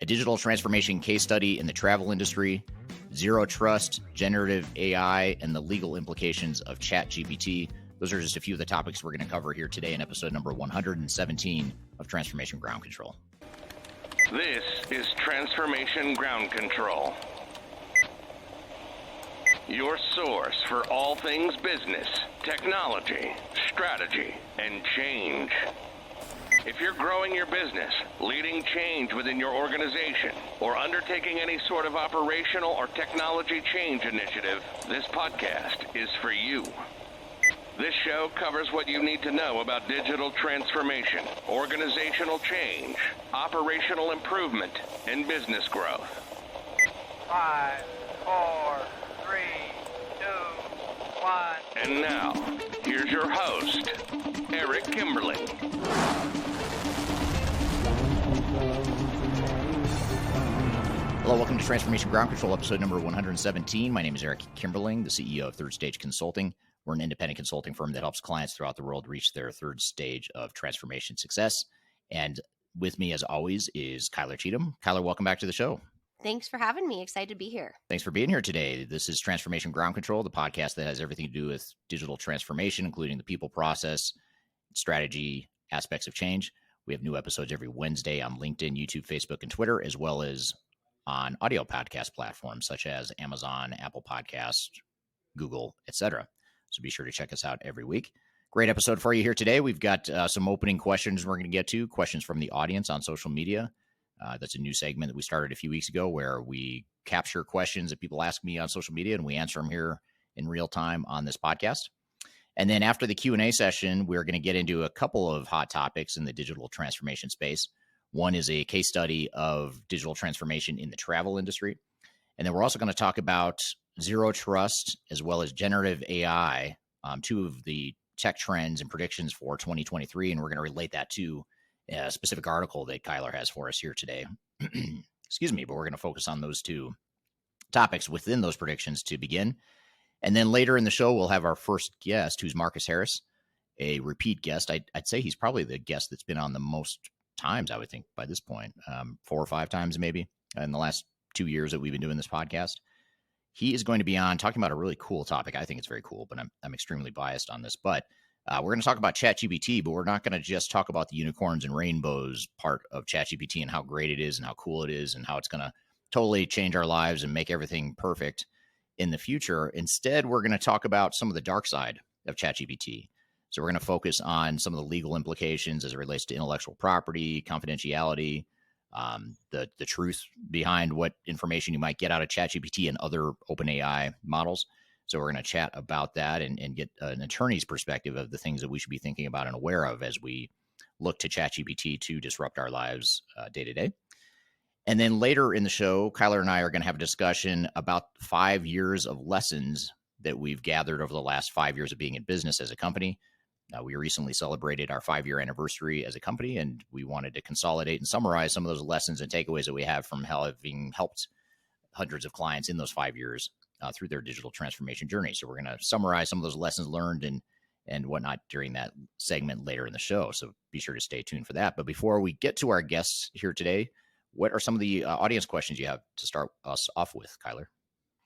a digital transformation case study in the travel industry, zero trust, generative AI, and the legal implications of ChatGPT. Those are just a few of the topics we're going to cover here today in episode number 117 of Transformation Ground Control. This is Transformation Ground Control, your source for all things business, technology, strategy, and change. If you're growing your business, leading change within your organization, or undertaking any sort of operational or technology change initiative, this podcast is for you. This show covers what you need to know about digital transformation, organizational change, operational improvement, and business growth. 5, 4, 3, 2, 1. And now, here's your host, Eric Kimberling. Hello, welcome to Transformation Ground Control, episode number 117. My name is Eric Kimberling, the CEO of Third Stage Consulting. We're an independent consulting firm that helps clients throughout the world reach their third stage of transformation success. And with me, as always, is Kyler Cheatham. Kyler, welcome back to the show. Thanks for having me. Excited to be here. Thanks for being here today. This is Transformation Ground Control, the podcast that has everything to do with digital transformation, including the people, process, strategy, aspects of change. We have new episodes every Wednesday on LinkedIn, YouTube, Facebook, and Twitter, as well as on audio podcast platforms such as Amazon, Apple Podcasts, Google, etc. So be sure to check us out every week. Great episode for you here today. We've got some opening questions we're going to get to, questions from the audience on social media. That's a new segment that we started a few weeks ago where we capture questions that people ask me on social media and we answer them here in real time on this podcast. And then after the Q&A session, we're going to get into a couple of hot topics in the digital transformation space. One is a case study of digital transformation in the travel industry. And then we're also going to talk about zero trust as well as generative AI, two of the tech trends and predictions for 2023. And we're going to relate that to a specific article that Kyler has for us here today. Excuse me, but we're going to focus on those two topics within those predictions to begin. And then later in the show, we'll have our first guest, who's Marcus Harris, a repeat guest. I'd say he's probably the guest that's been on the most times, I would think, by this point, 4 or 5 times maybe in the last 2 years that we've been doing this podcast. He is going to be on talking about a really cool topic. I think it's very cool, but I'm extremely biased on this. But we're going to talk about ChatGPT, but we're not going to just talk about the unicorns and rainbows part of ChatGPT and how great it is and how cool it is and how it's going to totally change our lives and make everything perfect in the future. Instead, we're going to talk about some of the dark side of ChatGPT. So we're going to focus on some of the legal implications as it relates to intellectual property, confidentiality, the truth behind what information you might get out of ChatGPT and other OpenAI models. So we're going to chat about that and get an attorney's perspective of the things that we should be thinking about and aware of as we look to ChatGPT to disrupt our lives day to day. And then later in the show, Kyler and I are going to have a discussion about 5 years of lessons that we've gathered over the last 5 years of being in business as a company. We recently celebrated our 5-year anniversary as a company, and we wanted to consolidate and summarize some of those lessons and takeaways that we have from having helped hundreds of clients in those 5 years through their digital transformation journey. So we're going to summarize some of those lessons learned and whatnot during that segment later in the show. So be sure to stay tuned for that. But before we get to our guests here today, what are some of the audience questions you have to start us off with, Kyler?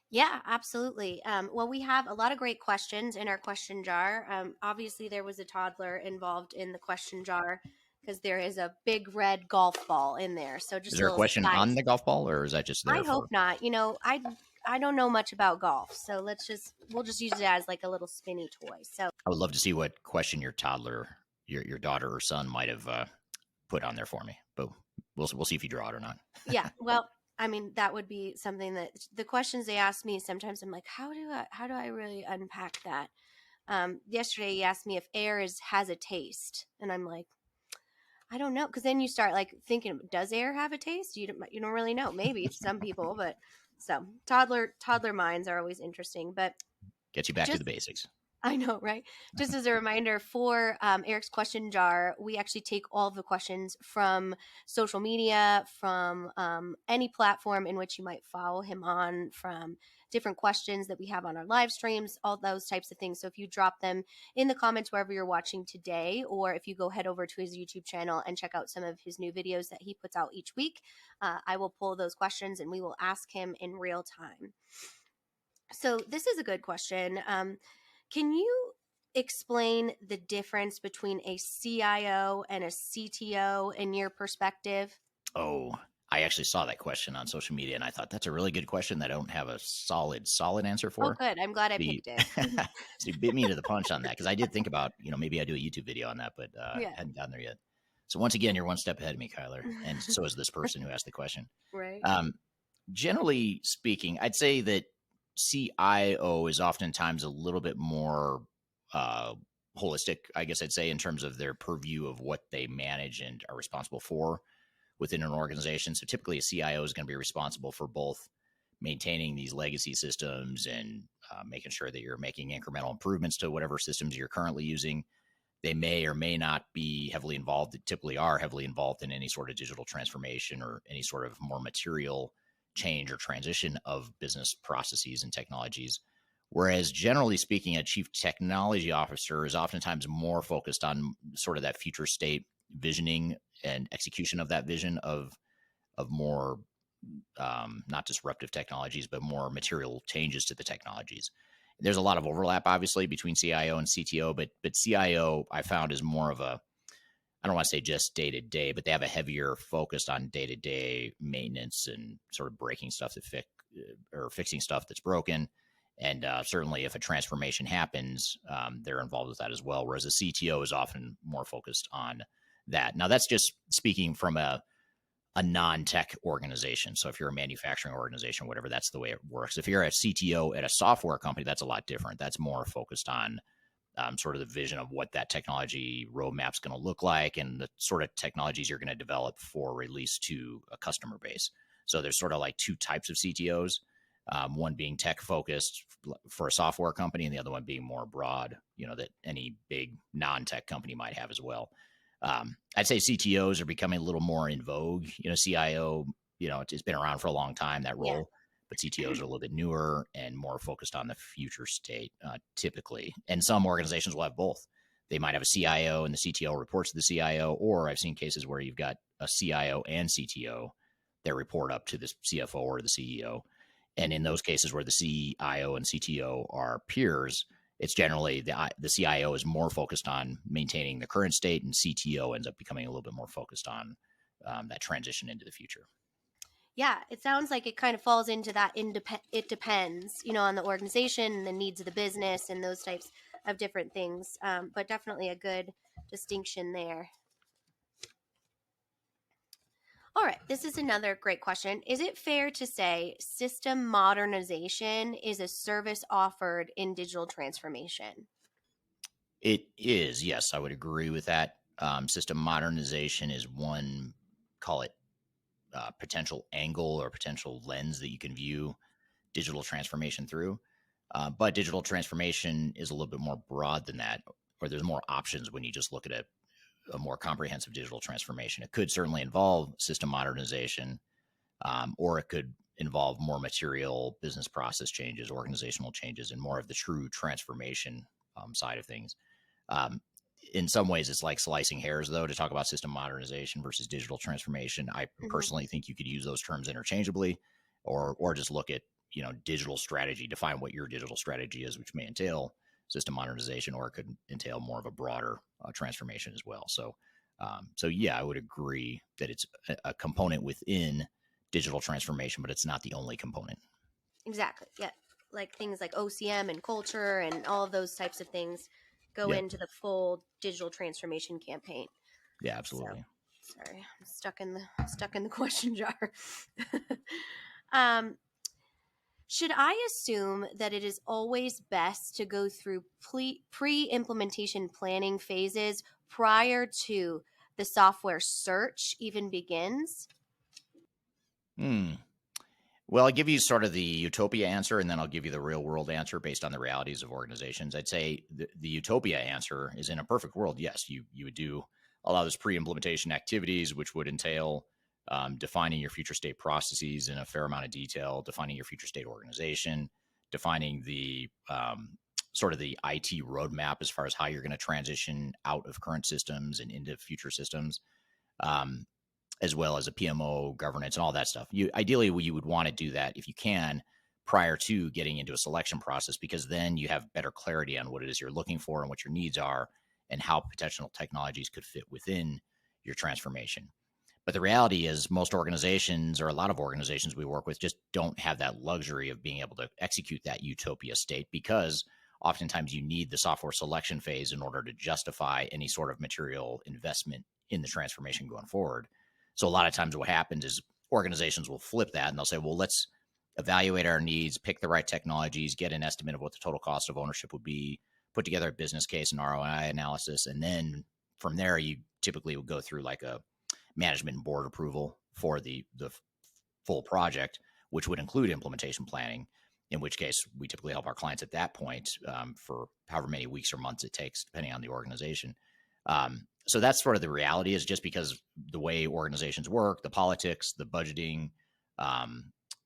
Yeah, absolutely. Well, we have a lot of great questions in our question jar. Obviously, there was a toddler involved in the question jar because there is a big red golf ball in there. So just is there a question on the golf ball, or is that just there? I hope not. You know, I don't know much about golf, so we'll just use it as like a little spinny toy. So I would love to see what question your toddler, your daughter or son might have put on there for me, but we'll see if you draw it or not. Yeah, well, I mean, that would be something that the questions they ask me, sometimes I'm like, how do I really unpack that? Yesterday he asked me if air has a taste, and I'm like, I don't know, because then you start like thinking, does air have a taste? You don't really know. Maybe some people, but so toddler minds are always interesting. But get you back to the basics. I know, right? Just as a reminder for Eric's question jar, we actually take all of the questions from social media, from any platform in which you might follow him on, from different questions that we have on our live streams, all those types of things. So if you drop them in the comments wherever you're watching today, or if you go head over to his YouTube channel and check out some of his new videos that he puts out each week, I will pull those questions and we will ask him in real time. So this is a good question. Can you explain the difference between a CIO and a CTO in your perspective? Oh, I actually saw that question on social media, and I thought that's a really good question that I don't have a solid answer Oh, for. good. I'm glad I So you, picked it. so you bit me to the punch on that, because I did think about, maybe I do a YouTube video on that, but Yeah. hadn't gotten there yet. So once again, you're one step ahead of me, Kyler, and so is this person who asked the question. Right. Generally speaking, I'd say that CIO is oftentimes a little bit more uh, holistic, I guess I'd say, in terms of their purview of what they manage and are responsible for within an organization. So typically, a CIO is going to be responsible for both maintaining these legacy systems and making sure that you're making incremental improvements to whatever systems you're currently using. They may or may not be heavily involved, typically are heavily involved in any sort of digital transformation or any sort of more material change or transition of business processes and technologies. Whereas generally speaking, a chief technology officer is oftentimes more focused on sort of that future state visioning and execution of that vision of more not disruptive technologies, but more material changes to the technologies. There's a lot of overlap, obviously, between CIO and CTO, but CIO I found is more of a, I don't want to say just day to day, but they have a heavier focus on day to day maintenance and sort of breaking stuff that or fixing stuff that's broken. And certainly, if a transformation happens, they're involved with that as well. Whereas a CTO is often more focused on that. Now, that's just speaking from a non-tech organization. So if you're a manufacturing organization, whatever, that's the way it works. If you're a CTO at a software company, that's a lot different. That's more focused on sort of the vision of what that technology roadmap is going to look like and the sort of technologies you're going to develop for release to a customer base. So there's sort of like two types of CTOs, one being tech focused for a software company and the other one being more broad, that any big non-tech company might have as well. I'd say CTOs are becoming a little more in vogue. CIO, it's been around for a long time, that role, yeah. But CTOs are a little bit newer and more focused on the future state, typically. And some organizations will have both. They might have a CIO and the CTO reports to the CIO, or I've seen cases where you've got a CIO and CTO that report up to the CFO or the CEO. And in those cases where the CIO and CTO are peers, it's generally the CIO is more focused on maintaining the current state, and CTO ends up becoming a little bit more focused on that transition into the future. Yeah, it sounds like it kind of falls into that it depends, on the organization and the needs of the business and those types of different things. But definitely a good distinction there. All right, this is another great question. Is it fair to say system modernization is a service offered in digital transformation? It is, yes, I would agree with that. System modernization is one, call it potential angle or potential lens that you can view digital transformation through. But digital transformation is a little bit more broad than that, or there's more options when you just look at a more comprehensive digital transformation. It could certainly involve system modernization, or it could involve more material business process changes, organizational changes, and more of the true transformation side of things. In some ways, it's like slicing hairs, though, to talk about system modernization versus digital transformation. I personally think you could use those terms interchangeably, or just look at digital strategy, define what your digital strategy is, which may entail system modernization, or it could entail more of a broader transformation as well. So yeah, I would agree that it's a component within digital transformation, but it's not the only component. Exactly. Yeah. Like things like OCM and culture and all of those types of things go into the full digital transformation campaign. Yeah, absolutely. So, sorry, I'm stuck in the question jar. Should I assume that it is always best to go through pre-implementation planning phases prior to the software search even begins? Well, Well, I'll give you sort of the utopia answer, and then I'll give you the real world answer based on the realities of organizations. I'd say the utopia answer is, in a perfect world, yes, you would do a lot of those pre-implementation activities, which would entail defining your future state processes in a fair amount of detail, defining your future state organization, defining the sort of the IT roadmap as far as how you're going to transition out of current systems and into future systems. As well as a PMO governance and all that stuff. Ideally, you would want to do that if you can prior to getting into a selection process, because then you have better clarity on what it is you're looking for and what your needs are and how potential technologies could fit within your transformation. But the reality is most organizations, or a lot of organizations we work with, just don't have that luxury of being able to execute that utopia state, because oftentimes you need the software selection phase in order to justify any sort of material investment in the transformation going forward. So a lot of times what happens is organizations will flip that and they'll say, well, let's evaluate our needs, pick the right technologies, get an estimate of what the total cost of ownership would be, put together a business case and ROI analysis. And then from there, you typically would go through like a management and board approval for the full project, which would include implementation planning, in which case we typically help our clients at that point for however many weeks or months it takes, depending on the organization. So that's sort of the reality, is just because the way organizations work, the politics, the budgeting,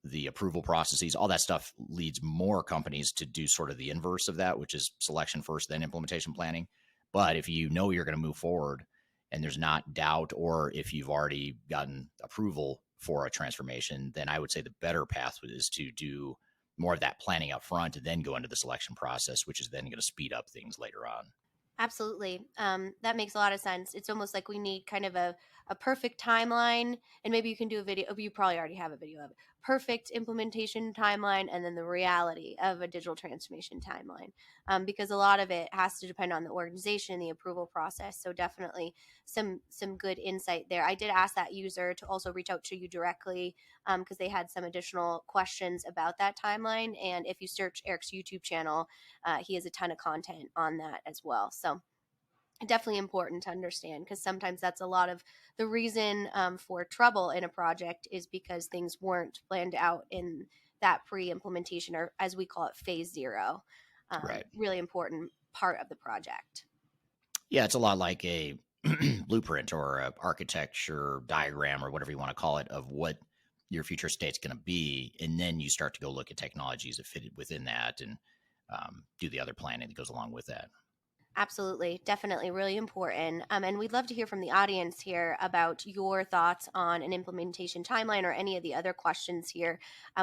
the approval processes, all that stuff leads more companies to do sort of the inverse of that, which is selection first, then implementation planning. But if you know you're going to move forward and there's not doubt, or if you've already gotten approval for a transformation, then I would say the better path is to do more of that planning up front and then go into the selection process, which is then going to speed up things later on. Absolutely. That makes a lot of sense. It's almost like we need kind of a perfect timeline, and maybe you can do a video. You probably already have a video of it. Perfect implementation timeline, and then the reality of a digital transformation timeline, because a lot of it has to depend on the organization, the approval process. So definitely some good insight there. I did ask that user to also reach out to you directly because they had some additional questions about that timeline. And if you search Eric's YouTube channel, he has a ton of content on that as well. So definitely important to understand, because sometimes that's a lot of the reason for trouble in a project, is because things weren't planned out in that pre-implementation, or as we call it, phase zero. Right. Really important part of the project. Yeah, it's a lot like a blueprint or a architecture diagram or whatever you want to call it of what your future state's going to be. And then you start to go look at technologies that fit within that and do the other planning that goes along with that. Absolutely. Definitely really important. And we'd love to hear from the audience here about your thoughts on an implementation timeline or any of the other questions here.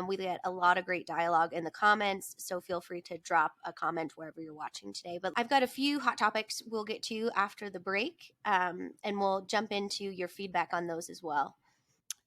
We get a lot of great dialogue in the comments, so feel free to drop a comment wherever you're watching today. But I've got a few hot topics we'll get to after the break, and we'll jump into your feedback on those as well.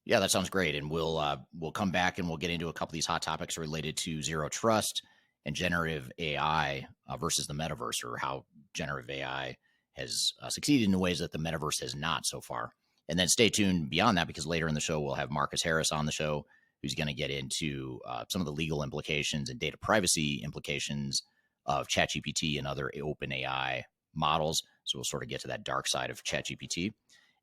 Yeah, that sounds great. And we'll come back and we'll get into a couple of these hot topics related to zero trust and generative AI versus the metaverse, or how generative AI has succeeded in ways that the metaverse has not so far. And then stay tuned beyond that, because later in the show, we'll have Marcus Harris on the show, who's going to get into some of the legal implications and data privacy implications of ChatGPT and other OpenAI models. So we'll sort of get to that dark side of ChatGPT.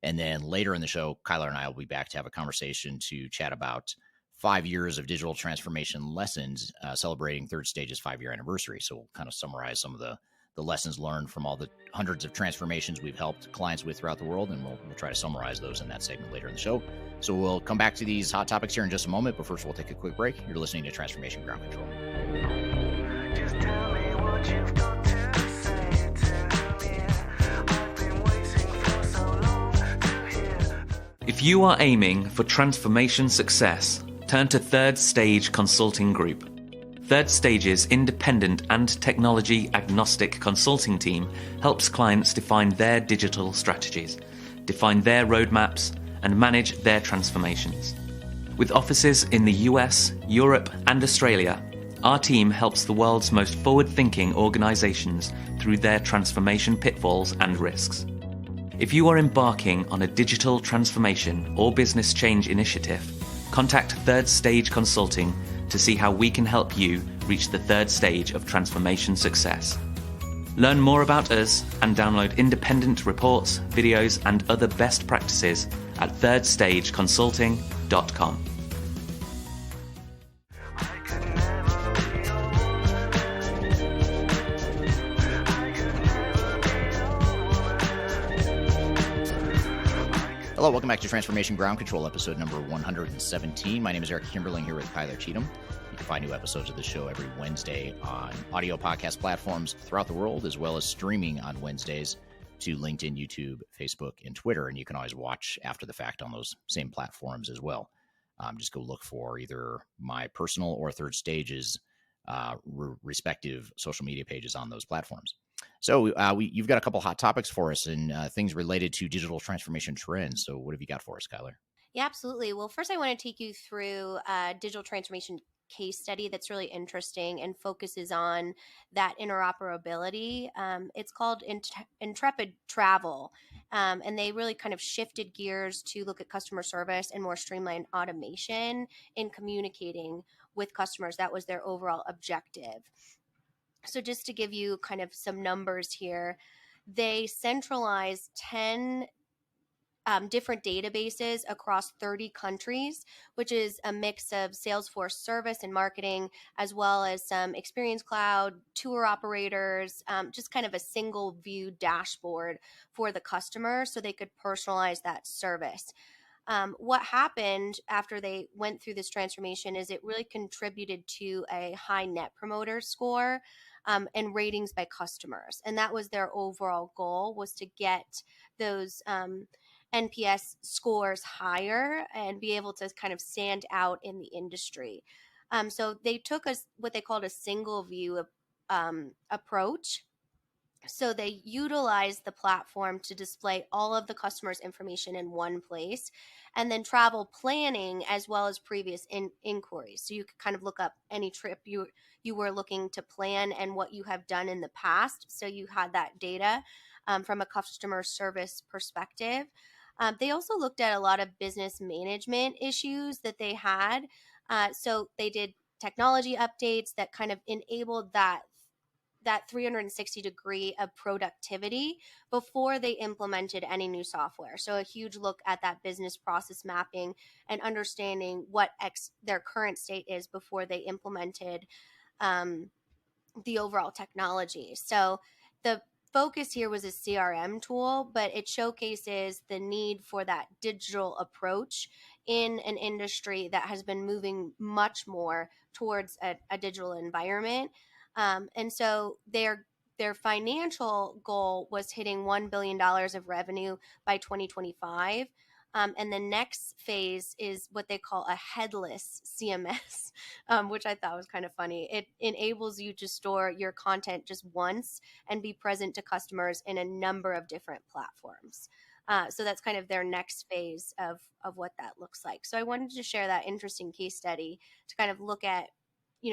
And then later in the show, Kyler and I will be back to have a conversation to chat about 5 years of digital transformation lessons, celebrating Third Stage's 5-year anniversary. So we'll kind of summarize some of the lessons learned from all the hundreds of transformations we've helped clients with throughout the world, and we'll try to summarize those in that segment later in the show. So we'll come back to these hot topics here in just a moment, but first we'll take a quick break. You're listening to Transformation Ground Control. Just tell me what you've got to say. Tell me, I've been waiting for so long to hear. If you are aiming for transformation success, turn to Third Stage Consulting Group. Third Stage's independent and technology-agnostic consulting team helps clients define their digital strategies, define their roadmaps, and manage their transformations. With offices in the US, Europe, and Australia, our team helps the world's most forward-thinking organizations through their transformation pitfalls and risks. If you are embarking on a digital transformation or business change initiative, contact Third Stage Consulting to see how we can help you reach the third stage of transformation success. Learn more about us and download independent reports, videos, and other best practices at thirdstageconsulting.com. Hello, welcome back to Transformation Ground Control, episode number 117. My name is Eric Kimberling here with Kyler Cheatham. You can find new episodes of the show every Wednesday on audio podcast platforms throughout the world, as well as streaming on Wednesdays to LinkedIn, YouTube, Facebook, and Twitter. And you can always watch after the fact on those same platforms as well. Just go look for either my personal or Third Stage's respective social media pages on those platforms. So you've got a couple hot topics for us and things related to digital transformation trends. So what have you got for us, Kyler? Yeah, absolutely. Well, first I want to take you through a digital transformation case study that's really interesting and focuses on that interoperability. It's called Intrepid Travel. And they really kind of shifted gears to look at customer service and more streamlined automation in communicating with customers. That was their overall objective. So just to give you kind of some numbers here, they centralized 10 different databases across 30 countries, which is a mix of Salesforce service and marketing, as well as some Experience Cloud, tour operators, just kind of a single view dashboard for the customer so they could personalize that service. What happened after they went through this transformation is it really contributed to a high net promoter score and ratings by customers. And that was their overall goal, was to get those NPS scores higher and be able to kind of stand out in the industry. So they took what they called a single view approach. So they utilized the platform to display all of the customer's information in one place, and then travel planning as well as previous inquiries. So you could kind of look up any trip you were looking to plan and what you have done in the past. So you had that data from a customer service perspective. They also looked at a lot of business management issues that they had. So they did technology updates that kind of enabled that 360 degree of productivity before they implemented any new software. So a huge look at that business process mapping and understanding what their current state is before they implemented the overall technology. So the focus here was a CRM tool, but it showcases the need for that digital approach in an industry that has been moving much more towards a digital environment. And so their financial goal was hitting $1 billion of revenue by 2025. And the next phase is what they call a headless CMS, which I thought was kind of funny. It enables you to store your content just once and be present to customers in a number of different platforms. So that's kind of their next phase of what that looks like. So I wanted to share that interesting case study to kind of look at,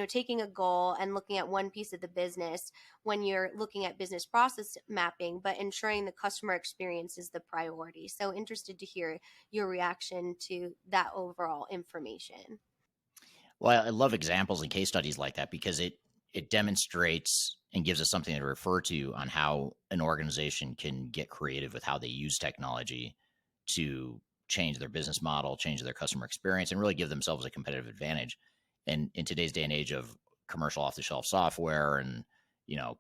taking a goal and looking at one piece of the business when you're looking at business process mapping, but ensuring the customer experience is the priority. So interested to hear your reaction to that overall information. Well, I love examples and case studies like that because it demonstrates and gives us something to refer to on how an organization can get creative with how they use technology to change their business model, change their customer experience, and really give themselves a competitive advantage. And in today's day and age of commercial off-the-shelf software and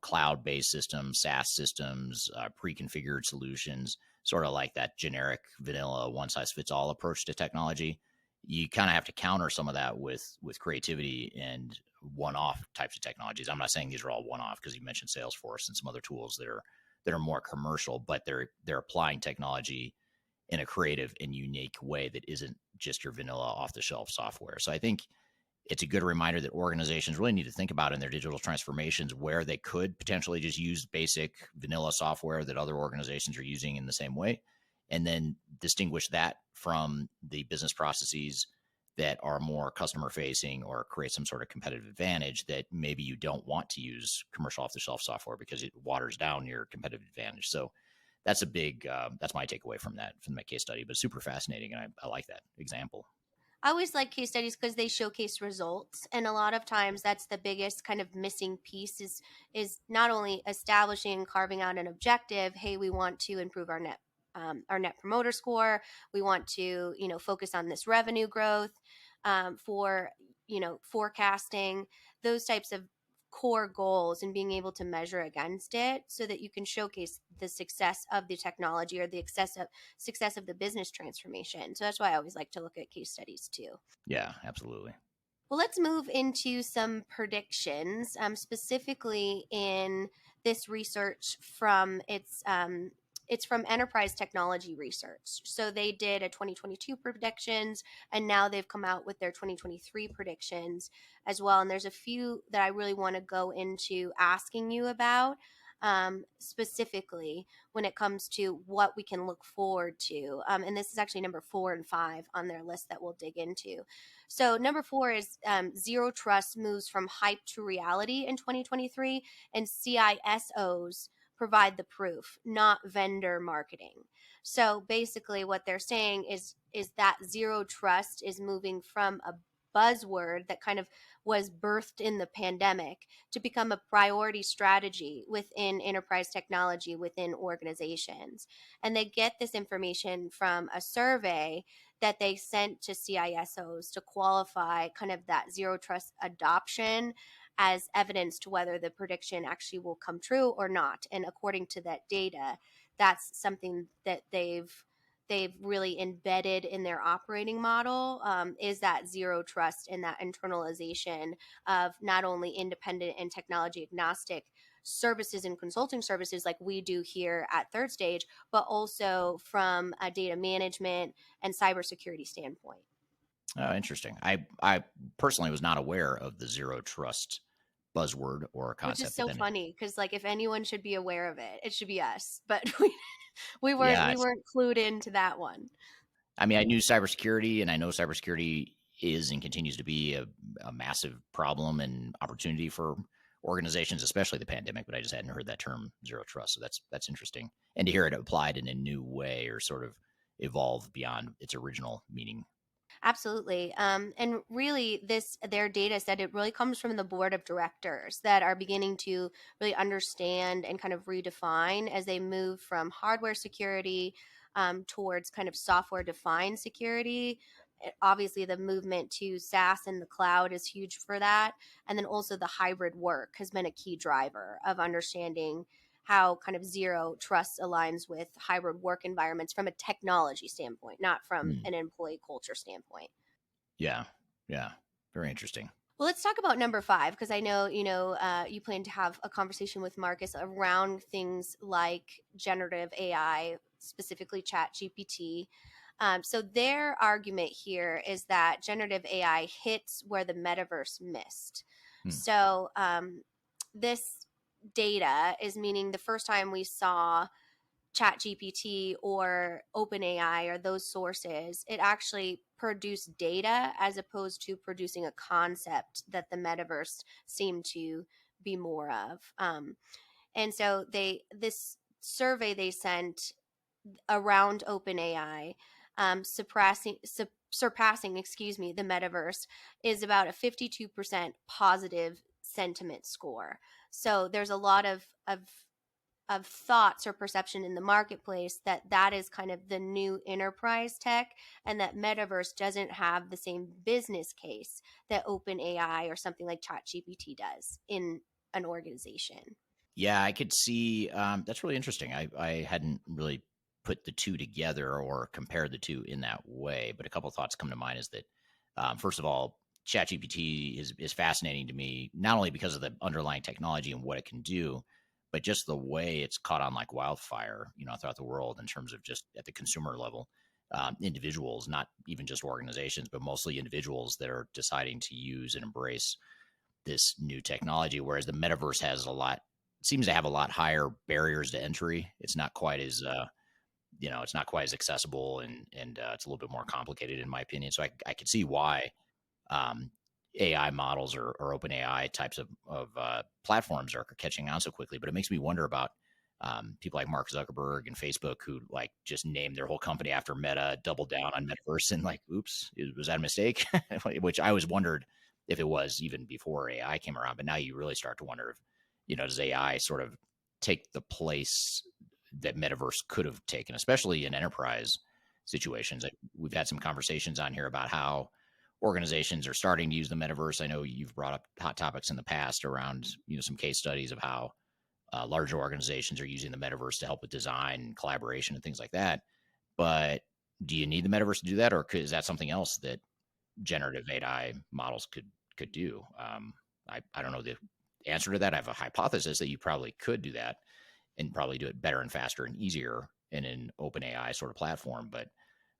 cloud-based systems, SaaS systems, pre-configured solutions, sort of like that generic vanilla one-size-fits-all approach to technology, you kind of have to counter some of that with creativity and one-off types of technologies. I'm not saying these are all one-off because you mentioned Salesforce and some other tools that are more commercial, but they're applying technology in a creative and unique way that isn't just your vanilla off-the-shelf software. So I think it's a good reminder that organizations really need to think about in their digital transformations where they could potentially just use basic vanilla software that other organizations are using in the same way, and then distinguish that from the business processes that are more customer facing or create some sort of competitive advantage that maybe you don't want to use commercial off-the-shelf software because it waters down your competitive advantage. So that's a big, that's my takeaway from that case study, but super fascinating. And I like that example. I always like case studies because they showcase results, and a lot of times that's the biggest kind of missing piece is not only establishing and carving out an objective. Hey, we want to improve our net promoter score. We want to focus on this revenue growth for forecasting. Those types of core goals and being able to measure against it so that you can showcase the success of the technology or the success of the business transformation. So that's why I always like to look at case studies too. Yeah, absolutely. Well, let's move into some predictions, specifically in this research from it's from Enterprise Technology Research. So they did a 2022 predictions, and now they've come out with their 2023 predictions as well. And there's a few that I really want to go into asking you about. Specifically when it comes to what we can look forward to. And this is actually number 4 and 5 on their list that we'll dig into. So number 4 is zero trust moves from hype to reality in 2023, and CISOs provide the proof, not vendor marketing. So basically what they're saying is that zero trust is moving from a buzzword that kind of was birthed in the pandemic to become a priority strategy within enterprise technology within organizations. And they get this information from a survey that they sent to CISOs to qualify kind of that zero trust adoption as evidence to whether the prediction actually will come true or not. And according to that data, that's something that they've really embedded in their operating model, is that zero trust and that internalization of not only independent and technology agnostic services and consulting services like we do here at Third Stage, but also from a data management and cybersecurity standpoint. Oh, interesting. I personally was not aware of the zero trust buzzword or Which is concept. so funny because, like, if anyone should be aware of it, it should be us. But we Yeah, weren't clued into that one. I mean, I knew cybersecurity, and I know cybersecurity is and continues to be a massive problem and opportunity for organizations, especially the pandemic. But I just hadn't heard that term zero trust, so that's interesting. And to hear it applied in a new way or sort of evolve beyond its original meaning. Absolutely. And really, their data said it really comes from the board of directors that are beginning to really understand and kind of redefine as they move from hardware security towards kind of software defined security. Obviously, the movement to SaaS and the cloud is huge for that. And then also the hybrid work has been a key driver of understanding how kind of zero trust aligns with hybrid work environments from a technology standpoint, not from an employee culture standpoint. Yeah, yeah, very interesting. Well, let's talk about number 5 because I know you plan to have a conversation with Marcus around things like generative AI, specifically ChatGPT. So their argument here is that generative AI hits where the metaverse missed. So this data is meaning the first time we saw ChatGPT or OpenAI or those sources, it actually produced data as opposed to producing a concept that the metaverse seemed to be more of. And so this survey they sent around OpenAI, surpassing, the metaverse, is about a 52% positive sentiment score. So there's a lot of thoughts or perception in the marketplace that is kind of the new enterprise tech, and that metaverse doesn't have the same business case that OpenAI or something like ChatGPT does in an organization. Yeah, I could see. That's really interesting. I hadn't really put the two together or compared the two in that way. But a couple of thoughts come to mind is that, first of all, ChatGPT is fascinating to me, not only because of the underlying technology and what it can do, but just the way it's caught on like wildfire, throughout the world in terms of just at the consumer level, individuals, not even just organizations, but mostly individuals that are deciding to use and embrace this new technology. Whereas the metaverse seems to have a lot higher barriers to entry. It's not quite as it's not quite as accessible, and it's a little bit more complicated in my opinion. So I could see why AI models or open AI types of platforms are catching on so quickly. But it makes me wonder about people like Mark Zuckerberg and Facebook, who like just named their whole company after Meta, doubled down on metaverse, and like, oops, was that a mistake? Which I always wondered if it was even before AI came around. But now you really start to wonder if, does AI sort of take the place that metaverse could have taken, especially in enterprise situations. We've had some conversations on here about how organizations are starting to use the metaverse. I know you've brought up hot topics in the past around, some case studies of how larger organizations are using the metaverse to help with design and collaboration and things like that. But do you need the metaverse to do that, or is that something else that generative AI models could do? I don't know the answer to that. I have a hypothesis that you probably could do that and probably do it better and faster and easier in an OpenAI sort of platform. But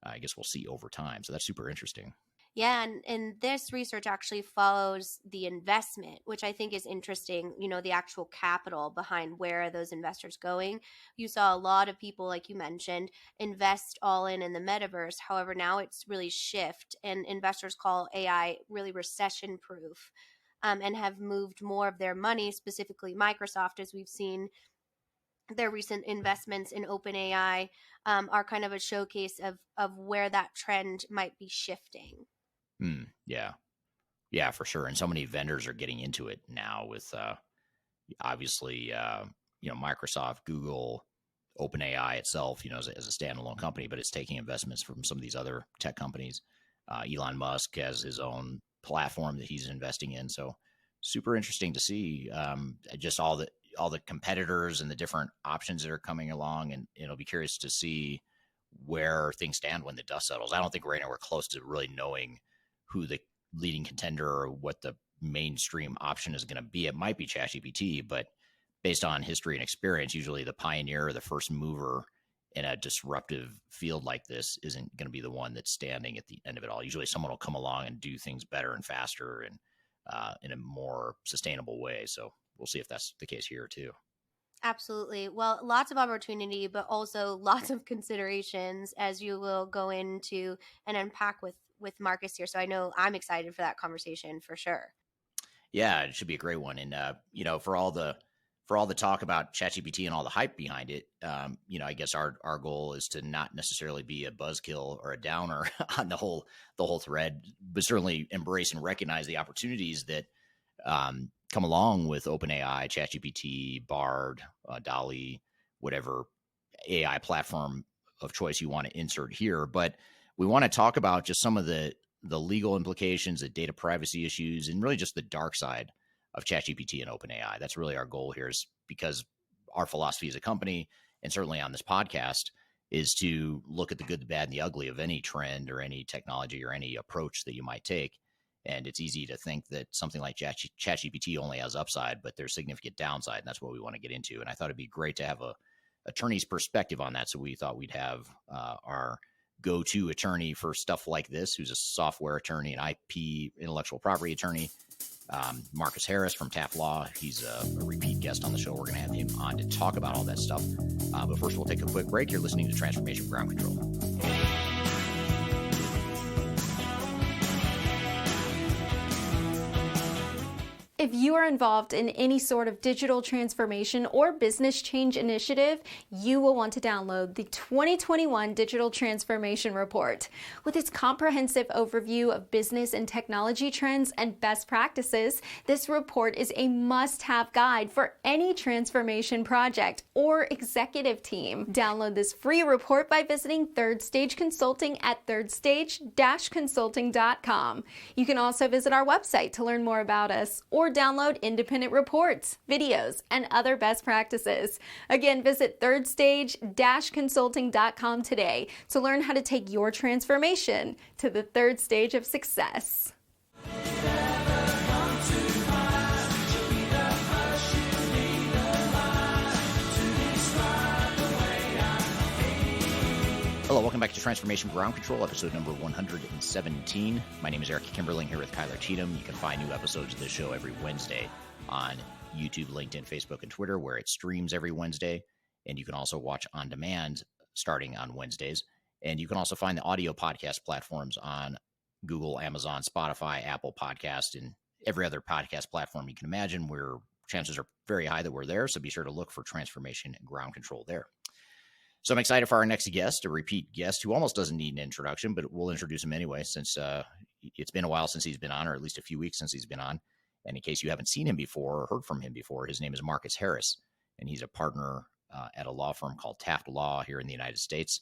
I guess we'll see over time. So that's super interesting. Yeah, and this research actually follows the investment, which I think is interesting, the actual capital behind where are those investors going. You saw a lot of people, like you mentioned, invest all in the metaverse. However, now it's really shift, and investors call AI really recession proof, and have moved more of their money, specifically Microsoft, as we've seen their recent investments in OpenAI, are kind of a showcase of where that trend might be shifting. Yeah. Yeah, for sure. And so many vendors are getting into it now with obviously, Microsoft, Google, OpenAI itself, as a standalone company, but it's taking investments from some of these other tech companies. Elon Musk has his own platform that he's investing in. So super interesting to see just all the competitors and the different options that are coming along. And it'll be curious to see where things stand when the dust settles. I don't think we're anywhere close to really knowing who the leading contender or what the mainstream option is going to be. It might be ChatGPT, but based on history and experience, usually the pioneer or the first mover in a disruptive field like this isn't going to be the one that's standing at the end of it all. Usually someone will come along and do things better and faster and in a more sustainable way. So we'll see if that's the case here too. Absolutely. Well, lots of opportunity, but also lots of considerations as you will go into and unpack with Marcus here. So I know I'm excited for that conversation for sure. Yeah, it should be a great one. And for all the talk about ChatGPT and all the hype behind it, I guess our goal is to not necessarily be a buzzkill or a downer on the whole thread, but certainly embrace and recognize the opportunities that come along with OpenAI, ChatGPT, Bard, DALL-E, whatever AI platform of choice you want to insert here. But we want to talk about just some of the legal implications, the data privacy issues, and really just the dark side of ChatGPT and OpenAI. That's really our goal here, is because our philosophy as a company, and certainly on this podcast, is to look at the good, the bad, and the ugly of any trend or any technology or any approach that you might take. And it's easy to think that something like ChatGPT only has upside, but there's significant downside, and that's what we want to get into. And I thought it'd be great to have a attorney's perspective on that. So we thought we'd have our go-to attorney for stuff like this, who's a software attorney and IP intellectual property attorney, Marcus Harris from Taft Law. He's a repeat guest on the show. We're going to have him on to talk about all that stuff. But first, we'll take a quick break. You're listening to Transformation Ground Control. If you are involved in any sort of digital transformation or business change initiative, you will want to download the 2021 Digital Transformation Report. With its comprehensive overview of business and technology trends and best practices, this report is a must-have guide for any transformation project or executive team. Download this free report by visiting Third Stage Consulting at thirdstage-consulting.com. You can also visit our website to learn more about us, or download independent reports, videos, and other best practices. Again, visit thirdstage-consulting.com today to learn how to take your transformation to the third stage of success. Hello, welcome back to Transformation Ground Control, episode number 117. My name is Eric Kimberling, here with Kyler Cheatham. You can find new episodes of this show every Wednesday on YouTube, LinkedIn, Facebook, and Twitter, where it streams every Wednesday. And you can also watch on demand starting on Wednesdays. And you can also find the audio podcast platforms on Google, Amazon, Spotify, Apple Podcast, and every other podcast platform you can imagine, where chances are very high that we're there. So be sure to look for Transformation Ground Control there. So I'm excited for our next guest, a repeat guest who almost doesn't need an introduction, but we'll introduce him anyway, since it's been a while since he's been on, or at least a few weeks since he's been on. And in case you haven't seen him before or heard from him before, his name is Marcus Harris, and he's a partner at a law firm called Taft Law here in the United States.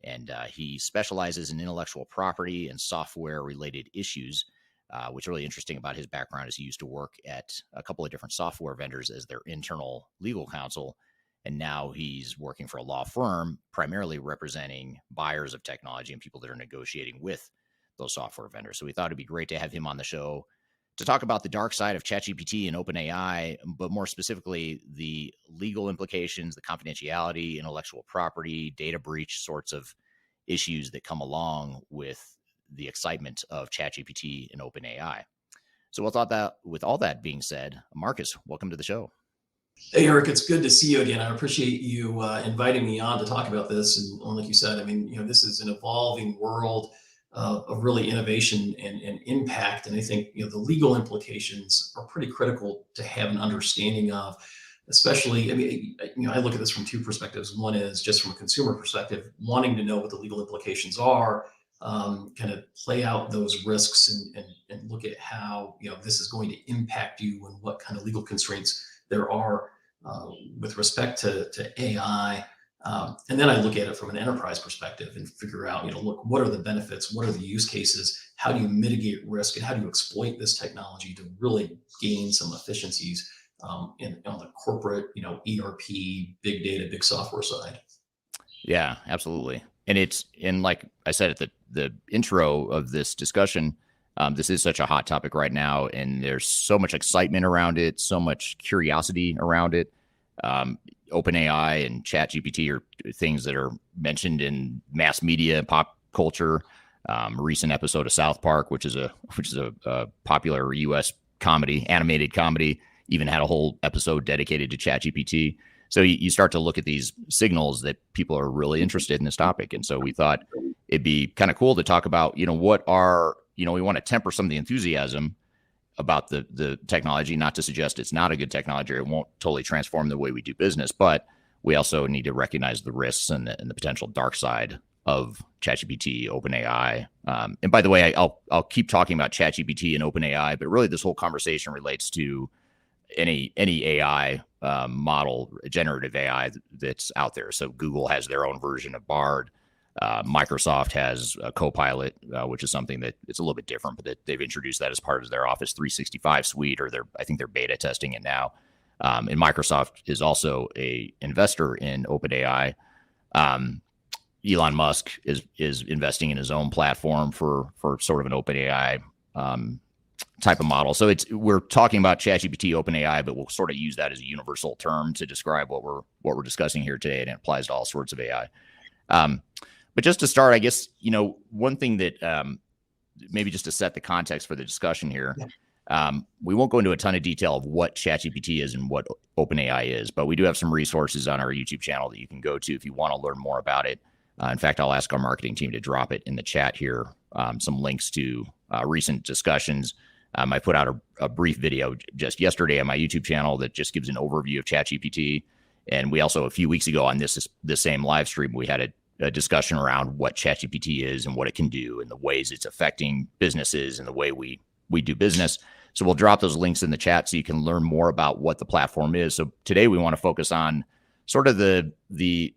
And he specializes in intellectual property and software related issues. What's really interesting about his background is he used to work at a couple of different software vendors as their internal legal counsel. And now he's working for a law firm, primarily representing buyers of technology and people that are negotiating with those software vendors. So we thought it'd be great to have him on the show to talk about the dark side of ChatGPT and OpenAI, but more specifically, the legal implications, the confidentiality, intellectual property, data breach sorts of issues that come along with the excitement of ChatGPT and OpenAI. So with all that being said, Marcus, welcome to the show. Hey, Eric, it's good to see you again. I appreciate you inviting me on to talk about this. And like you said, I mean, this is an evolving world of really innovation and impact. And I think, the legal implications are pretty critical to have an understanding of, especially, I mean, I look at this from two perspectives. One is just from a consumer perspective, wanting to know what the legal implications are, kind of play out those risks and look at how, this is going to impact you and what kind of legal constraints there are with respect to AI. And then I look at it from an enterprise perspective and figure out, look, what are the benefits? What are the use cases? How do you mitigate risk? And how do you exploit this technology to really gain some efficiencies on the corporate, ERP, big data, big software side? Yeah, absolutely. And like I said at the intro of this discussion, this is such a hot topic right now, and there's so much excitement around it, so much curiosity around it. OpenAI and ChatGPT are things that are mentioned in mass media, pop culture. Recent episode of South Park, which is a popular U.S. comedy, animated comedy, even had a whole episode dedicated to ChatGPT. So you start to look at these signals that people are really interested in this topic, and so we thought it'd be kind of cool to talk about, what are we want to temper some of the enthusiasm about the technology, not to suggest it's not a good technology or it won't totally transform the way we do business, but we also need to recognize the risks and the potential dark side of ChatGPT, OpenAI. And by the way, I'll keep talking about ChatGPT and OpenAI, but really this whole conversation relates to any AI model, generative AI that's out there. So Google has their own version of Bard. Microsoft has a Copilot, which is something that it's a little bit different, but they've introduced that as part of their Office 365 suite, or I think they're beta testing it now. And Microsoft is also a investor in OpenAI. Elon Musk is investing in his own platform for sort of an OpenAI type of model. So we're talking about ChatGPT, OpenAI, but we'll sort of use that as a universal term to describe what we're discussing here today, and it applies to all sorts of AI. But just to start, I guess, one thing that maybe just to set the context for the discussion here, we won't go into a ton of detail of what ChatGPT is and what OpenAI is, but we do have some resources on our YouTube channel that you can go to if you want to learn more about it. In fact, I'll ask our marketing team to drop it in the chat here, some links to recent discussions. I put out a brief video just yesterday on my YouTube channel that just gives an overview of ChatGPT. And we also, a few weeks ago on this same live stream, we had a discussion around what ChatGPT is and what it can do and the ways it's affecting businesses and the way we do business. So we'll drop those links in the chat so you can learn more about what the platform is. So today we want to focus on sort of the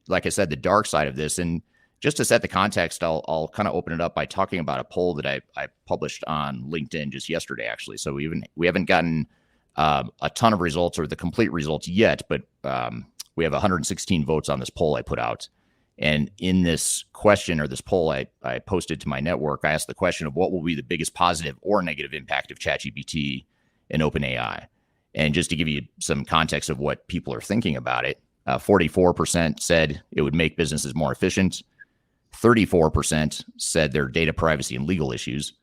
like I said, the dark side of this. And just to set the context, I'll kind of open it up by talking about a poll that I published on LinkedIn just yesterday, actually. So we haven't gotten a ton of results or the complete results yet, but we have 116 votes on this poll I put out. And in this question or this poll I posted to my network, I asked the question of what will be the biggest positive or negative impact of ChatGPT and OpenAI. And just to give you some context of what people are thinking about it, 44% said it would make businesses more efficient. 34% said their data privacy and legal issues.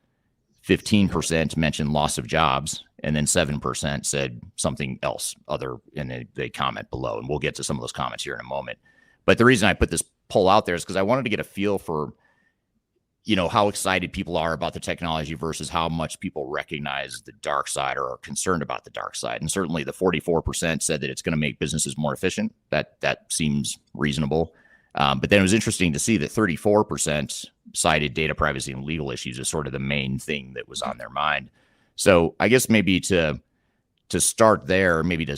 15% mentioned loss of jobs. And then 7% said something else other, and they comment below. And we'll get to some of those comments here in a moment. But the reason I put this poll out there is because I wanted to get a feel for, how excited people are about the technology versus how much people recognize the dark side or are concerned about the dark side. And certainly the 44% said that it's going to make businesses more efficient. That seems reasonable. But then it was interesting to see that 34% cited data privacy and legal issues as sort of the main thing that was on their mind. So I guess maybe to start there, maybe to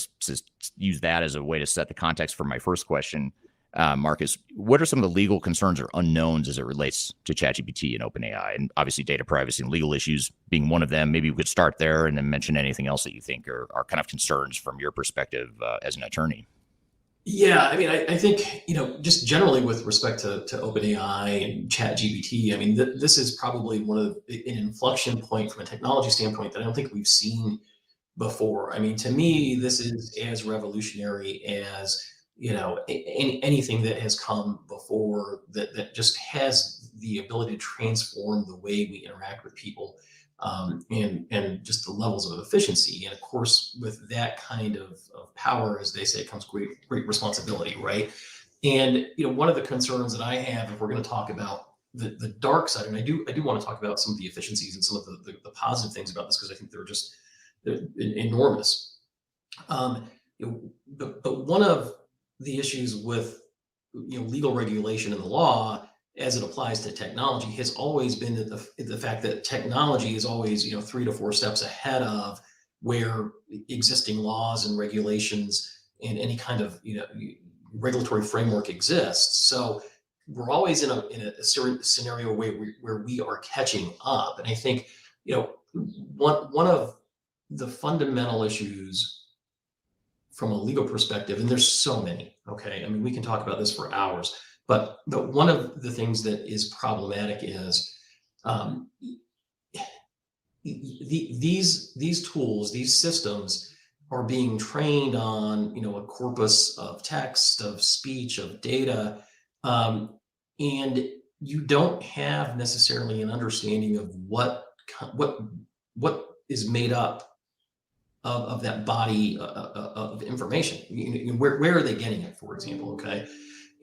use that as a way to set the context for my first question. Marcus, what are some of the legal concerns or unknowns as it relates to ChatGPT and OpenAI? And obviously data privacy and legal issues being one of them. Maybe we could start there and then mention anything else that you think are kind of concerns from your perspective as an attorney. Yeah, I mean, I think, just generally with respect to OpenAI and ChatGPT, I mean, this is probably an inflection point from a technology standpoint that I don't think we've seen before. I mean, to me, this is as revolutionary as, anything that has come before that just has the ability to transform the way we interact with people, and just the levels of efficiency. And of course, with that kind of power, as they say, comes great responsibility, right? And one of the concerns that I have, if we're going to talk about the dark side, and I do want to talk about some of the efficiencies and some of the positive things about this, because I think they're enormous. But one of the issues with legal regulation and the law as it applies to technology has always been the fact that technology is always 3 to 4 steps ahead of where existing laws and regulations and any kind of regulatory framework exists. So we're always in a scenario where we are catching up. And I think one of the fundamental issues from a legal perspective, and there's so many, okay? I mean, we can talk about this for hours, but one of the things that is problematic is these tools, these systems are being trained on a corpus of text, of speech, of data, and you don't have necessarily an understanding of what is made up of that body of information. Where are they getting it, for example? Okay,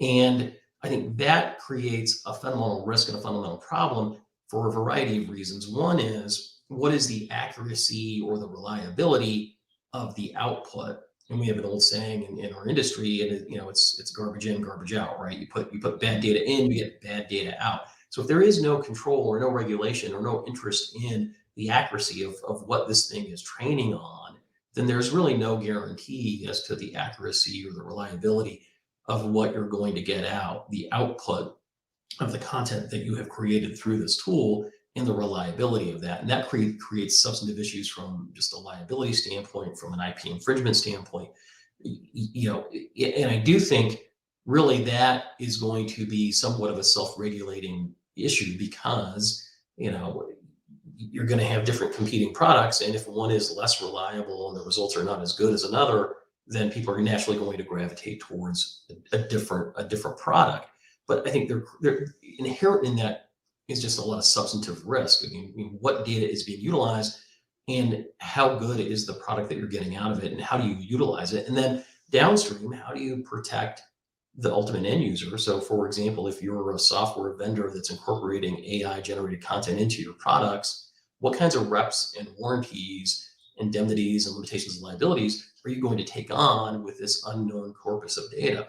and I think that creates a fundamental risk and a fundamental problem for a variety of reasons. One is, what is the accuracy or the reliability of the output? And we have an old saying in our industry, and it's garbage in, garbage out, right? You put bad data in, you get bad data out. So if there is no control or no regulation or no interest in the accuracy of what this thing is training on, then there's really no guarantee as to the accuracy or the reliability of what you're going to get out, the output of the content that you have created through this tool, and the reliability of that. And that creates substantive issues from just a liability standpoint, from an IP infringement standpoint. And I do think really that is going to be somewhat of a self-regulating issue, because you're going to have different competing products, and if one is less reliable and the results are not as good as another, then people are naturally going to gravitate towards a different product. But I think they're inherent in that is just a lot of substantive risk. I mean, what data is being utilized, and how good is the product that you're getting out of it, and how do you utilize it? And then downstream, how do you protect the ultimate end user? So for example, if you're a software vendor that's incorporating AI generated content into your products, what kinds of reps and warranties, indemnities, and limitations and liabilities are you going to take on with this unknown corpus of data?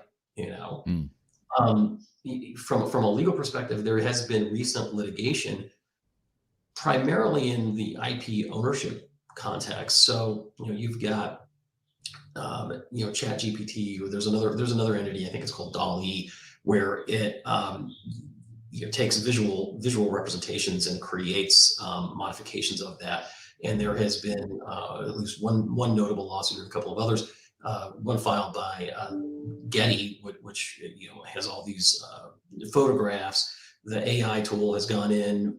From a legal perspective, there has been recent litigation, primarily in the IP ownership context. So you've got ChatGPT, or there's another entity, I think it's called DALL-E, where it takes visual representations and creates modifications of that. And there has been at least one notable lawsuit, and a couple of others. One filed by Getty, which has all these photographs. The AI tool has gone in,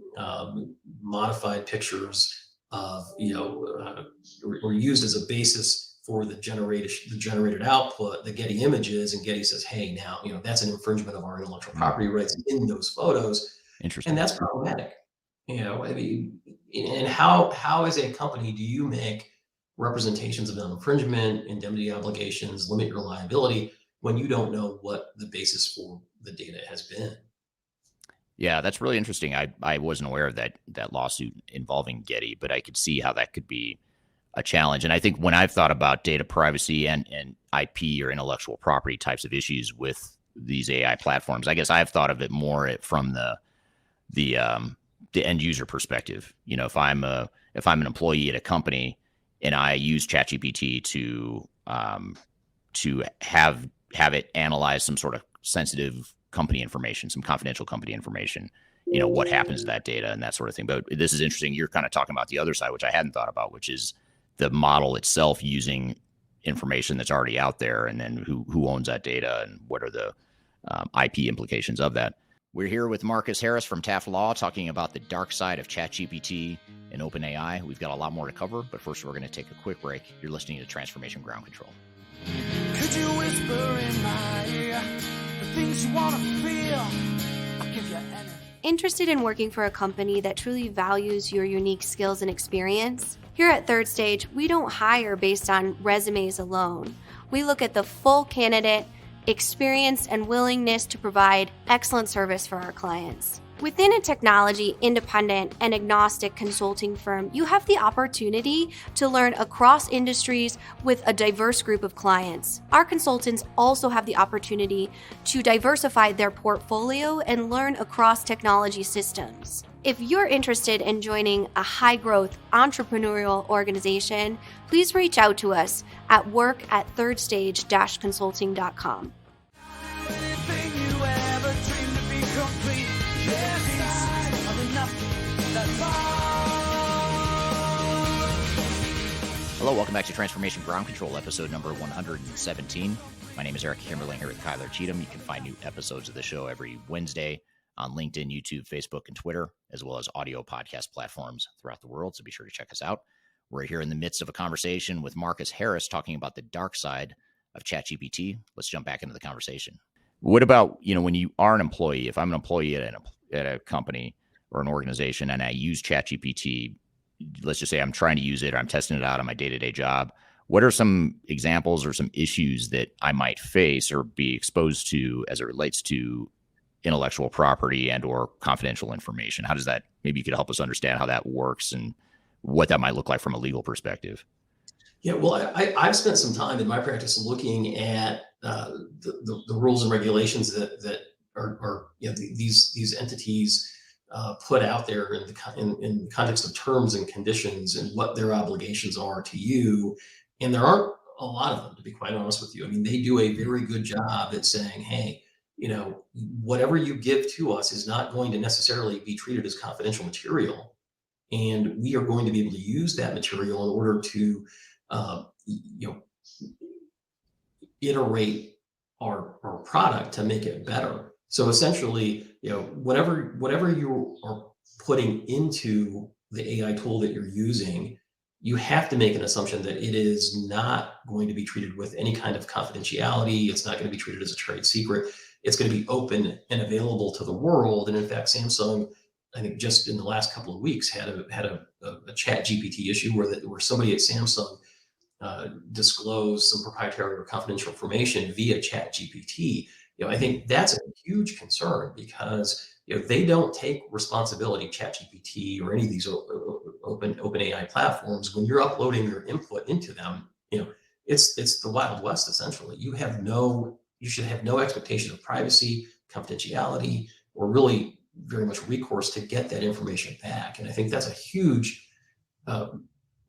modified pictures of or used as a basis for the generated output, the Getty images, and Getty says, hey, now that's an infringement of our intellectual property rights in those photos. Interesting. And that's problematic. I mean, and how as a company do you make representations of non-infringement, indemnity obligations, limit your liability, when you don't know what the basis for the data has been? Yeah, that's really interesting. I wasn't aware of that lawsuit involving Getty, but I could see how that could be a challenge. And I think when I've thought about data privacy and IP or intellectual property types of issues with these AI platforms, I guess I've thought of it more from the end user perspective. If I'm an employee at a company and I use ChatGPT to have it analyze some sort of sensitive company information, some confidential company information, what happens to that data and that sort of thing. But this is interesting. You're kind of talking about the other side, which I hadn't thought about, which is the model itself using information that's already out there, and then who owns that data and what are the IP implications of that. We're here with Marcus Harris from Taft Law talking about the dark side of ChatGPT and OpenAI. We've got a lot more to cover, but first we're going to take a quick break. You're listening to Transformation Ground Control. Could you whisper in my ear the things you want to feel? I'll give you anything. Interested in working for a company that truly values your unique skills and experience? Here at Third Stage, we don't hire based on resumes alone. We look at the full candidate, experience, and willingness to provide excellent service for our clients. Within a technology, independent, and agnostic consulting firm, you have the opportunity to learn across industries with a diverse group of clients. Our consultants also have the opportunity to diversify their portfolio and learn across technology systems. If you're interested in joining a high-growth entrepreneurial organization, please reach out to us at work@thirdstage-consulting.com. Anything you ever dreamed to be complete. Yes, inside of enough that's all. Hello, welcome back to Transformation Ground Control, episode number 117. My name is Eric Kimberling here with Kyler Cheatham. You can find new episodes of the show every Wednesday on LinkedIn, YouTube, Facebook, and Twitter, as well as audio podcast platforms throughout the world. So be sure to check us out. We're here in the midst of a conversation with Marcus Harris talking about the dark side of ChatGPT. Let's jump back into the conversation. What about, when you are an employee, if I'm an employee at a company or an organization and I use ChatGPT, let's just say I'm trying to use it or I'm testing it out on my day-to-day job, what are some examples or some issues that I might face or be exposed to as it relates to intellectual property and or confidential information? How does that, maybe you could help us understand how that works and what that might look like from a legal perspective? Yeah, well, I've spent some time in my practice looking at the rules and regulations that are these entities put out there in the context of terms and conditions and what their obligations are to you. And there aren't a lot of them, to be quite honest with you. I mean, they do a very good job at saying, hey, whatever you give to us is not going to necessarily be treated as confidential material. And we are going to be able to use that material in order to, iterate our product to make it better. So essentially, whatever you are putting into the AI tool that you're using, you have to make an assumption that it is not going to be treated with any kind of confidentiality. It's not going to be treated as a trade secret. It's going to be open and available to the world. And in fact, Samsung, I think just in the last couple of weeks, had a ChatGPT issue where somebody at Samsung disclosed some proprietary or confidential information via ChatGPT. I think that's a huge concern because they don't take responsibility, ChatGPT or any of these OpenAI platforms. When you're uploading your input into them, it's the Wild West essentially. You should have no expectation of privacy, confidentiality, or really very much recourse to get that information back. And I think that's a huge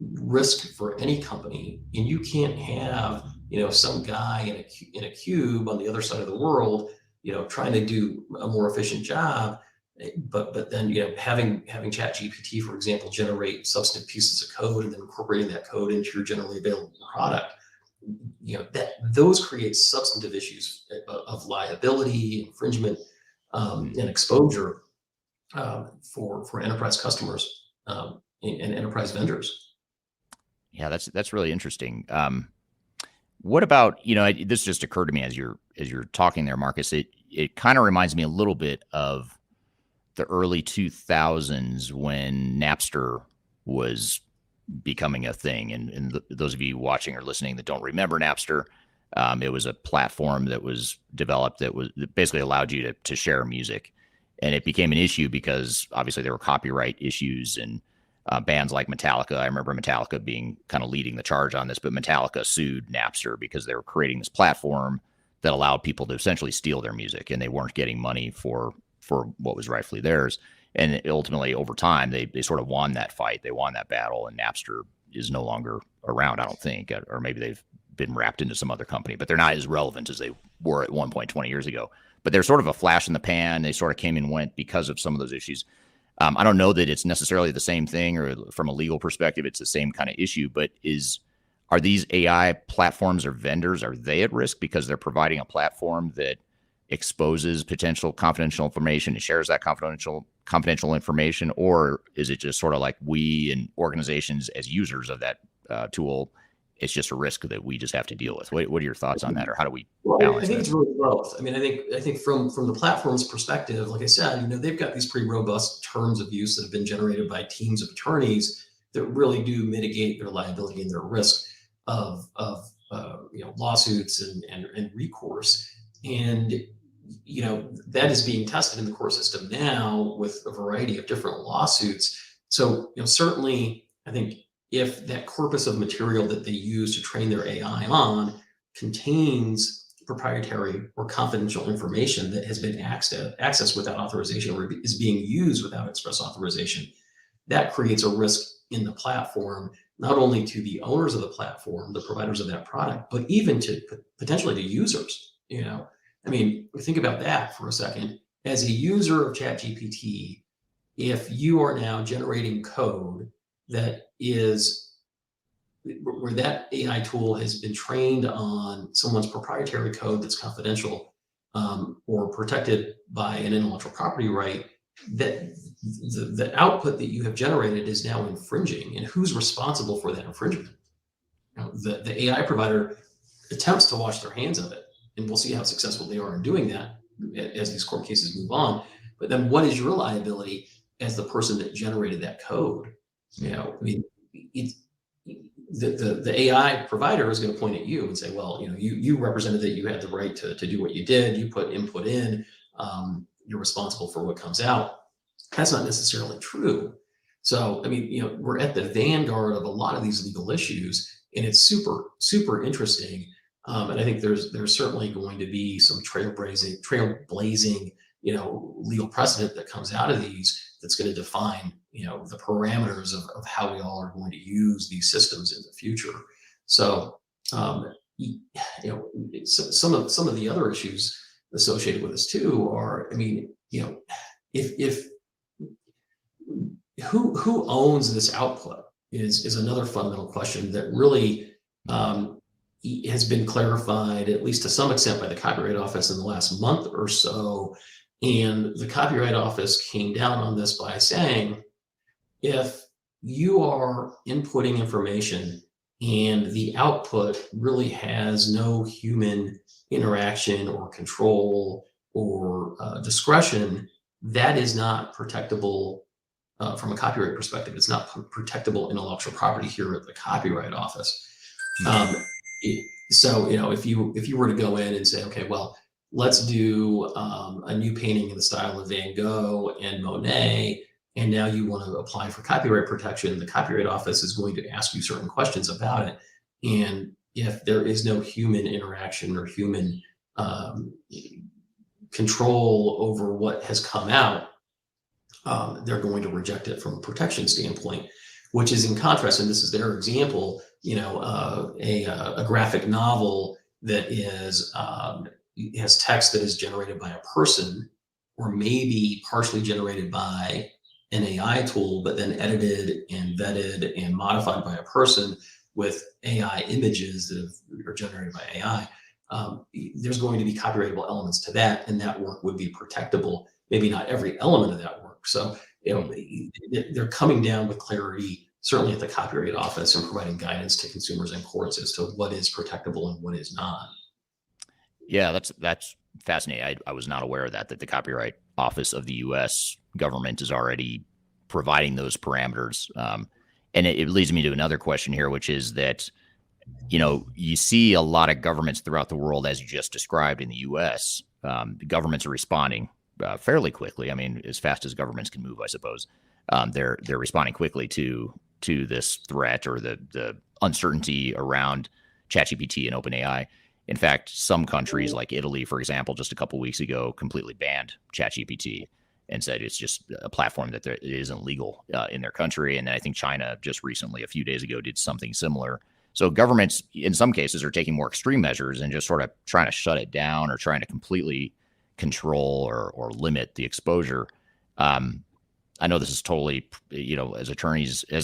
risk for any company. And you can't have, some guy in a cube on the other side of the world, trying to do a more efficient job. But then, having ChatGPT, for example, generate substantive pieces of code and then incorporating that code into your generally available product, those create substantive issues of liability, infringement, and exposure for enterprise customers and enterprise vendors. Yeah, that's really interesting. What about, this just occurred to me as you're talking there, Marcus. It kind of reminds me a little bit of the early 2000s when Napster was becoming a thing. And those of you watching or listening that don't remember Napster, it was a platform that was developed that basically allowed you to share music. And it became an issue because obviously there were copyright issues and bands like Metallica. I remember Metallica being kind of leading the charge on this, but Metallica sued Napster because they were creating this platform that allowed people to essentially steal their music, and they weren't getting money for what was rightfully theirs. And ultimately, over time, they sort of won that fight. They won that battle, and Napster is no longer around, I don't think, or maybe they've been wrapped into some other company, but they're not as relevant as they were at one point 20 years ago. But they're sort of a flash in the pan. They sort of came and went because of some of those issues. I don't know that it's necessarily the same thing, or from a legal perspective, it's the same kind of issue, but are these AI platforms or vendors, are they at risk because they're providing a platform that exposes potential confidential information and shares that confidential information? Or is it just sort of like we and organizations as users of that tool, it's just a risk that we just have to deal with? What are your thoughts on that, or how do we balance I think that? it's really both. I mean, I think from the platform's perspective, like I said, they've got these pretty robust terms of use that have been generated by teams of attorneys that really do mitigate their liability and their risk of lawsuits and recourse. And that is being tested in the court system now with a variety of different lawsuits. So certainly, I think if that corpus of material that they use to train their AI on contains proprietary or confidential information that has been accessed without authorization, or is being used without express authorization, that creates a risk in the platform, not only to the owners of the platform, the providers of that product, but even to potentially to users. I mean, think about that for a second. As a user of ChatGPT, if you are now generating code that is where that AI tool has been trained on someone's proprietary code that's confidential, or protected by an intellectual property right, that the output that you have generated is now infringing, and who's responsible for that infringement? The AI provider attempts to wash their hands of it, and we'll see how successful they are in doing that as these court cases move on. But then what is your liability as the person that generated that code? I mean, the AI provider is going to point at you and say, well, you represented that you had the right to do what you did. You put input in. You're responsible for what comes out. That's not necessarily true. So, I mean, we're at the vanguard of a lot of these legal issues, and it's super, super interesting. And I think there's certainly going to be some trailblazing, legal precedent that comes out of these that's going to define, the parameters of how we all are going to use these systems in the future. So, some of the other issues associated with this too are, I mean, if who owns this output is another fundamental question that really has been clarified, at least to some extent, by the Copyright Office in the last month or so. And the Copyright Office came down on this by saying, if you are inputting information and the output really has no human interaction or control or discretion, that is not protectable from a copyright perspective. It's not protectable intellectual property here at the Copyright Office. So, if you were to go in and say, okay, well, let's do a new painting in the style of Van Gogh and Monet, and now you want to apply for copyright protection, the Copyright Office is going to ask you certain questions about it. And if there is no human interaction or human control over what has come out, they're going to reject it from a protection standpoint, which is in contrast, and this is their example, a graphic novel that has text that is generated by a person, or maybe partially generated by an AI tool, but then edited and vetted and modified by a person with AI images that are generated by AI. There's going to be copyrightable elements to that, and that work would be protectable. Maybe not every element of that work. So, they're coming down with clarity, certainly at the Copyright Office, and providing guidance to consumers and courts as to what is protectable and what is not. Yeah, that's fascinating. I was not aware of that the Copyright Office of the U.S. government is already providing those parameters. And it leads me to another question here, which is that, you see a lot of governments throughout the world, as you just described in the U.S., the governments are responding fairly quickly. I mean, as fast as governments can move, I suppose. They're responding quickly to this threat or the uncertainty around ChatGPT and OpenAI. In fact, some countries like Italy, for example, just a couple of weeks ago, completely banned ChatGPT and said it's just a platform that it isn't legal in their country. And then I think China just recently, a few days ago, did something similar. So governments, in some cases, are taking more extreme measures and just sort of trying to shut it down or trying to completely control or limit the exposure. I know this is totally, as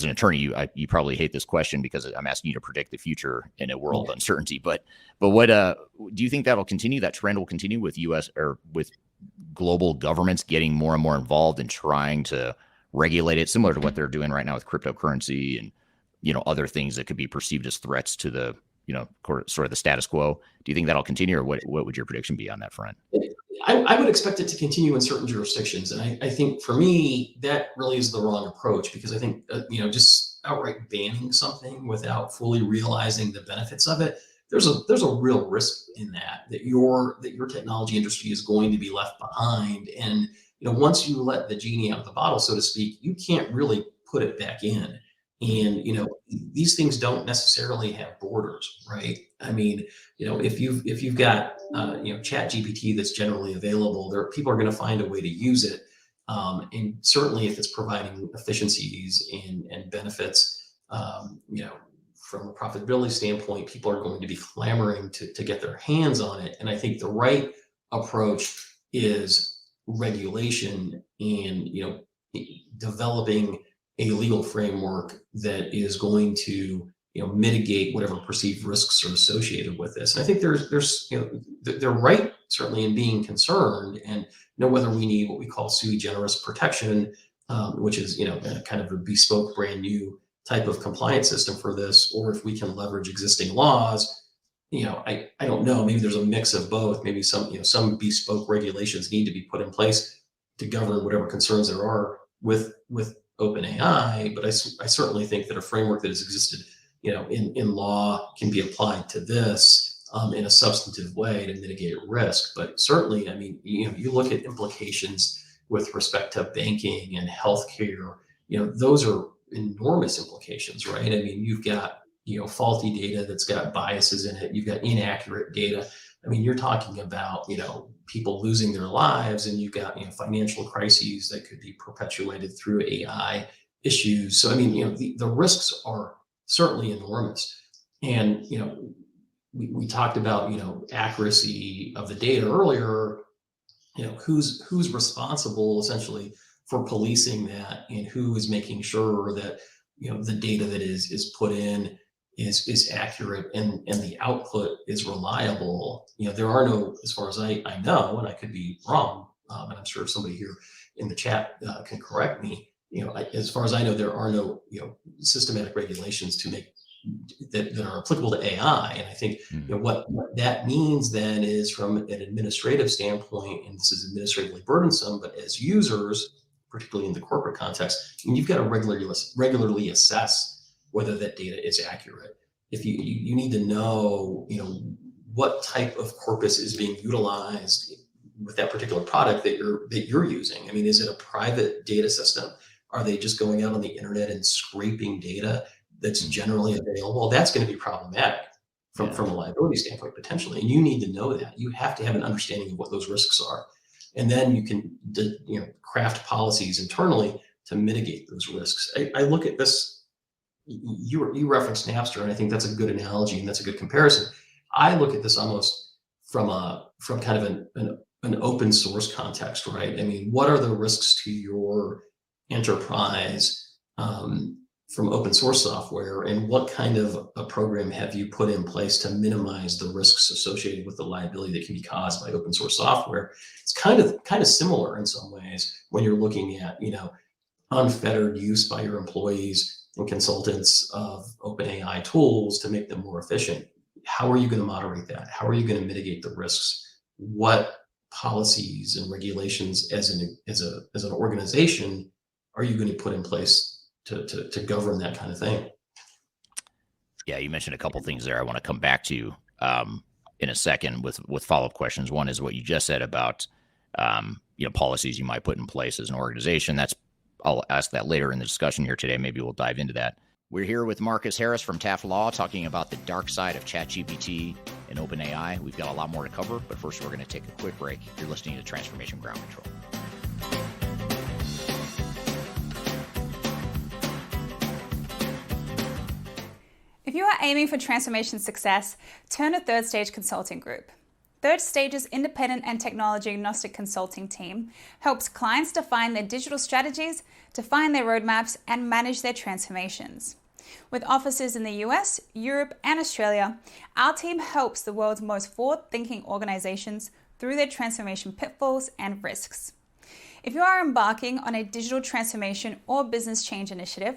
an attorney, you probably hate this question because I'm asking you to predict the future in a world of uncertainty. But what do you think that'll continue? That trend will continue with U.S. or with global governments getting more and more involved in trying to regulate it, similar to what they're doing right now with cryptocurrency and other things that could be perceived as threats to the sort of the status quo. Do you think that'll continue, or what would your prediction be on that front? I would expect it to continue in certain jurisdictions. And I think for me, that really is the wrong approach, because I think, just outright banning something without fully realizing the benefits of it, there's a real risk in that your technology industry is going to be left behind. And, once you let the genie out of the bottle, so to speak, you can't really put it back in. And, these things don't necessarily have borders, right? I mean, if you've got, ChatGPT that's generally available, people are going to find a way to use it. And certainly if it's providing efficiencies and benefits, from a profitability standpoint, people are going to be clamoring to get their hands on it. And I think the right approach is regulation and, developing a legal framework that is going to mitigate whatever perceived risks are associated with this. And I think they're right certainly in being concerned, and know whether we need what we call sui generis protection, which is kind of a bespoke brand new type of compliance system for this, or if we can leverage existing laws. I don't know, maybe there's a mix of both. Maybe some bespoke regulations need to be put in place to govern whatever concerns there are with OpenAI, but I certainly think that a framework that has existed, in law can be applied to this in a substantive way to mitigate risk. But certainly, I mean, you look at implications with respect to banking and healthcare, those are enormous implications, right? I mean, you've got, faulty data that's got biases in it. You've got inaccurate data. I mean, you're talking about, people losing their lives, and you've got, financial crises that could be perpetuated through AI issues. So, I mean, the risks are certainly enormous. And, we talked about, accuracy of the data earlier, who's responsible essentially for policing that, and who is making sure that, the data that is put in is accurate and the output is reliable. There are no, as far as I know, and I could be wrong, and I'm sure somebody here in the chat can correct me, as far as I know, there are no, systematic regulations to make that are applicable to AI. And I think what that means then is, from an administrative standpoint, and this is administratively burdensome, but as users, particularly in the corporate context, you've got to regularly assess whether that data is accurate. If you need to know, what type of corpus is being utilized with that particular product that you're using. I mean, is it a private data system? Are they just going out on the internet and scraping data that's generally available? That's going to be problematic from a liability standpoint, potentially. And you need to know that. You have to have an understanding of what those risks are. And then you can craft policies internally to mitigate those risks. I look at this, you referenced Napster, and I think that's a good analogy, and that's a good comparison. I look at this almost from kind of an open source context, right? I mean, what are the risks to your enterprise from open source software, and what kind of a program have you put in place to minimize the risks associated with the liability that can be caused by open source software? It's kind of similar in some ways when you're looking at, unfettered use by your employees and consultants of OpenAI tools to make them more efficient. How are you going to moderate that? How are you going to mitigate the risks? What policies and regulations as an organization are you going to put in place to govern that kind of thing? Yeah, you mentioned a couple things there I want to come back to in a second with follow-up questions. One is what you just said about policies you might put in place as an organization. I'll ask that later in the discussion here today. Maybe we'll dive into that. We're here with Marcus Harris from Taft Law, talking about the dark side of ChatGPT and OpenAI. We've got a lot more to cover, but first we're going to take a quick break. You're listening to Transformation Ground Control. If you are aiming for transformation success, turn to Third Stage Consulting Group. Third Stage's independent and technology agnostic consulting team helps clients define their digital strategies, define their roadmaps, and manage their transformations. With offices in the US, Europe, and Australia, our team helps the world's most forward-thinking organizations through their transformation pitfalls and risks. If you are embarking on a digital transformation or business change initiative,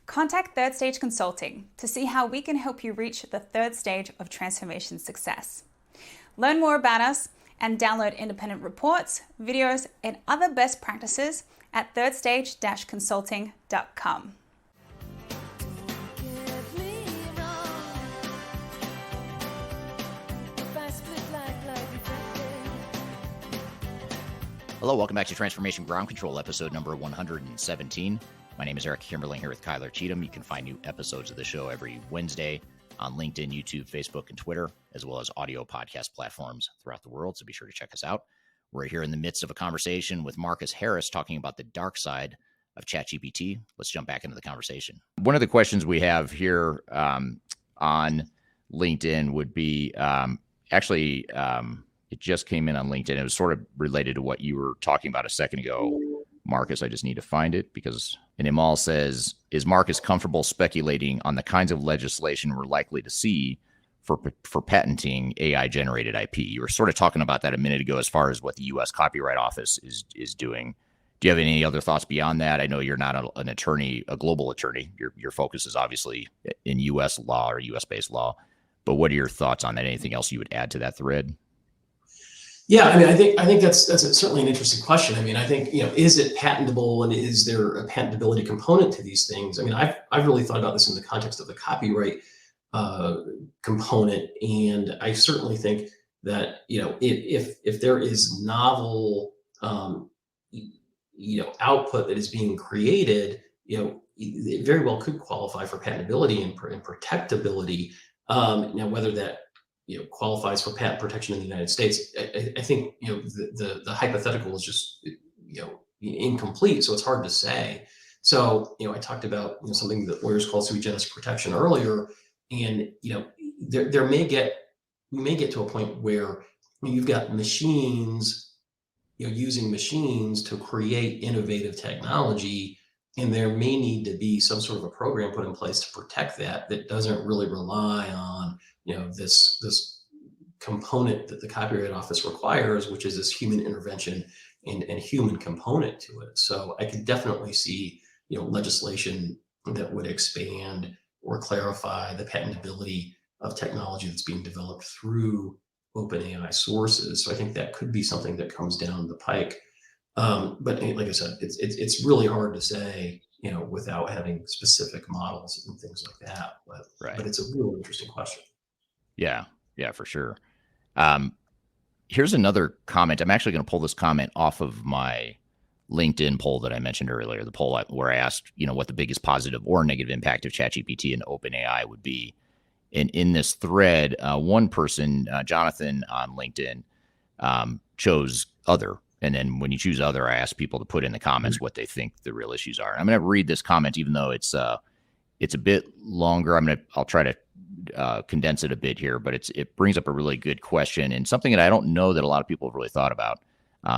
contact Third Stage Consulting to see how we can help you reach the third stage of transformation success. Learn more about us and download independent reports, videos, and other best practices at thirdstage-consulting.com. Hello, welcome back to Transformation Ground Control, episode number 117. My name is Eric Kimberling here with Kyler Cheatham. You can find new episodes of the show every Wednesday on LinkedIn, YouTube, Facebook, and Twitter, as well as audio podcast platforms throughout the world, so be sure to check us out. We're here in the midst of a conversation with Marcus Harris talking about the dark side of ChatGPT. Let's jump back into the conversation. One of the questions we have here on LinkedIn would be, it just came in on LinkedIn. It was sort of related to what you were talking about a second ago, Marcus. I just need to find it and Imal says, is Marcus comfortable speculating on the kinds of legislation we're likely to see for patenting AI generated IP? You were sort of talking about that a minute ago as far as what the U.S. Copyright Office is doing. Do you have any other thoughts beyond that? I know you're not an attorney, a global attorney. Your focus is obviously in U.S. law or U.S. based law. But what are your thoughts on that? Anything else you would add to that thread? Yeah, I mean, I think that's certainly an interesting question. I mean, I think, is it patentable, and is there a patentability component to these things? I mean, I've really thought about this in the context of the copyright component, and I certainly think that if there is novel output that is being created, it very well could qualify for patentability and protectability. Now, whether that qualifies for patent protection in the United States, I think the hypothetical is just incomplete, so it's hard to say. So I talked about something that lawyers call sui generis protection earlier, and we may get to a point where you've got machines using machines to create innovative technology, and there may need to be some sort of a program put in place to protect that doesn't really rely on this component that the Copyright Office requires, which is this human intervention and human component to it. So I could definitely see legislation that would expand or clarify the patentability of technology that's being developed through OpenAI sources. So I think that could be something that comes down the pike. But like I said, it's really hard to say, without having specific models and things like that. But it's a real interesting question. Yeah, for sure. Here's another comment. I'm actually going to pull this comment off of my LinkedIn poll that I mentioned earlier, the poll where I asked, what the biggest positive or negative impact of ChatGPT and OpenAI would be. And in this thread, one person, Jonathan on LinkedIn, chose other. And then when you choose other, I ask people to put in the comments what they think the real issues are. And I'm going to read this comment, even though it's a bit longer. I'll try to condense it a bit here, but it brings up a really good question and something that I don't know that a lot of people have really thought about.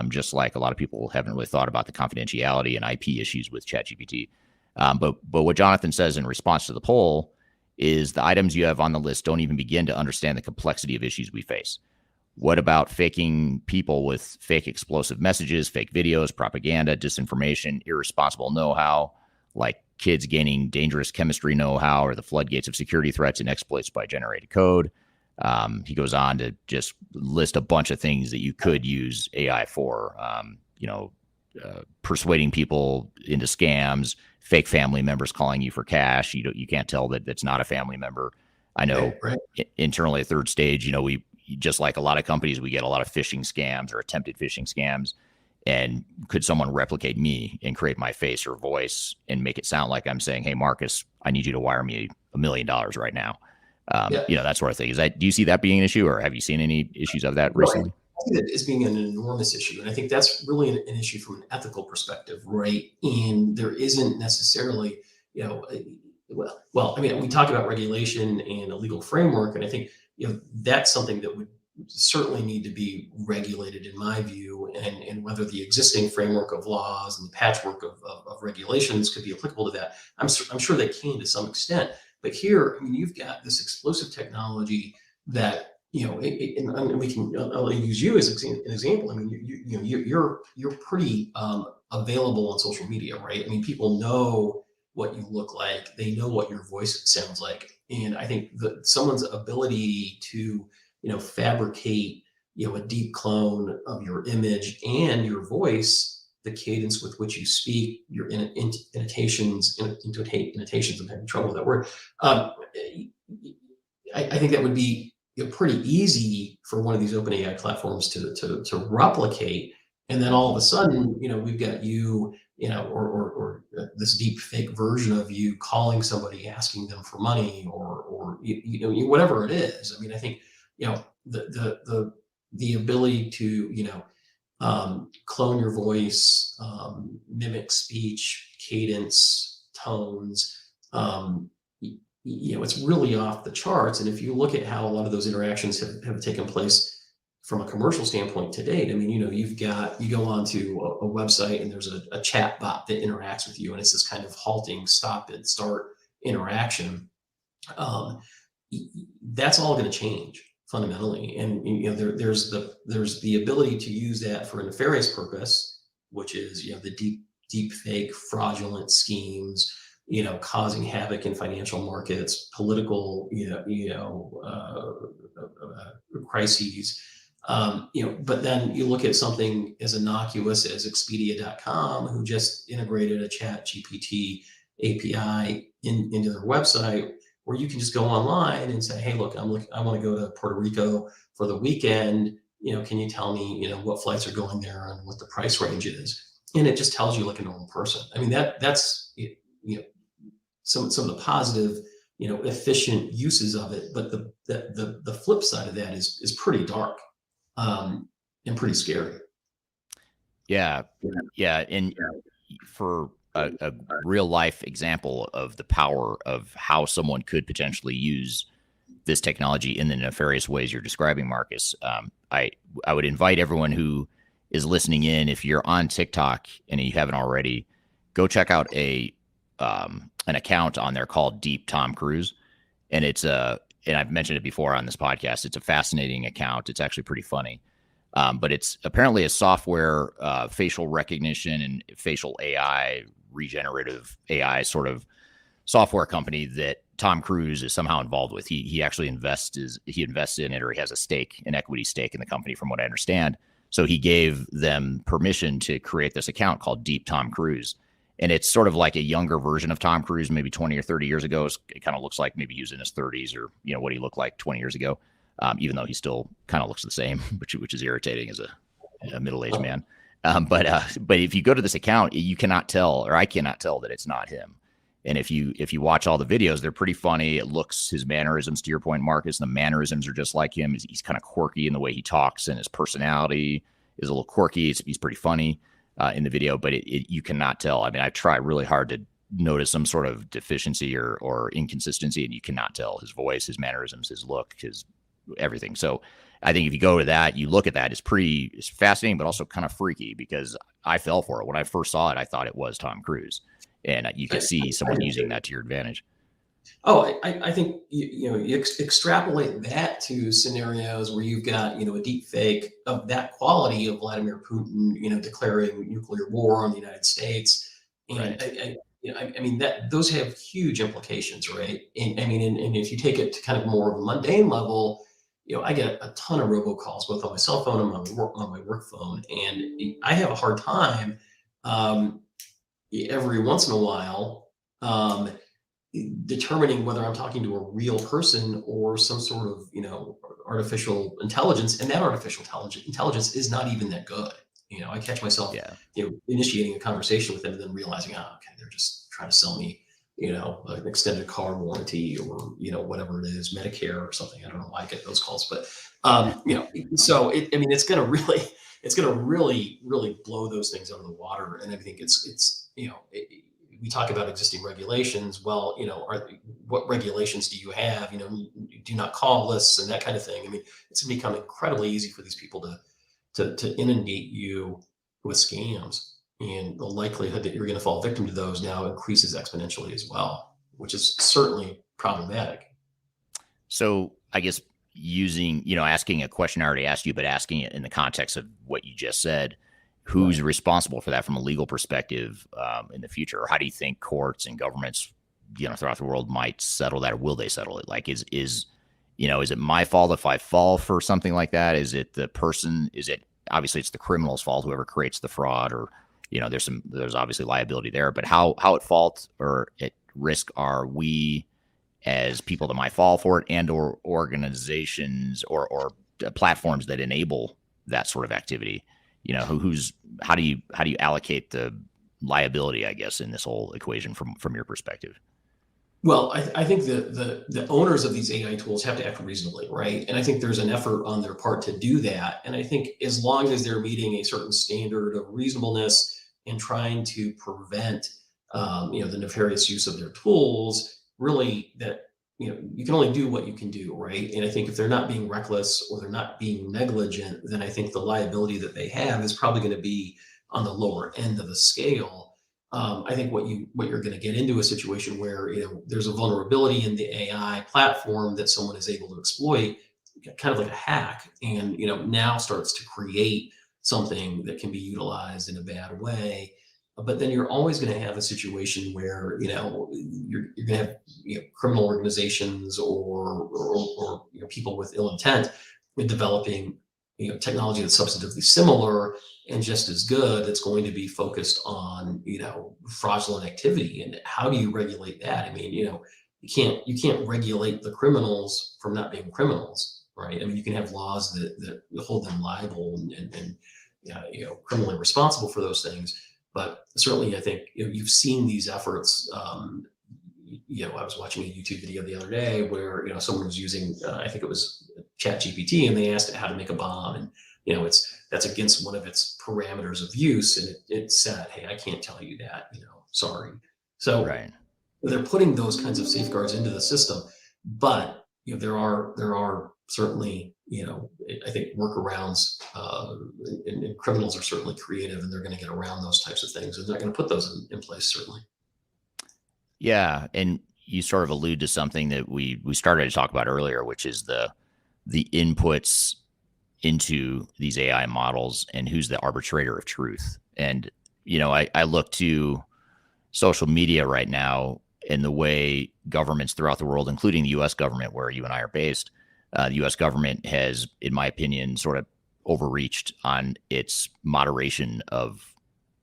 Just like a lot of people haven't really thought about the confidentiality and IP issues with ChatGPT. But what Jonathan says in response to the poll is the items you have on the list don't even begin to understand the complexity of issues we face. What about faking people with fake explosive messages, fake videos, propaganda, disinformation, irresponsible know-how, like kids gaining dangerous chemistry know-how, or the floodgates of security threats and exploits by generated code? He goes on to just list a bunch of things that you could use AI for, persuading people into scams, fake family members calling you for cash. You can't tell that that's not a family member. I know internally at Third Stage, we, just like a lot of companies, we get a lot of phishing scams or attempted phishing scams. And could someone replicate me and create my face or voice and make it sound like I'm saying, hey, Marcus, I need you to wire me $1 million right now. That sort of thing. Do you see that being an issue, or have you seen any issues of that recently? I see that as being an enormous issue. And I think that's really an issue from an ethical perspective, right? And there isn't necessarily, well, I mean, we talk about regulation and a legal framework, and I think that's something that would certainly need to be regulated, in my view, and whether the existing framework of laws and the patchwork of regulations could be applicable to that. I'm sure they can to some extent, but here, I mean, you've got this explosive technology that and we can. I'll use you as an example. I mean, you're pretty available on social media, right? I mean, people know what you look like, they know what your voice sounds like, and I think that someone's ability to fabricate a deep clone of your image and your voice, the cadence with which you speak, your intonations. I'm having trouble with that word. I think that would be pretty easy for one of these OpenAI platforms to replicate, and then all of a sudden, we've got or this deep fake version of you calling somebody, asking them for money, or whatever it is. I mean, I think the ability to clone your voice, mimic speech, cadence, tones. It's really off the charts. And if you look at how a lot of those interactions have taken place from a commercial standpoint to date, I mean, you go onto a website and there's a chat bot that interacts with you, and it's this kind of halting stop and start interaction. That's all going to change fundamentally. And there's the ability to use that for a nefarious purpose, which is the deep fake fraudulent schemes, causing havoc in financial markets, political crises. But then you look at something as innocuous as Expedia.com, who just integrated a ChatGPT API into their website, where you can just go online and say, hey, look, I want to go to Puerto Rico for the weekend. Can you tell me, what flights are going there and what the price range is? And it just tells you like a normal person. I mean, that's some of the positive, efficient uses of it. But the flip side of that is pretty dark, and pretty scary. Yeah. And for a real life example of the power of how someone could potentially use this technology in the nefarious ways you're describing, Marcus, I would invite everyone who is listening in, if you're on TikTok and you haven't already, go check out an account on there called Deep Tom Cruise. And and I've mentioned it before on this podcast, it's a fascinating account. It's actually pretty funny. But it's apparently a software, facial recognition and facial AI, regenerative AI sort of software company that Tom Cruise is somehow involved with. He actually invests in it, or he has an equity stake in the company, from what I understand. So he gave them permission to create this account called Deep Tom Cruise. And it's sort of like a younger version of Tom Cruise, maybe 20 or 30 years ago. It kind of looks like maybe he was in his 30s, or what he looked like 20 years ago. Even though he still kind of looks the same, which is irritating as a middle-aged man. But if you go to this account, you cannot tell, or I cannot tell, that it's not him. And if you watch all the videos, they're pretty funny. It looks, his mannerisms, to your point, Marcus, the mannerisms are just like him. He's kind of quirky in the way he talks, and his personality is a little quirky. He's pretty funny in the video, but you cannot tell. I mean, I try really hard to notice some sort of deficiency or inconsistency, and you cannot tell. His voice, his mannerisms, his look, his everything. So I think if you go to that, you look at that, it's fascinating, but also kind of freaky, because I fell for it. When I first saw it, I thought it was Tom Cruise, and you could see someone using that to your advantage. Oh, I think you extrapolate that to scenarios where you've got a deep fake of that quality of Vladimir Putin declaring nuclear war on the United States, and Right. I mean that those have huge implications, right? And I mean, and if you take it to kind of more of a mundane level, I get a ton of robocalls, both on my cell phone and on my work phone, and I have a hard time every once in a while determining whether I'm talking to a real person or some sort of artificial intelligence, and that artificial intelligence is not even that good. I catch myself Yeah. initiating a conversation with them and then realizing, okay, they're just trying to sell me an extended car warranty, or whatever it is, Medicare or something. I don't know why I get those calls, but so it's going to really blow those things out of the water. And I think it's we talk about existing regulations. Well, what regulations do you have? Do not call lists and that kind of thing. I mean, it's become incredibly easy for these people to inundate you with scams, and the likelihood that you're going to fall victim to those now increases exponentially as well, which is certainly problematic. So I guess asking a question I already asked you, but asking it in the context of what you just said, who's responsible for that from a legal perspective in the future? Or how do you think courts and governments, throughout the world might settle that, or will they settle it? Like, is it my fault if I fall for something like that? Is it the person? Is it obviously it's the criminal's fault, whoever creates the fraud, or there's obviously liability there. But how at fault or at risk are we as people that might fall for it, and or organizations or platforms that enable that sort of activity? How do you allocate the liability, I guess, in this whole equation from your perspective? Well, I think the owners of these AI tools have to act reasonably, right? And I think there's an effort on their part to do that. And I think as long as they're meeting a certain standard of reasonableness and trying to prevent, the nefarious use of their tools, really that, you can only do what you can do, right? And I think if they're not being reckless or they're not being negligent, then I think the liability that they have is probably going to be on the lower end of the scale. I think what you're going to get into a situation where there's a vulnerability in the AI platform that someone is able to exploit, kind of like a hack, and now starts to create something that can be utilized in a bad way. But then you're always going to have a situation where you're going to have criminal organizations or people with ill intent in developing technology that's substantively similar and just as good, that's going to be focused on fraudulent activity. And how do you regulate that? I mean, you can't regulate the criminals from not being criminals, right? I mean, you can have laws that hold them liable and criminally responsible for those things. But certainly, I think you've seen these efforts. I was watching a YouTube video the other day where someone was using, I think it was ChatGPT, and they asked it how to make a bomb, and that's against one of its parameters of use, and it said, "Hey, I can't tell you that. Sorry." So Right. they're putting those kinds of safeguards into the system, but there are certainly I think workarounds, and criminals are certainly creative, and they're going to get around those types of things, and they're going to put those in place, certainly. Yeah, and you sort of allude to something that we started to talk about earlier, which is the inputs into these AI models and who's the arbitrator of truth. And I look to social media right now and the way governments throughout the world, including the U.S. government, where you and I are based, the U.S. government has, in my opinion, sort of overreached on its moderation of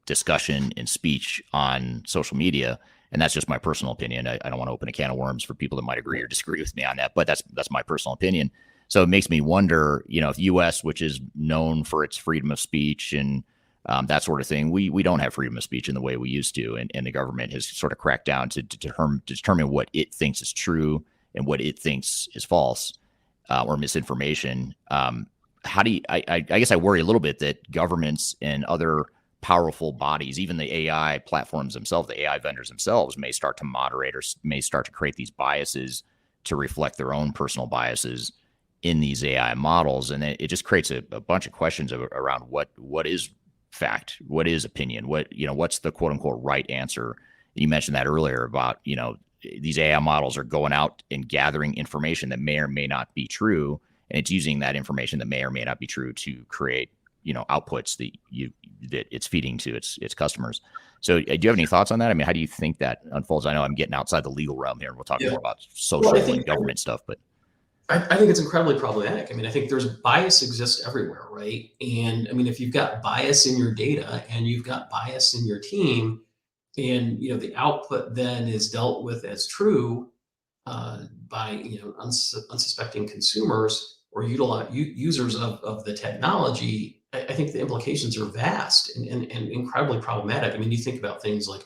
discussion and speech on social media. And that's just my personal opinion. I don't want to open a can of worms for people that might agree or disagree with me on that, but that's my personal opinion. So it makes me wonder, if the U.S., which is known for its freedom of speech and that sort of thing, we don't have freedom of speech in the way we used to, and the government has sort of cracked down to determine what it thinks is true and what it thinks is false or misinformation. How do you? I guess I worry a little bit that governments and other powerful bodies, even the AI platforms themselves, the AI vendors themselves, may start to moderate or may start to create these biases to reflect their own personal biases in these AI models. And it just creates a bunch of questions around what is fact, what is opinion, what's the quote unquote right answer. You mentioned that earlier about, these AI models are going out and gathering information that may or may not be true. And it's using that information that may or may not be true to create, outputs that it's feeding to its customers. So do you have any thoughts on that? I mean, how do you think that unfolds? I know I'm getting outside the legal realm here, and we'll talk more about social and government stuff, but I think it's incredibly problematic. I mean, I think there's bias exists everywhere, right? And I mean, if you've got bias in your data and you've got bias in your team, and the output then is dealt with as true by unsuspecting consumers or users of the technology, I think the implications are vast and incredibly problematic. I mean, you think about things like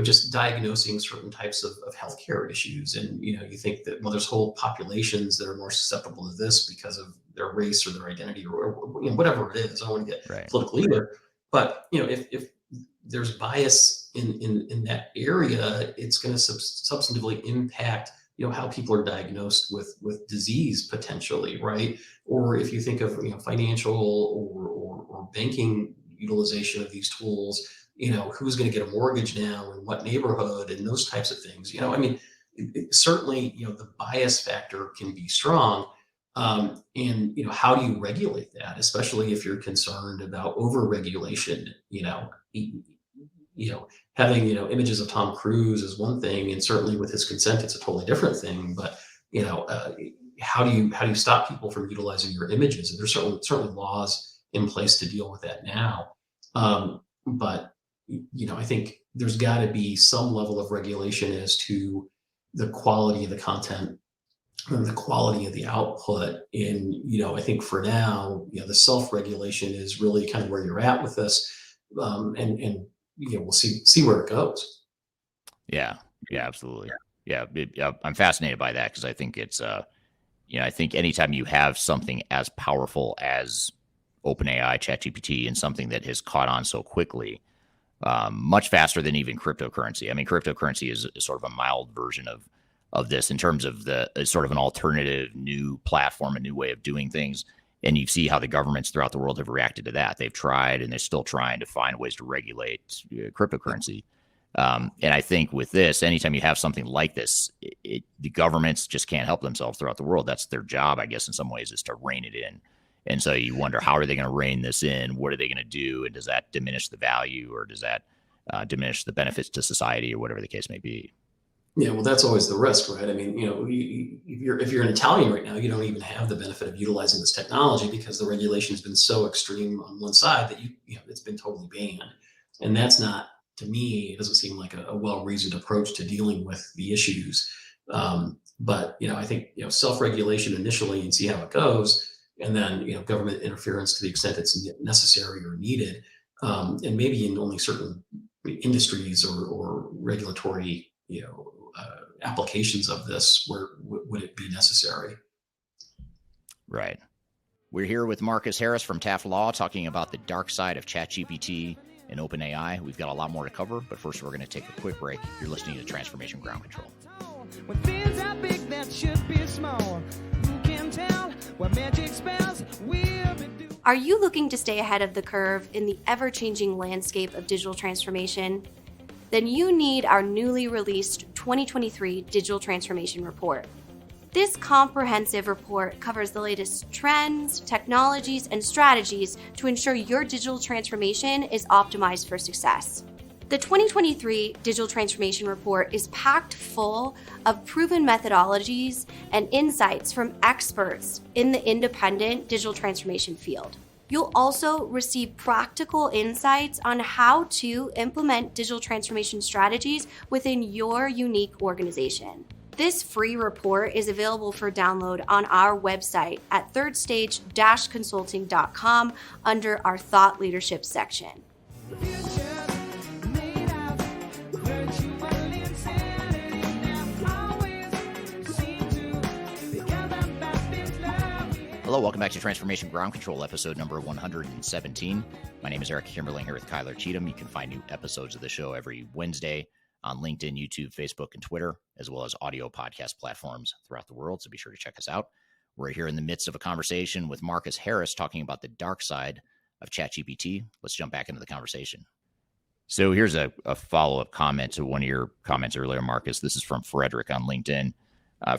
just diagnosing certain types of healthcare issues, and you think that there's whole populations that are more susceptible to this because of their race or their identity or whatever it is. I don't want to get political either, but if there's bias in that area, it's going to substantively impact, how people are diagnosed with disease potentially, right? Or if you think of, financial or banking utilization of these tools, who's going to get a mortgage now in what neighborhood and those types of things. I mean, certainly, the bias factor can be strong. And how do you regulate that, especially if you're concerned about overregulation? Having images of Tom Cruise is one thing, and certainly with his consent, it's a totally different thing. But how do you stop people from utilizing your images? And there's certainly laws in place to deal with that now. But I think there's got to be some level of regulation as to the quality of the content and the quality of the output. And I think for now, the self-regulation is really kind of where you're at with this, and we'll see where it goes. Yeah, absolutely. Yeah, I'm fascinated by that, because I think it's I think anytime you have something as powerful as OpenAI, ChatGPT, and something that has caught on so quickly, much faster than even cryptocurrency. I mean, cryptocurrency is sort of a mild version of this in terms of the sort of an alternative new platform, a new way of doing things. And you see how the governments throughout the world have reacted to that. They've tried, and they're still trying to find ways to regulate cryptocurrency. And I think with this, anytime you have something like this, the governments just can't help themselves throughout the world. That's their job, I guess, in some ways, is to rein it in. And so you wonder, how are they going to rein this in? What are they going to do? And does that diminish the value, or does that diminish the benefits to society, or whatever the case may be? Yeah, well, that's always the risk, right? I mean, if you're an Italian right now, you don't even have the benefit of utilizing this technology, because the regulation has been so extreme on one side that it's been totally banned. And that's not, to me, it doesn't seem like a well-reasoned approach to dealing with the issues. But I think self-regulation initially and see how it goes, and then government interference to the extent it's necessary or needed, and maybe in only certain industries or regulatory applications of this where would it be necessary. Right. We're here with Marcus Harris from Taft Law, talking about the dark side of ChatGPT and OpenAI. We've got a lot more to cover, but first we're going to take a quick break. You're listening to Transformation Ground Control. When things are big that should be small, who can tell what magic spells will be doing? Are you looking to stay ahead of the curve in the ever-changing landscape of digital transformation? Then you need our newly released 2023 Digital Transformation Report. This comprehensive report covers the latest trends, technologies, and strategies to ensure your digital transformation is optimized for success. The 2023 Digital Transformation Report is packed full of proven methodologies and insights from experts in the independent digital transformation field. You'll also receive practical insights on how to implement digital transformation strategies within your unique organization. This free report is available for download on our website at thirdstage-consulting.com under our Thought Leadership section. Hello, welcome back to Transformation Ground Control, episode number 117. My name is Eric Kimberling, here with Kyler Cheatham. You can find new episodes of the show every Wednesday on LinkedIn, YouTube, Facebook, and Twitter, as well as audio podcast platforms throughout the world, so be sure to check us out. We're here in the midst of a conversation with Marcus Harris talking about the dark side of ChatGPT. Let's jump back into the conversation. So here's a follow-up comment to one of your comments earlier, Marcus. This is from Frederick on LinkedIn.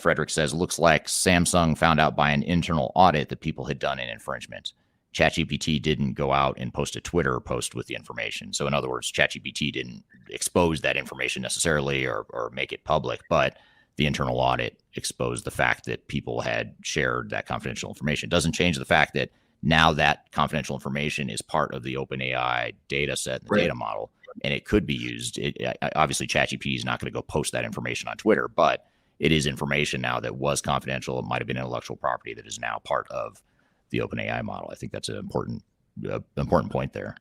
Frederick says, looks like Samsung found out by an internal audit that people had done an infringement. ChatGPT didn't go out and post a Twitter post with the information. So in other words, ChatGPT didn't expose that information necessarily or make it public, but the internal audit exposed the fact that people had shared that confidential information. It doesn't change the fact that now that confidential information is part of the OpenAI data set, the data model, and it could be used. Obviously, ChatGPT is not going to go post that information on Twitter, but it is information now that was confidential. It might have been intellectual property that is now part of the OpenAI model. I think that's an important point there.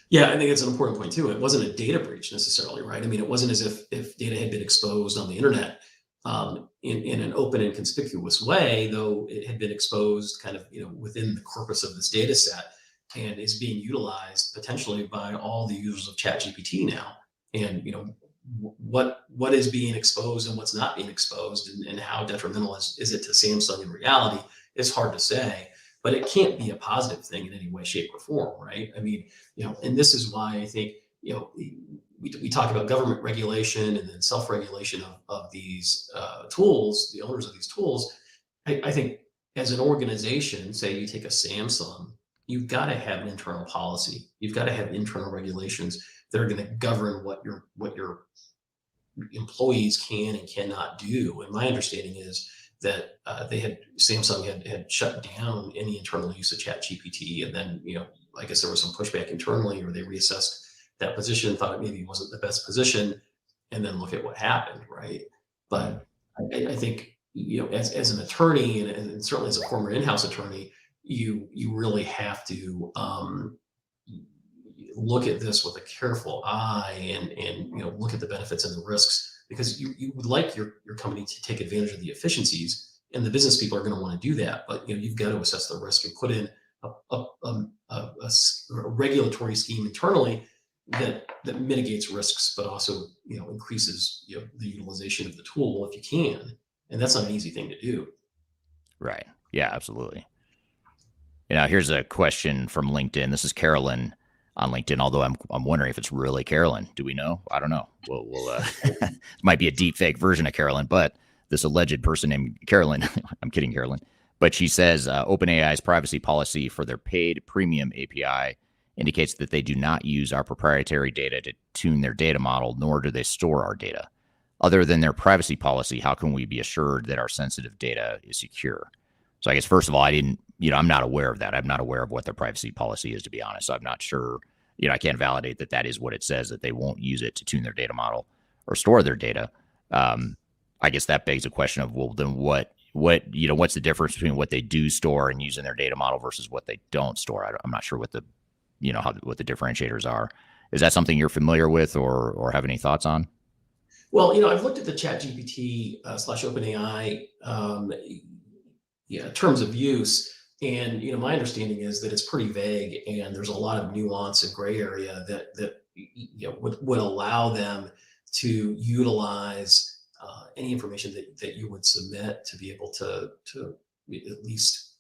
Yeah, I think it's an important point too. It wasn't a data breach necessarily, right? I mean, it wasn't as if data had been exposed on the internet in an open and conspicuous way, though it had been exposed kind of within the corpus of this data set and is being utilized potentially by all the users of ChatGPT now. And what is being exposed and what's not being exposed, and how detrimental is it to Samsung in reality is hard to say. But it can't be a positive thing in any way, shape, or form, right? I mean, and this is why I think we talk about government regulation and then self-regulation of these tools, the owners of these tools. I think as an organization, say you take a Samsung, you've got to have an internal policy. You've got to have internal regulations that are going to govern what your employees can and cannot do. And my understanding is that Samsung had shut down any internal use of ChatGPT, and then I guess there was some pushback internally, or they reassessed that position, thought it maybe wasn't the best position, and then look at what happened, right? But I think as an attorney, and certainly as a former in-house attorney, you really have to look at this with a careful eye, and look at the benefits and the risks, because you would like your company to take advantage of the efficiencies, and the business people are going to want to do that. But you've got to assess the risk and put in a regulatory scheme internally that mitigates risks, but also increases the utilization of the tool if you can. And that's not an easy thing to do. Right. Yeah, absolutely. Here's a question from LinkedIn. This is Carolyn on LinkedIn, although I'm wondering if it's really Carolyn. Do we know? I don't know. We'll it might be a deep fake version of Carolyn, but this alleged person named Carolyn, I'm kidding, Carolyn, but she says OpenAI's privacy policy for their paid premium API indicates that they do not use our proprietary data to tune their data model, nor do they store our data. Other than their privacy policy, how can we be assured that our sensitive data is secure? So I guess, first of all, I'm not aware of that. I'm not aware of what their privacy policy is, to be honest. So I'm not sure, I can't validate that is what it says, that they won't use it to tune their data model or store their data. I guess that begs the question of, well, then what's the difference between what they do store and use in their data model versus what they don't store? I'm not sure what the differentiators are. Is that something you're familiar with or have any thoughts on? Well, I've looked at the ChatGPT / OpenAI terms of use, and my understanding is that it's pretty vague, and there's a lot of nuance and gray area that would allow them to utilize any information that you would submit to be able to at least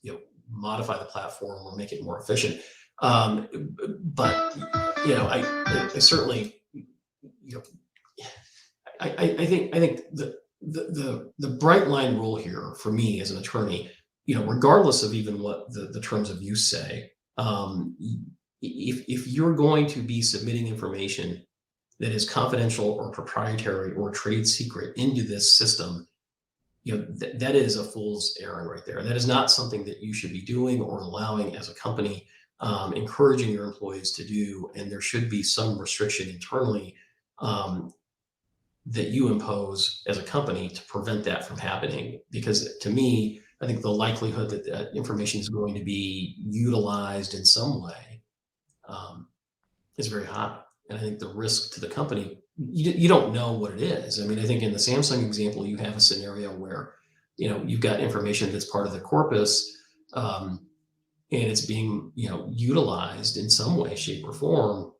modify the platform or make it more efficient. But I certainly I think the bright line rule here for me as an attorney, regardless of even what the terms of use say, if you're going to be submitting information that is confidential or proprietary or trade secret into this system, that is a fool's errand right there. That is not something that you should be doing or allowing as a company, encouraging your employees to do. And there should be some restriction internally that you impose as a company to prevent that from happening. Because to me, I think the likelihood that that information is going to be utilized in some way is very high. And I think the risk to the company, you don't know what it is. I mean, I think in the Samsung example, you have a scenario where, you've got information that's part of the corpus, and it's being, utilized in some way, shape, or form.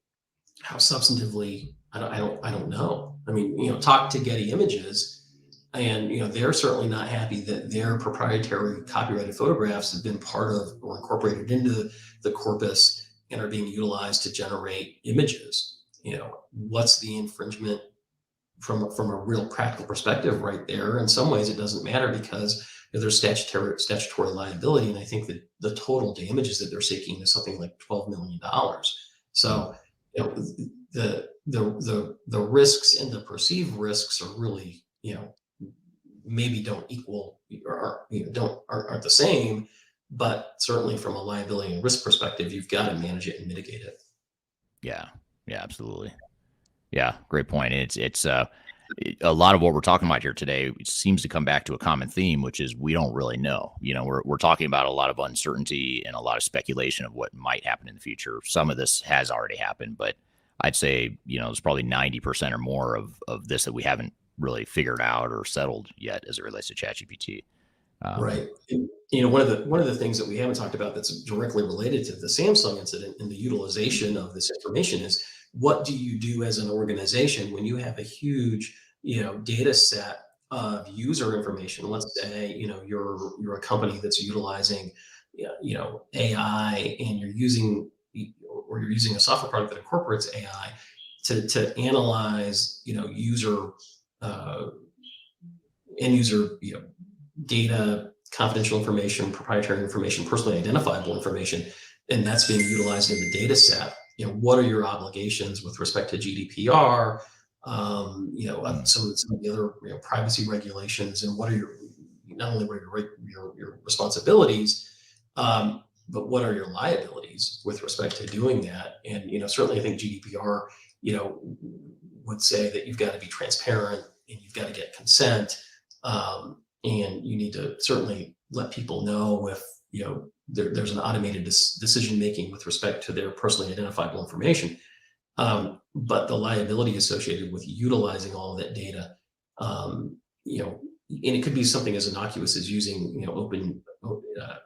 How substantively, I don't know. I mean, talk to Getty Images, and they're certainly not happy that their proprietary copyrighted photographs have been part of or incorporated into the corpus and are being utilized to generate images. What's the infringement from a real practical perspective right there? In some ways, it doesn't matter because there's statutory liability, and I think that the total damages that they're seeking is something like $12 million. So the risks and the perceived risks are really maybe don't equal or aren't the same, but certainly from a liability and risk perspective, you've got to manage it and mitigate it. Yeah, absolutely. Yeah, great point. And it's a lot of what we're talking about here today seems to come back to a common theme, which is we don't really know. We're talking about a lot of uncertainty and a lot of speculation of what might happen in the future. Some of this has already happened, but I'd say, there's probably 90% or more of this that we haven't really figured out or settled yet as it relates to ChatGPT. Right. one of the things that we haven't talked about that's directly related to the Samsung incident and the utilization of this information is, what do you do as an organization when you have a huge, data set of user information? Let's say, you're a company that's utilizing, AI, and you're using a software product that incorporates AI to analyze, uh, end user, data, confidential information, proprietary information, personally identifiable information, and that's being utilized in the data set. What are your obligations with respect to GDPR? Some of the other privacy regulations, and what are your, not only what are your responsibilities, but what are your liabilities with respect to doing that? And certainly, I think GDPR, would say that you've got to be transparent and you've got to get consent, and you need to certainly let people know if there's an automated decision making with respect to their personally identifiable information. But the liability associated with utilizing all of that data, and it could be something as innocuous as using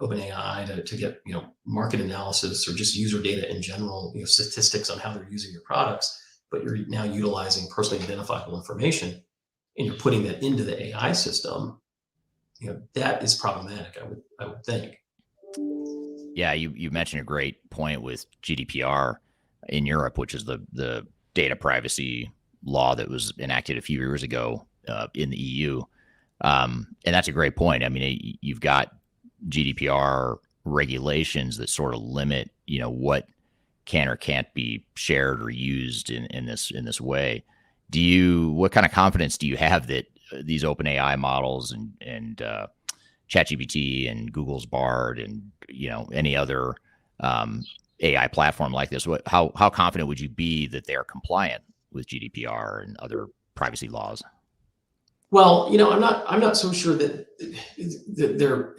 OpenAI to get market analysis, or just user data in general, statistics on how they're using your products. But you're now utilizing personally identifiable information, and you're putting that into the AI system. That is problematic, I would think. Yeah, you mentioned a great point with GDPR in Europe, which is the data privacy law that was enacted a few years ago in the EU. And that's a great point. I mean, you've got GDPR regulations that sort of limit, what can or can't be shared or used in this way. What kind of confidence do you have that these OpenAI models and ChatGPT and Google's Bard and any other AI platform like this, how confident would you be that they're compliant with GDPR and other privacy laws? Well, I'm not so sure that they're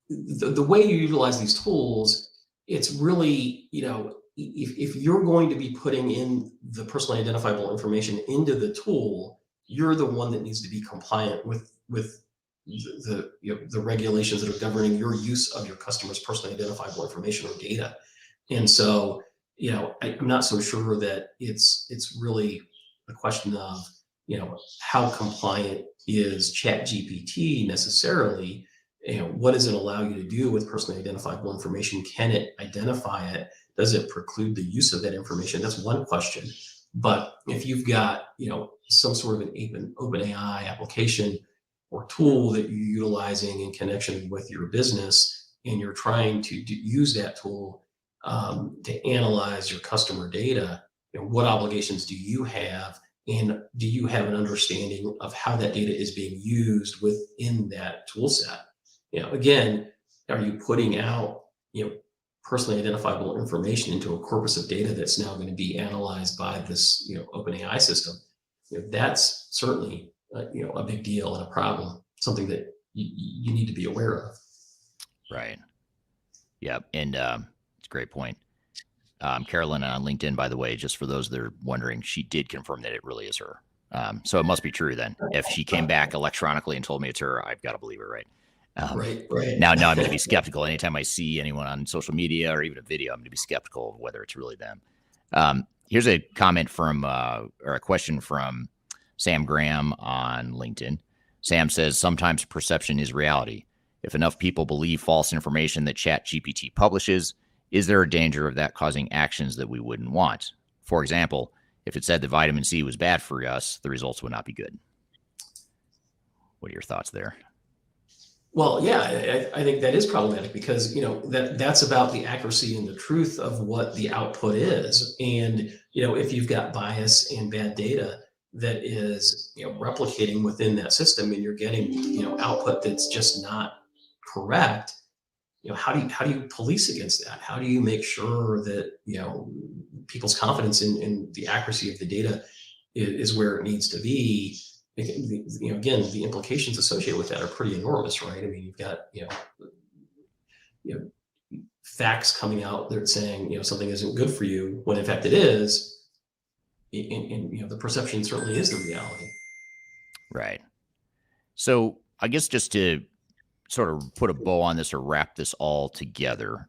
the way you utilize these tools. It's really, if you're going to be putting in the personally identifiable information into the tool, you're the one that needs to be compliant with the regulations that are governing your use of your customers' personally identifiable information or data. And so, I'm not so sure that it's really a question of, how compliant is ChatGPT necessarily. What does it allow you to do with personally identifiable information? Can it identify it? Does it preclude the use of that information? That's one question. But if you've got, some sort of an OpenAI application or tool that you're utilizing in connection with your business, and you're trying to use that tool to analyze your customer data, what obligations do you have? And do you have an understanding of how that data is being used within that tool set? Again, are you putting out, personally identifiable information into a corpus of data that's now going to be analyzed by this, OpenAI system? That's certainly, a big deal and a problem, something that you need to be aware of. Right. Yep. And it's a great point. Carolyn on LinkedIn, by the way, just for those that are wondering, she did confirm that it really is her. So it must be true then. If she came back electronically and told me it's her, I've got to believe her, right? Right. Now I'm going to be skeptical. Anytime I see anyone on social media or even a video, I'm going to be skeptical of whether it's really them. Here's a comment from, or a question from Sam Graham on LinkedIn. Sam says, sometimes perception is reality. If enough people believe false information that ChatGPT publishes, is there a danger of that causing actions that we wouldn't want? For example, if it said that vitamin C was bad for us, the results would not be good. What are your thoughts there? Well, yeah, I think that is problematic because, that's about the accuracy and the truth of what the output is. And, if you've got bias and bad data that is, replicating within that system, and you're getting, output that's just not correct, how do you police against that? How do you make sure that, people's confidence in the accuracy of the data is where it needs to be? Again, the implications associated with that are pretty enormous, right? I mean, you've got, facts coming out that saying, something isn't good for you, when in fact it is. And the perception certainly is the reality. Right. So I guess just to sort of put a bow on this or wrap this all together,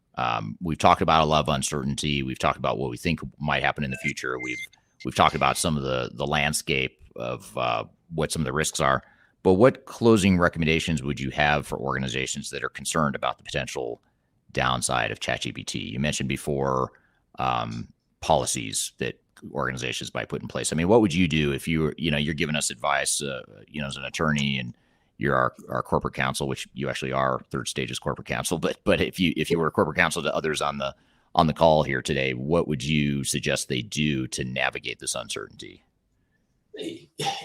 we've talked about a lot of uncertainty. We've talked about what we think might happen in the future. We've talked about some of the landscape of what some of the risks are. But what closing recommendations would you have for organizations that are concerned about the potential downside of ChatGPT? You mentioned before policies that organizations might put in place. I mean, what would you do if you're giving us advice, as an attorney, and you're our corporate counsel, which you actually are, Third Stage's corporate counsel. But if you were a corporate counsel to others on the call here today, what would you suggest they do to navigate this uncertainty?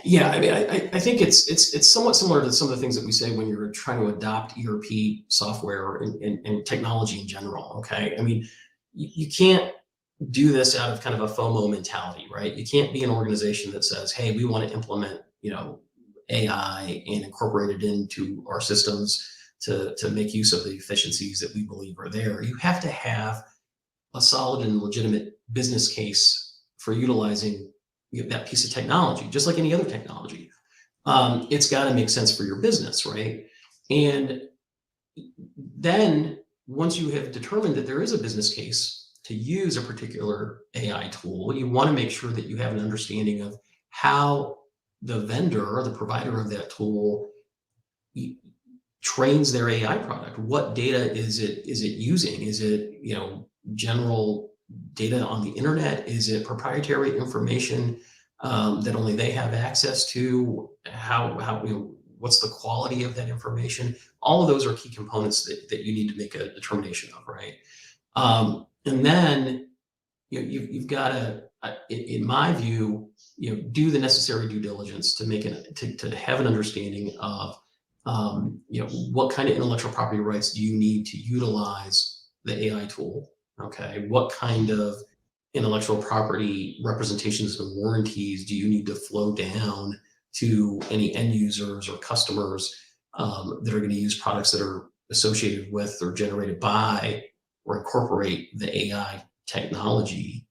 Yeah, I mean, I think it's somewhat similar to some of the things that we say when you're trying to adopt ERP software and technology in general. Okay, I mean, you can't do this out of kind of a FOMO mentality, right? You can't be an organization that says, "Hey, we want to implement, AI and incorporate it into our systems to make use of the efficiencies that we believe are there." You have to have a solid and legitimate business case for utilizing that piece of technology, just like any other technology. It's got to make sense for your business, right? And then once you have determined that there is a business case to use a particular AI tool, you want to make sure that you have an understanding of how the vendor or the provider of that tool trains their AI product. What data is it using? Is it, general data on the internet? Is it proprietary information that only they have access to? What's the quality of that information? All of those are key components that you need to make a determination of, right? And then you've got to, in my view, do the necessary due diligence to make it to have an understanding of what kind of intellectual property rights do you need to utilize the AI tool. Okay, what kind of intellectual property representations and warranties do you need to flow down to any end users or customers that are going to use products that are associated with or generated by or incorporate the AI technology.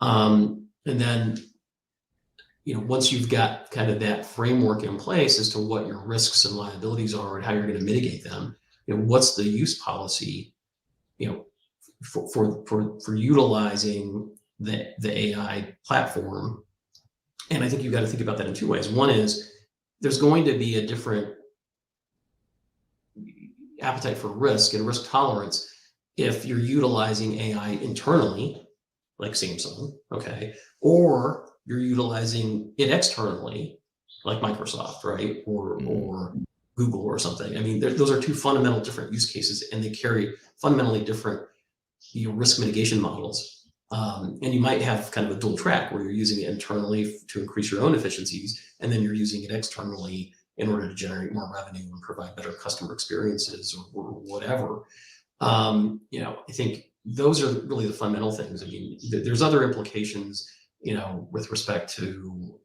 And then, once you've got kind of that framework in place as to what your risks and liabilities are and how you're going to mitigate them, what's the use policy, for utilizing the AI platform. And I think you've got to think about that in two ways. One is there's going to be a different appetite for risk and risk tolerance if you're utilizing AI internally, like Samsung, okay, or you're utilizing it externally, like Microsoft, right, or Google or something. I mean, those are two fundamental different use cases, and they carry fundamentally different risk mitigation models. And you might have kind of a dual track where you're using it internally to increase your own efficiencies, and then you're using it externally in order to generate more revenue and provide better customer experiences or whatever. I think those are really the fundamental things. I mean, there's other implications, with respect to,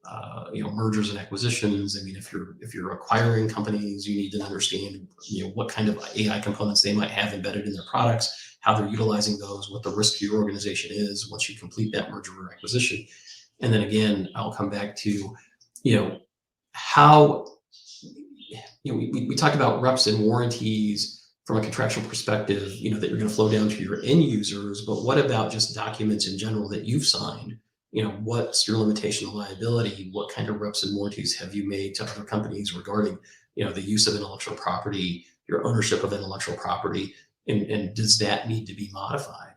mergers and acquisitions. I mean, if you're acquiring companies, you need to understand, what kind of AI components they might have embedded in their products, how they're utilizing those, what the risk to your organization is once you complete that merger or acquisition. And then again, I'll come back to, how, we talked about reps and warranties from a contractual perspective, that you're going to flow down to your end users, but what about just documents in general that you've signed? What's your limitation of liability? What kind of reps and warranties have you made to other companies regarding, the use of intellectual property, your ownership of intellectual property, and does that need to be modified?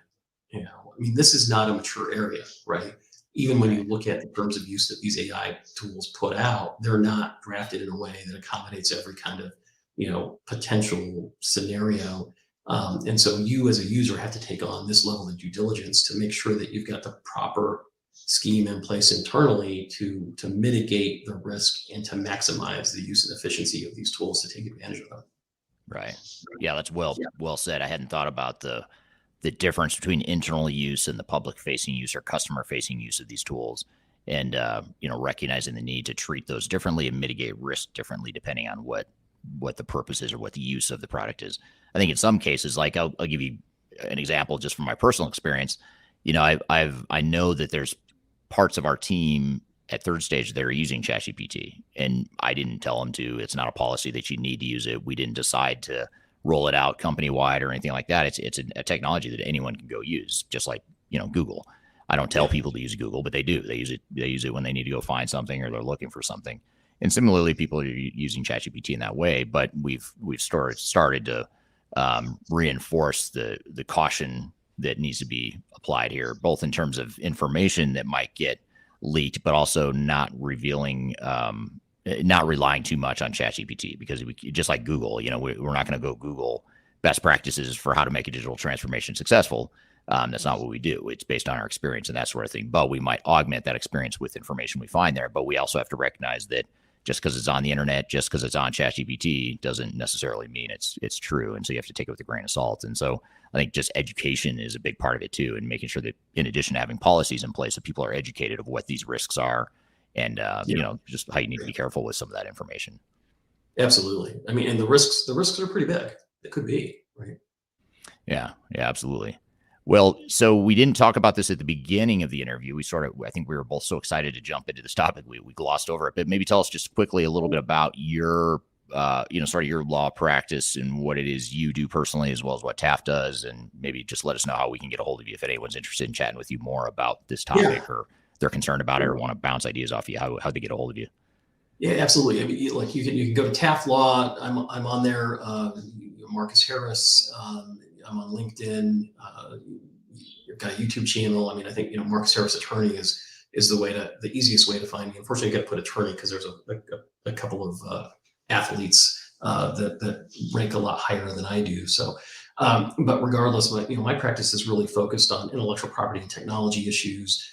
I mean, this is not a mature area, right? Even when you look at the terms of use that these AI tools put out, they're not drafted in a way that accommodates every kind of, potential scenario. And so you as a user have to take on this level of due diligence to make sure that you've got the proper scheme in place internally to mitigate the risk and to maximize the use and efficiency of these tools to take advantage of them. Right. Yeah, that's well said. I hadn't thought about the difference between internal use and the public facing use or customer facing use of these tools, and recognizing the need to treat those differently and mitigate risk differently depending on what the purpose is or what the use of the product is. I think in some cases, like I'll give you an example just from my personal experience. I know that there's parts of our team at third stage, they're using ChatGPT, and I didn't tell them to. It's not a policy that you need to use it. We didn't decide to roll it out company wide or anything like that. It's a technology that anyone can go use, just like Google. I don't tell people to use Google, but they do. They use it when they need to go find something or they're looking for something. And similarly, people are using ChatGPT in that way. But we've started to reinforce the caution that needs to be applied here, both in terms of information that might get leaked, but also not relying too much on ChatGPT, because just like Google, we're not going to go Google best practices for how to make a digital transformation successful. That's not what we do. It's based on our experience and that sort of thing. But we might augment that experience with information we find there. But we also have to recognize that just because it's on the internet, just because it's on ChatGPT, doesn't necessarily mean it's true. And so you have to take it with a grain of salt. And so I think just education is a big part of it too, and making sure that in addition to having policies in place, that people are educated of what these risks are, and just how you need to be careful with some of that information. Absolutely. I mean, and the risks are pretty big. It could be, right? Yeah, absolutely. Well, so we didn't talk about this at the beginning of the interview. I think we were both so excited to jump into this topic, we glossed over it. But maybe tell us just quickly a little bit about your, sort of your law practice and what it is you do personally, as well as what TAF does, and maybe just let us know how we can get a hold of you if anyone's interested in chatting with you more about this topic, or they're concerned about it or want to bounce ideas off you. How they get a hold of you? Yeah, absolutely. I mean, like you can go to TAF Law. I'm on there. Marcus Harris. I'm on LinkedIn. You've got a YouTube channel. I mean, I think Marcus Harris Attorney is the easiest way to find me. Unfortunately, you got to put attorney because there's a couple of athletes that rank a lot higher than I do. So, but regardless, my practice is really focused on intellectual property and technology issues,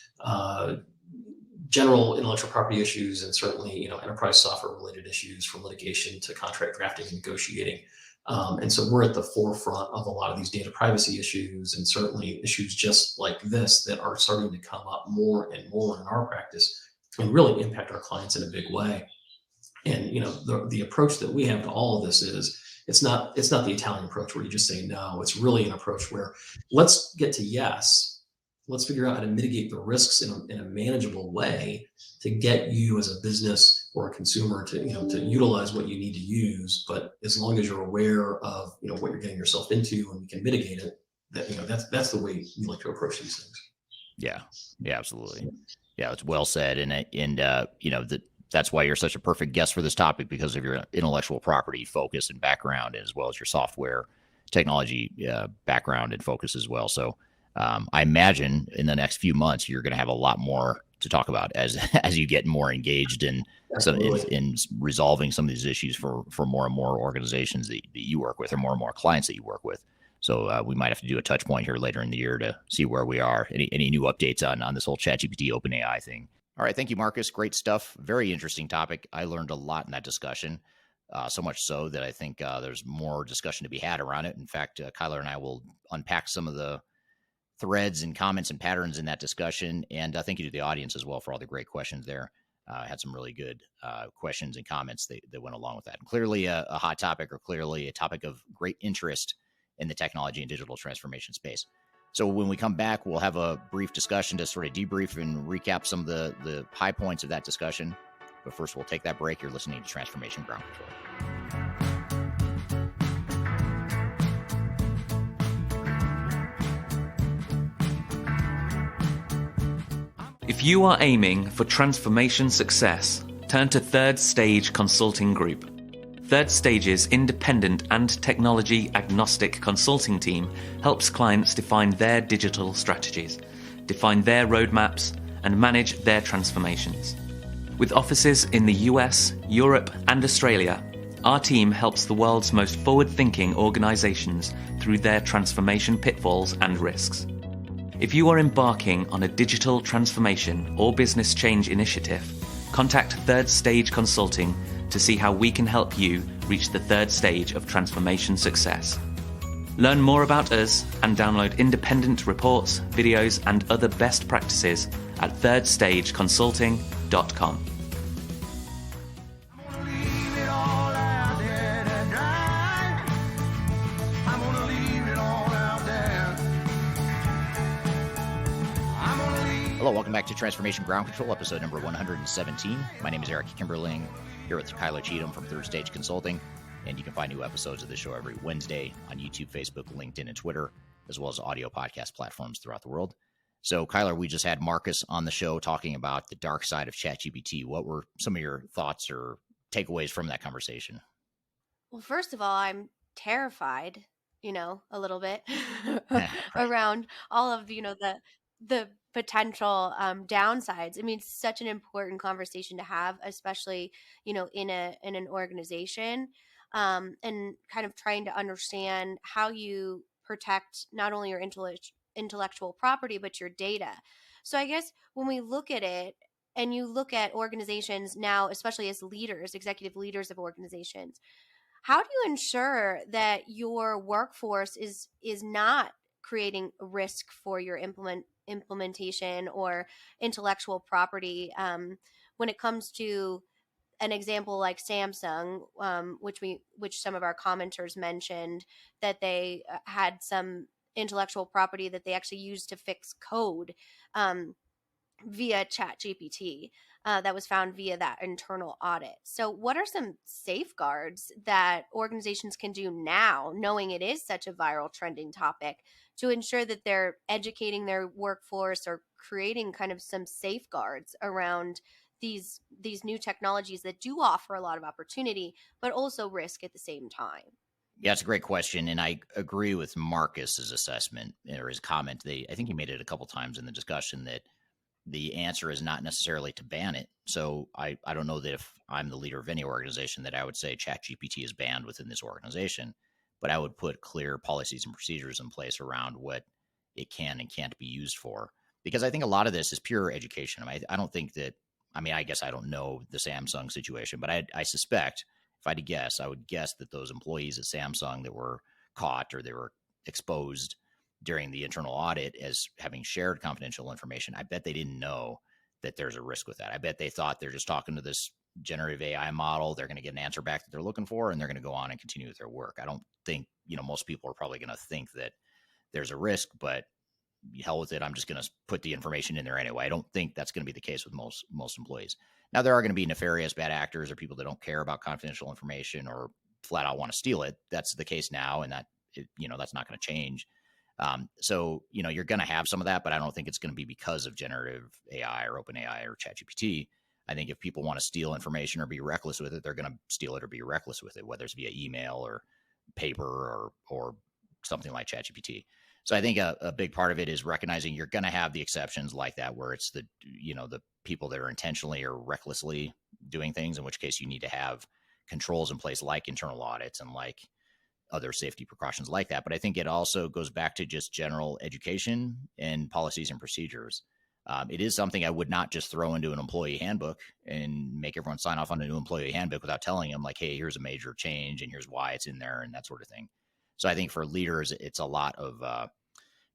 general intellectual property issues, and certainly enterprise software related issues, from litigation to contract drafting and negotiating. And so we're at the forefront of a lot of these data privacy issues, and certainly issues just like this that are starting to come up more and more in our practice and really impact our clients in a big way. And the approach that we have to all of this is it's not the Italian approach where you just say no. It's really an approach where let's get to yes. Let's figure out how to mitigate the risks in a manageable way to get you as a business or a consumer to utilize what you need to use. But as long as you're aware of what you're getting yourself into and you can mitigate it, that's the way we like to approach these things. Yeah, absolutely. Yeah, it's well said, and that's why you're such a perfect guest for this topic, because of your intellectual property focus and background, as well as your software technology background and focus as well. So I imagine in the next few months you're going to have a lot more to talk about as you get more engaged in resolving some of these issues for more and more organizations that you work with, or more and more clients that you work with. So we might have to do a touch point here later in the year to see where we are. Any new updates on this whole ChatGPT OpenAI thing? All right, thank you, Marcus. Great stuff. Very interesting topic. I learned a lot in that discussion. So much so that I think there's more discussion to be had around it. In fact, Kyler and I will unpack some of the threads and comments and patterns in that discussion. And thank you to the audience as well for all the great questions there. Had some really good questions and comments that went along with that. And clearly a hot topic, or clearly a topic of great interest in the technology and digital transformation space. So when we come back, we'll have a brief discussion to sort of debrief and recap some of the high points of that discussion. But first, we'll take that break. You're listening to Transformation Ground Control. If you are aiming for transformation success, turn to Third Stage Consulting Group. Third Stage's independent and technology agnostic consulting team helps clients define their digital strategies, define their roadmaps, and manage their transformations. With offices in the US, Europe, and Australia, our team helps the world's most forward-thinking organizations through their transformation pitfalls and risks. If you are embarking on a digital transformation or business change initiative, contact Third Stage Consulting to see how we can help you reach the third stage of transformation success. Learn more about us and download independent reports, videos, and other best practices at thirdstageconsulting.com. Hello, welcome back to Transformation Ground Control, episode number 117. My name is Eric Kimberling, here with Kyler Cheatham from Third Stage Consulting, and you can find new episodes of the show every Wednesday on YouTube, Facebook, LinkedIn, and Twitter, as well as audio podcast platforms throughout the world. So, Kyler, we just had Marcus on the show talking about the dark side of ChatGPT. What were some of your thoughts or takeaways from that conversation? Well, first of all, I'm terrified, a little bit Right. around all of, the potential downsides. I mean, it's such an important conversation to have, especially, in an organization, and kind of trying to understand how you protect not only your intellectual property, but your data. So I guess when we look at it, and you look at organizations now, especially as leaders, executive leaders of organizations, how do you ensure that your workforce is not creating risk for your implementation or intellectual property, when it comes to an example like Samsung, which some of our commenters mentioned that they had some intellectual property that they actually used to fix code, via ChatGPT, that was found via that internal audit. So, what are some safeguards that organizations can do now, knowing it is such a viral trending topic, to ensure that they're educating their workforce or creating kind of some safeguards around these new technologies that do offer a lot of opportunity, but also risk at the same time? Yeah, it's a great question, and I agree with Marcus's assessment or his comment. I think he made it a couple times in the discussion that the answer is not necessarily to ban it. So I don't know that if I'm the leader of any organization that I would say ChatGPT is banned within this organization, but I would put clear policies and procedures in place around what it can and can't be used for. Because I think a lot of this is pure education. I don't think that, I guess I don't know the Samsung situation, but I suspect if I had to guess, I would guess that those employees at Samsung that were caught or they were exposed during the internal audit as having shared confidential information, I bet they didn't know that there's a risk with that. I bet they thought they're just talking to this generative AI model. They're going to get an answer back that they're looking for, and they're going to go on and continue with their work. I don't think, most people are probably going to think that there's a risk, but hell with it. I'm just going to put the information in there anyway. I don't think that's going to be the case with most employees. Now, there are going to be nefarious bad actors or people that don't care about confidential information or flat out want to steal it. That's the case now, and that's not going to change. So, you're going to have some of that, but I don't think it's going to be because of generative AI or OpenAI or ChatGPT. I think if people want to steal information or be reckless with it, they're going to steal it or be reckless with it, whether it's via email or paper or something like ChatGPT. So I think a big part of it is recognizing you're going to have the exceptions like that, where it's the people that are intentionally or recklessly doing things, in which case you need to have controls in place like internal audits and like other safety precautions like that. But I think it also goes back to just general education and policies and procedures. It is something I would not just throw into an employee handbook and make everyone sign off on a new employee handbook without telling them, like, hey, here's a major change and here's why it's in there and that sort of thing. So I think for leaders, it's a lot of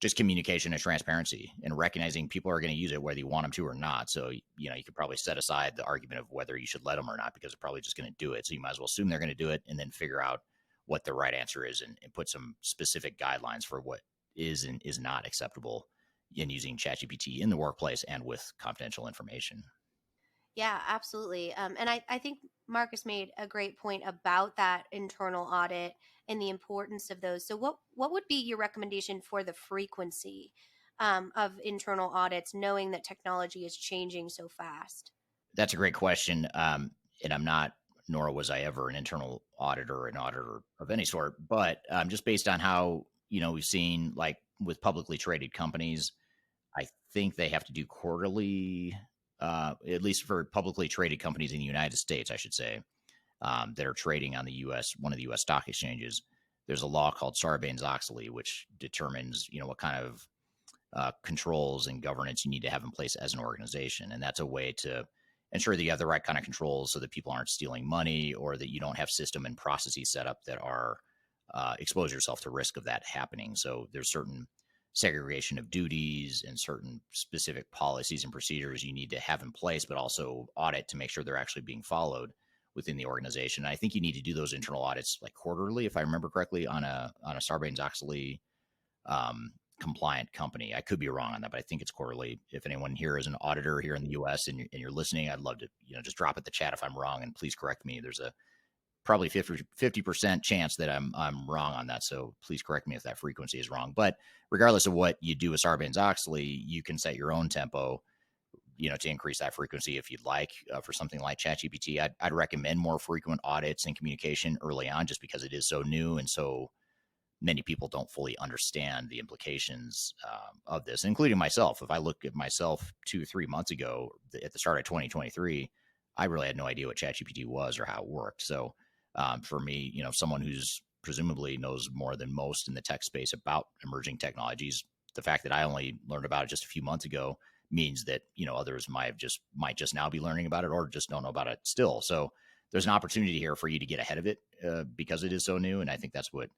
just communication and transparency and recognizing people are going to use it whether you want them to or not. So, you could probably set aside the argument of whether you should let them or not, because they're probably just going to do it. So you might as well assume they're going to do it and then figure out what the right answer is and put some specific guidelines for what is and is not acceptable in using ChatGPT in the workplace and with confidential information. Yeah, absolutely. And I think Marcus made a great point about that internal audit and the importance of those. So what would be your recommendation for the frequency of internal audits, knowing that technology is changing so fast? That's a great question. And I'm not, nor was I ever an internal auditor or an auditor of any sort, but just based on how, we've seen, like with publicly traded companies, I think they have to do quarterly, at least for publicly traded companies in the United States, I should say, that are trading on one of the U.S. stock exchanges. There's a law called Sarbanes-Oxley, which determines, what kind of controls and governance you need to have in place as an organization. And that's a way to ensure that you have the right kind of controls so that people aren't stealing money, or that you don't have system and processes set up that are expose yourself to risk of that happening. So there's certain segregation of duties and certain specific policies and procedures you need to have in place, but also audit to make sure they're actually being followed within the organization. And I think you need to do those internal audits like quarterly, if I remember correctly, on a Sarbanes-Oxley compliant company. I could be wrong on that, but I think it's quarterly. If anyone here is an auditor here in the U.S. and you're listening, I'd love to just drop it in the chat if I'm wrong, and please correct me. There's a probably 50% chance that I'm wrong on that. So please correct me if that frequency is wrong. But regardless of what you do with Sarbanes-Oxley, you can set your own tempo, to increase that frequency if you'd like. For something like ChatGPT, I'd recommend more frequent audits and communication early on, just because it is so new and so many people don't fully understand the implications of this, including myself. If I look at myself 2-3 months ago at the start of 2023, I really had no idea what ChatGPT was or how it worked. So for me, someone who's presumably knows more than most in the tech space about emerging technologies, the fact that I only learned about it just a few months ago means that others might just now be learning about it, or just don't know about it still. So there's an opportunity here for you to get ahead of it because it is so new, and I think that's what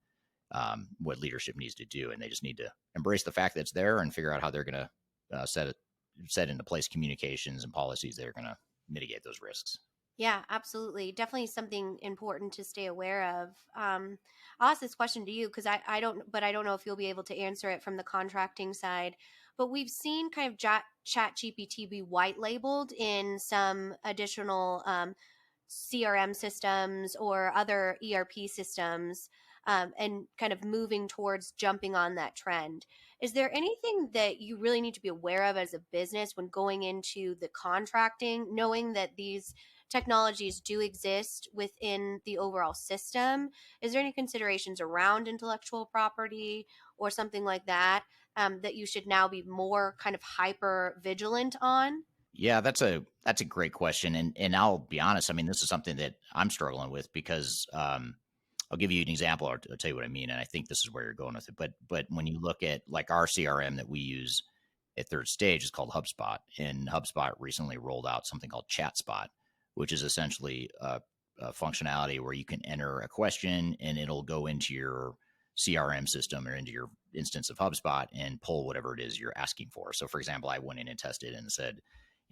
leadership needs to do. And they just need to embrace the fact that it's there and figure out how they're going to set into place communications and policies that are going to mitigate those risks. Yeah, absolutely. Definitely something important to stay aware of. I'll ask this question to you because I don't know if you'll be able to answer it from the contracting side. But we've seen kind of ChatGPT be white labeled in some additional CRM systems or other ERP systems, and kind of moving towards jumping on that trend. Is there anything that you really need to be aware of as a business when going into the contracting, knowing that these technologies do exist within the overall system? Is there any considerations around intellectual property or something like that that you should now be more kind of hyper vigilant on? Yeah, that's a great question, and I'll be honest. I mean, this is something that I'm struggling with because I'll give you an example. I'll tell you what I mean, and I think this is where you're going with it. But when you look at like our CRM that we use at third stage is called HubSpot, and HubSpot recently rolled out something called ChatSpot, which is essentially a functionality where you can enter a question and it'll go into your CRM system or into your instance of HubSpot and pull whatever it is you're asking for. So, for example, I went in and tested and said,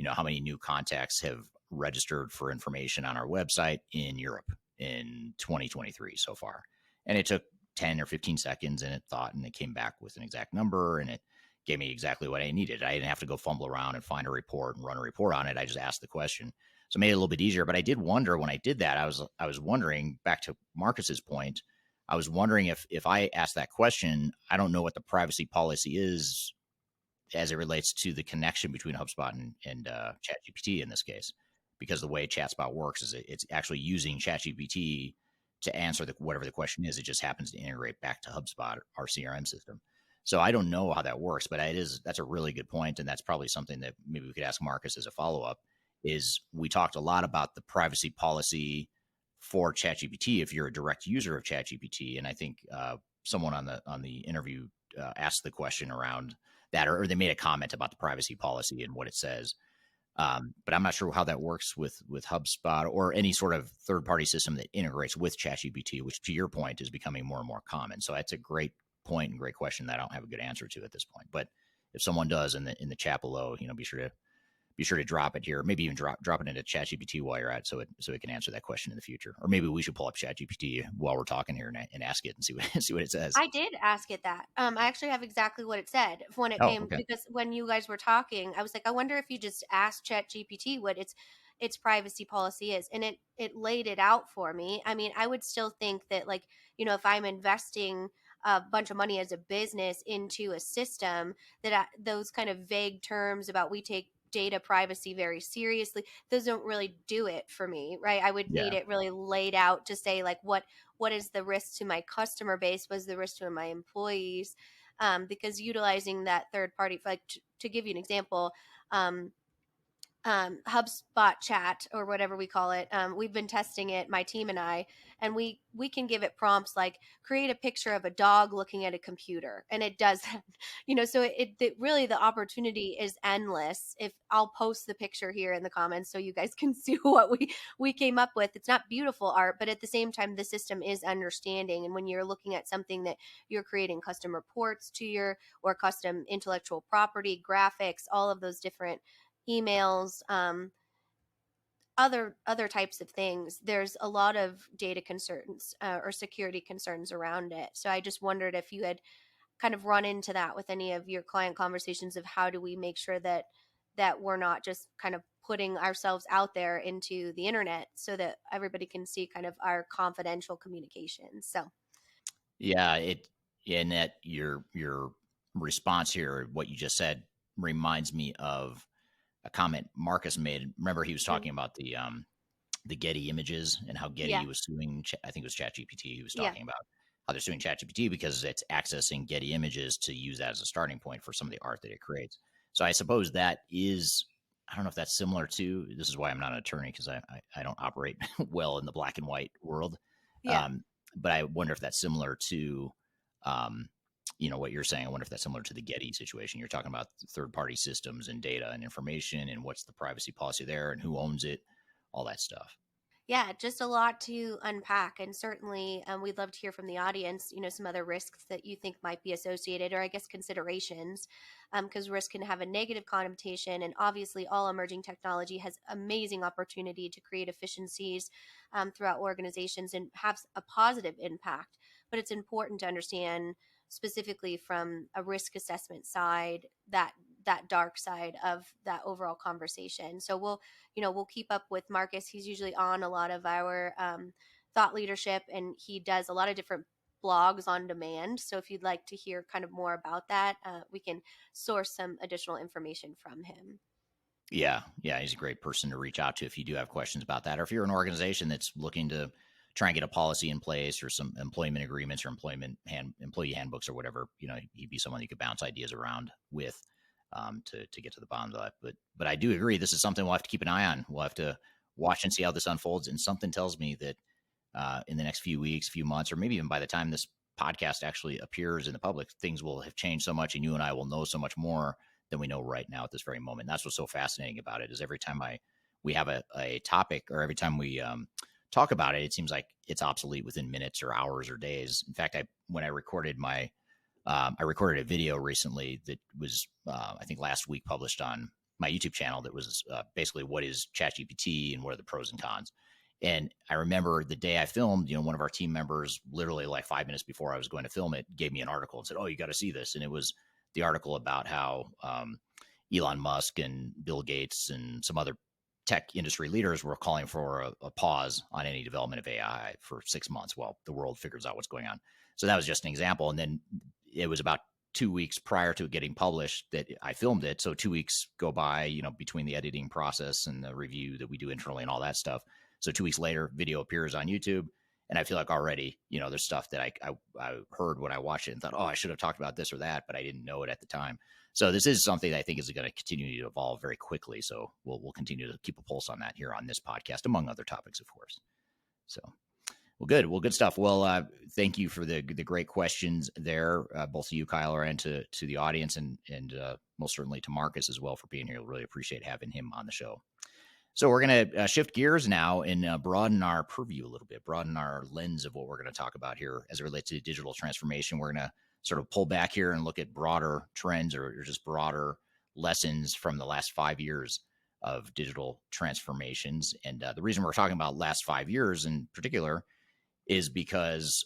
how many new contacts have registered for information on our website in Europe in 2023 so far? And it took 10 or 15 seconds, and it thought, and it came back with an exact number, and it gave me exactly what I needed. I didn't have to go fumble around and find a report and run a report on it. I just asked the question. So it made it a little bit easier. But I did wonder when I did that, I was wondering, back to Marcus's point, I was wondering if I asked that question, I don't know what the privacy policy is as it relates to the connection between HubSpot and ChatGPT in this case, because the way ChatSpot works is it's actually using ChatGPT to answer whatever the question is. It just happens to integrate back to HubSpot, our CRM system. So I don't know how that works, but that's a really good point, and that's probably something that maybe we could ask Marcus as a follow-up. Is we talked a lot about the privacy policy for ChatGPT if you're a direct user of ChatGPT, and I think someone on the interview asked the question around that, or they made a comment about the privacy policy and what it says. But I'm not sure how that works with HubSpot or any sort of third-party system that integrates with ChatGPT, which, to your point, is becoming more and more common. So that's a great point and great question that I don't have a good answer to at this point. But if someone does in the chat below, be sure to drop it here. Maybe even drop it into ChatGPT while you're at it, so it can answer that question in the future. Or maybe we should pull up ChatGPT while we're talking here and ask it and see what it says. I did ask it that. I actually have exactly what it said when it came, okay. because when you guys were talking, I was like, I wonder if you just asked ChatGPT what its privacy policy is, and it laid it out for me. I mean, I would still think that, like, if I'm investing a bunch of money as a business into a system, that those kind of vague terms about we take data privacy very seriously, those don't really do it for me, right? I would need it really laid out to say, like, what is the risk to my customer base, what is the risk to my employees, because utilizing that third party, like to give you an example, HubSpot chat, or whatever we call it, we've been testing it, my team and I, and we can give it prompts like create a picture of a dog looking at a computer, and it does that. So it really, the opportunity is endless. If I'll post the picture here in the comments so you guys can see what we came up with. It's not beautiful art, but at the same time, the system is understanding. And when you're looking at something that you're creating custom reports to or custom intellectual property graphics, all of those different emails, other types of things, there's a lot of data concerns or security concerns around it. So I just wondered if you had kind of run into that with any of your client conversations of how do we make sure that we're not just kind of putting ourselves out there into the internet so that everybody can see kind of our confidential communications. So Yeah, and that your response here, what you just said, reminds me of a comment Marcus made. Remember, he was talking about the Getty images and how Getty Yeah. was suing. I think it was ChatGPT. He was Yeah. talking about how they're suing ChatGPT because it's accessing Getty images to use that as a starting point for some of the art that it creates. So I suppose that is. I don't know if that's similar to. This is why I'm not an attorney, because I don't operate well in the black and white world. Yeah. But I wonder if that's similar to, what you're saying. I wonder if that's similar to the Getty situation. You're talking about third-party systems and data and information, and what's the privacy policy there, and who owns it, all that stuff. Yeah, just a lot to unpack. And certainly we'd love to hear from the audience, some other risks that you think might be associated, or I guess considerations, because risk can have a negative connotation. And obviously all emerging technology has amazing opportunity to create efficiencies throughout organizations and have a positive impact. But it's important to understand specifically from a risk assessment side that dark side of that overall conversation. So we'll keep up with Marcus. He's usually on a lot of our thought leadership, and he does a lot of different blogs on demand. So if you'd like to hear kind of more about that, we can source some additional information from him. Yeah, he's a great person to reach out to if you do have questions about that, or if you're an organization that's looking to try and get a policy in place or some employment agreements or employee handbooks or whatever. He'd be someone you could bounce ideas around with. To get to the bottom of that. But I do agree, this is something we'll have to keep an eye on. We'll have to watch and see how this unfolds. And something tells me that in the next few weeks, few months, or maybe even by the time this podcast actually appears in the public, things will have changed so much, and you and I will know so much more than we know right now at this very moment. And that's what's so fascinating about it, is every time we have a topic, or every time we talk about it, it seems like it's obsolete within minutes or hours or days. In fact, when I recorded I recorded a video recently that was, I think last week, published on my YouTube channel that was basically what is ChatGPT and what are the pros and cons. And I remember the day I filmed, one of our team members, literally like 5 minutes before I was going to film it, gave me an article and said, "Oh, you got to see this." And it was the article about how Elon Musk and Bill Gates and some other tech industry leaders were calling for a pause on any development of AI for 6 months while the world figures out what's going on. So that was just an example. And then it was about 2 weeks prior to it getting published that I filmed it. So 2 weeks go by, between the editing process and the review that we do internally and all that stuff. So 2 weeks later, video appears on YouTube. And I feel like already, there's stuff that I heard when I watched it and thought, oh, I should have talked about this or that, but I didn't know it at the time. So this is something that I think is going to continue to evolve very quickly. So we'll continue to keep a pulse on that here on this podcast, among other topics, of course. So. Well, good. Well, good stuff. Well, thank you for the great questions there, both to you, Kyler, and to the audience, and most certainly to Marcus as well for being here. Really appreciate having him on the show. So we're going to shift gears now and broaden our purview a little bit, broaden our lens of what we're going to talk about here as it relates to digital transformation. We're going to sort of pull back here and look at broader trends or just broader lessons from the last 5 years of digital transformations. And the reason we're talking about last 5 years in particular is because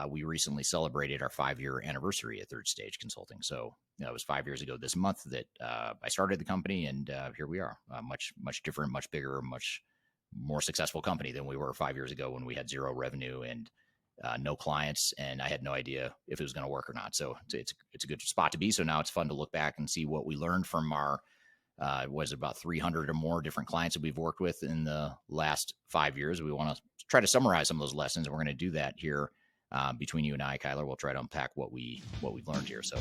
we recently celebrated our 5-year anniversary at Third Stage Consulting. So it was 5 years ago this month that I started the company, and here we are, much different, much bigger, much more successful company than we were 5 years ago when we had zero revenue and no clients, and I had no idea if it was going to work or not. So it's a good spot to be. So now it's fun to look back and see what we learned from our was about 300 or more different clients that we've worked with in the last 5 years. We want to try to summarize some of those lessons, and we're going to do that here between you and I, Kyler. We'll try to unpack what we've learned here. So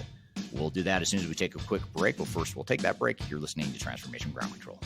we'll do that as soon as we take a quick break. But first, we'll take that break. You're listening to Transformation Ground Control.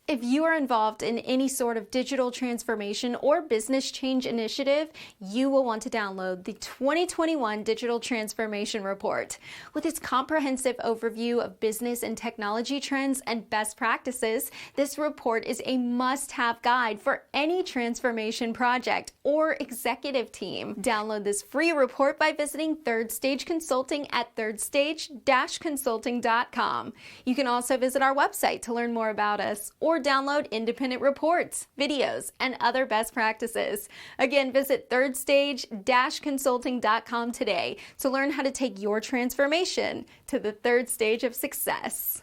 If you are involved in any sort of digital transformation or business change initiative, you will want to download the 2021 Digital Transformation Report. With its comprehensive overview of business and technology trends and best practices, this report is a must-have guide for any transformation project or executive team. Download this free report by visiting Third Stage Consulting at thirdstage-consulting.com. You can also visit our website to learn more about us or download independent reports, videos, and other best practices. Again, visit thirdstage-consulting.com today to learn how to take your transformation to the third stage of success.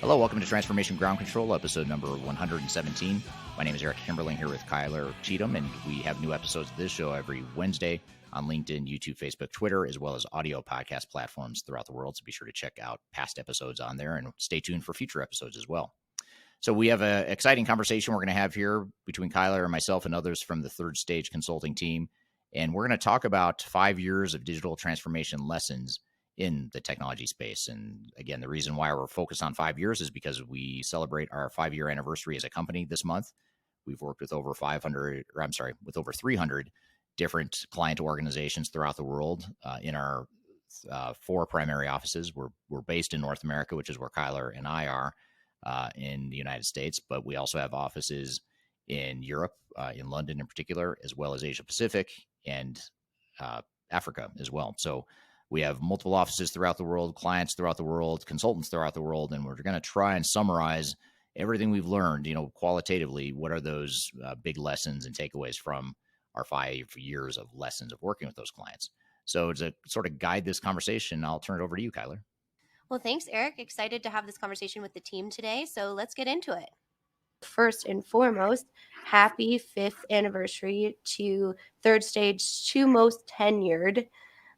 Hello, welcome to Transformation Ground Control, episode number 117. My name is Eric Kimberling here with Kyler Cheatham, and we have new episodes of this show every Wednesday on LinkedIn, YouTube, Facebook, Twitter, as well as audio podcast platforms throughout the world. So be sure to check out past episodes on there and stay tuned for future episodes as well. So we have an exciting conversation we're going to have here between Kyler and myself and others from the Third Stage Consulting team. And we're going to talk about 5 years of digital transformation lessons in the technology space. And again, the reason why we're focused on 5 years is because we celebrate our 5-year anniversary as a company this month. We've worked with over 300 different client organizations throughout the world in our 4 primary offices. We're based in North America, which is where Kyler and I are in the United States, but we also have offices in Europe, in London in particular, as well as Asia Pacific and Africa as well. So we have multiple offices throughout the world, clients throughout the world, consultants throughout the world, and we're going to try and summarize everything we've learned, qualitatively. What are those big lessons and takeaways from our 5 years of lessons of working with those clients? So to sort of guide this conversation, I'll turn it over to you, Kyler. Well, thanks, Eric. Excited to have this conversation with the team today. So let's get into it. First and foremost, happy 5th anniversary to Third Stage, 2 most tenured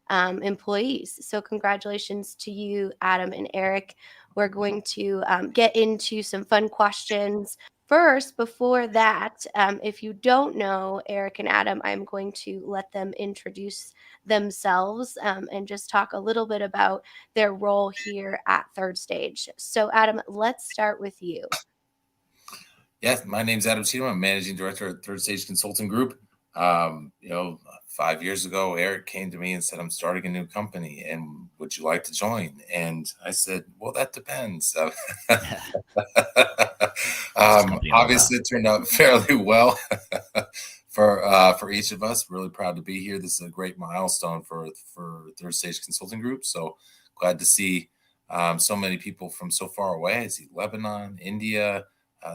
employees. So congratulations to you, Adam and Eric. We're going to get into some fun questions. First, before that, if you don't know Eric and Adam, I'm going to let them introduce themselves and just talk a little bit about their role here at Third Stage. So Adam, let's start with you. Yes, my name's Adam Cheatham. I'm managing director at Third Stage Consulting Group. 5 years ago, Eric came to me and said, I'm starting a new company and would you like to join? And I said, well, that depends. Obviously, it turned out fairly well for each of us. Really proud to be here. This is a great milestone for Third Stage Consulting Group. So glad to see so many people from so far away. I see Lebanon, India,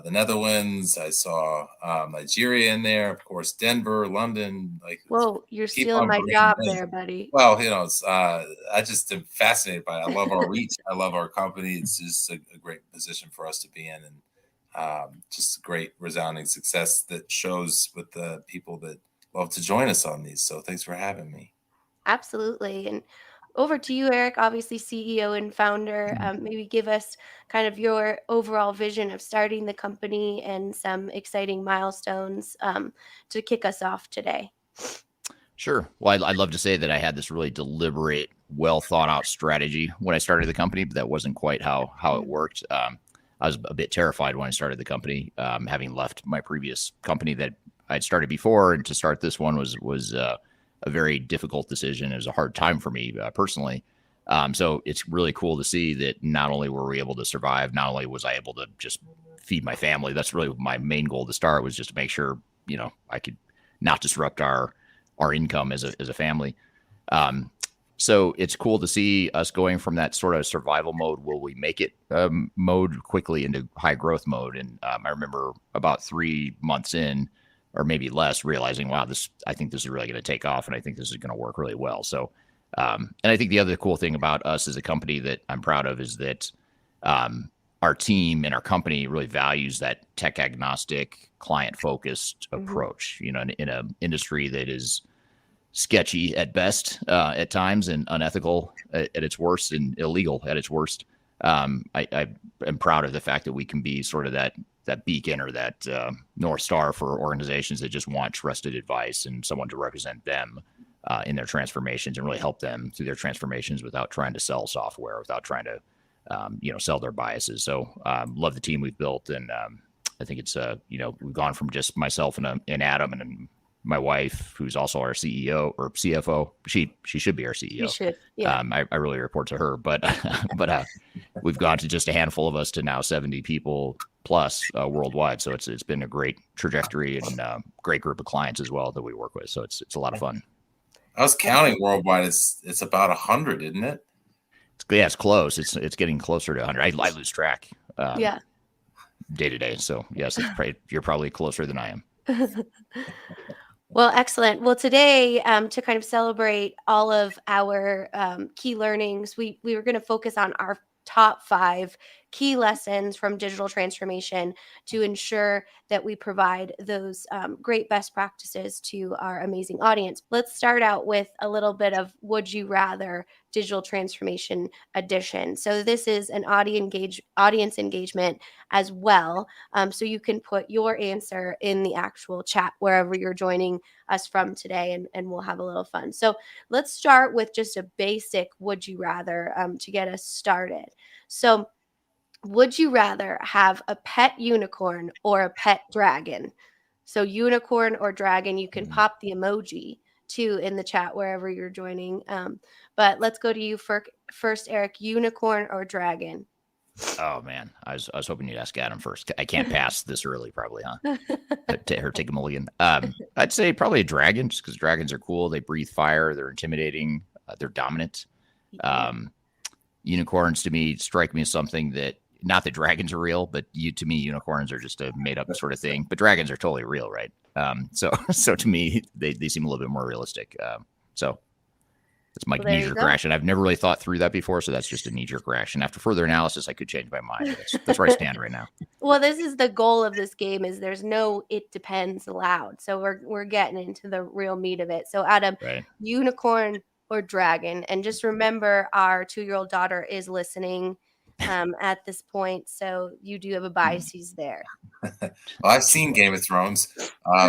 the Netherlands. I saw Nigeria in there, of course, Denver, London. Whoa, you're stealing my job there, buddy. Well, I just am fascinated by it. I love our reach. I love our company. It's just a great position for us to be in, and just great resounding success that shows with the people that love to join us on these. So thanks for having me. Absolutely. And over to you, Eric, obviously CEO and founder. Maybe give us kind of your overall vision of starting the company and some exciting milestones to kick us off today. Sure. Well, I'd love to say that I had this really deliberate, well thought out strategy when I started the company, but that wasn't quite how it worked. I was a bit terrified when I started the company, having left my previous company that I'd started before, and to start this one was a very difficult decision. It was a hard time for me personally. So it's really cool to see that not only were we able to survive, not only was I able to just feed my family. That's really my main goal to start, was just to make sure, I could not disrupt our income as a family. So it's cool to see us going from that sort of survival mode, will we make it mode, quickly into high growth mode. And I remember about 3 months in, or maybe less, realizing, wow, I think this is really going to take off, and I think this is going to work really well. So, and I think the other cool thing about us as a company that I'm proud of is that our team and our company really values that tech agnostic, client focused approach. In an industry that is sketchy at best, at times, and unethical at its worst, and illegal at its worst. I am proud of the fact that we can be sort of that beacon, or that North Star for organizations that just want trusted advice and someone to represent them in their transformations and really help them through their transformations without trying to sell software, without trying to sell their biases. So love the team we've built, and I think it's we've gone from just myself and Adam and my wife, who's also our CEO or CFO. She should be our CEO. She should. Yeah. I really report to her, but we've gone to just a handful of us to now 70 people, plus worldwide. So it's been a great trajectory and great group of clients as well that we work with. So it's a lot of fun. I was counting worldwide. It's about 100, isn't it? It's close. It's getting closer to 100. I lose track. Yeah. Day to day. So yes, you're probably closer than I am. Well, excellent. Well, today, to kind of celebrate all of our key learnings, we were going to focus on our top 5 key lessons from digital transformation to ensure that we provide those great best practices to our amazing audience. Let's start out with a little bit of Would You Rather digital transformation edition. So this is an audience engagement as well. So you can put your answer in the actual chat wherever you're joining us from today, and we'll have a little fun. So let's start with just a basic Would You Rather to get us started. So would you rather have a pet unicorn or a pet dragon? So unicorn or dragon, you can pop the emoji too in the chat wherever you're joining. But let's go to you first, Eric. Unicorn or dragon? Oh man, I was hoping you'd ask Adam first. I can't pass this early, probably, huh? Take a mulligan. I'd say probably a dragon, just because dragons are cool. They breathe fire. They're intimidating. They're dominant. Unicorns to me strike me as something that, not that dragons are real, but to me, unicorns are just a made up sort of thing. But dragons are totally real, right? So to me, they seem a little bit more realistic. So that's my knee-jerk reaction. I've never really thought through that before, so that's just a knee-jerk reaction. After further analysis, I could change my mind. That's where I stand right now. Well, this is the goal of this game: is there's no "it depends" allowed. So we're getting into the real meat of it. So Adam, right. Unicorn or dragon? And just remember, our 2-year-old daughter is listening at this point, so you do have a biases there. Well, I've seen Game of Thrones,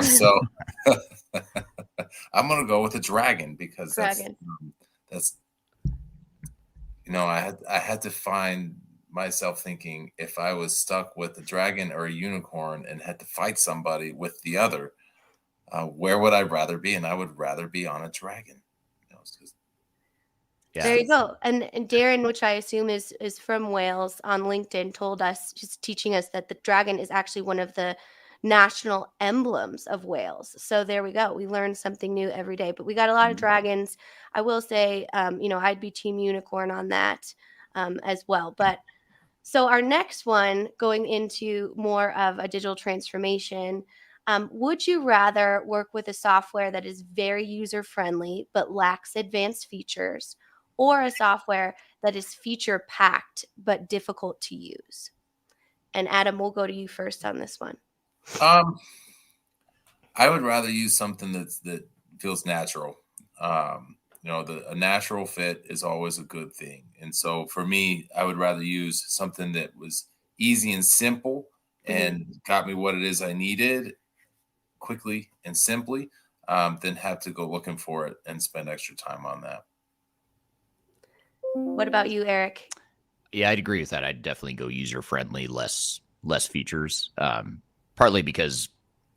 so I'm gonna go with the dragon because that's I had to find myself thinking, if I was stuck with a dragon or a unicorn and had to fight somebody with the other, where would I rather be? And I would rather be on a dragon. Yeah. There you go. And Darren, which I assume is from Wales, on LinkedIn told us, just teaching us that the dragon is actually one of the national emblems of Wales. So there we go. We learn something new every day. But we got a lot of dragons. I will say, I'd be team unicorn on that as well. But so our next one, going into more of a digital transformation, would you rather work with a software that is very user-friendly but lacks advanced features, or a software that is feature-packed but difficult to use? And Adam, we'll go to you first on this one. I would rather use something that feels natural. A natural fit is always a good thing. And so for me, I would rather use something that was easy and simple and got me what it is I needed quickly and simply, than have to go looking for it and spend extra time on that. What about you, Eric? Yeah, I'd agree with that. I'd definitely go user-friendly, less features. Partly because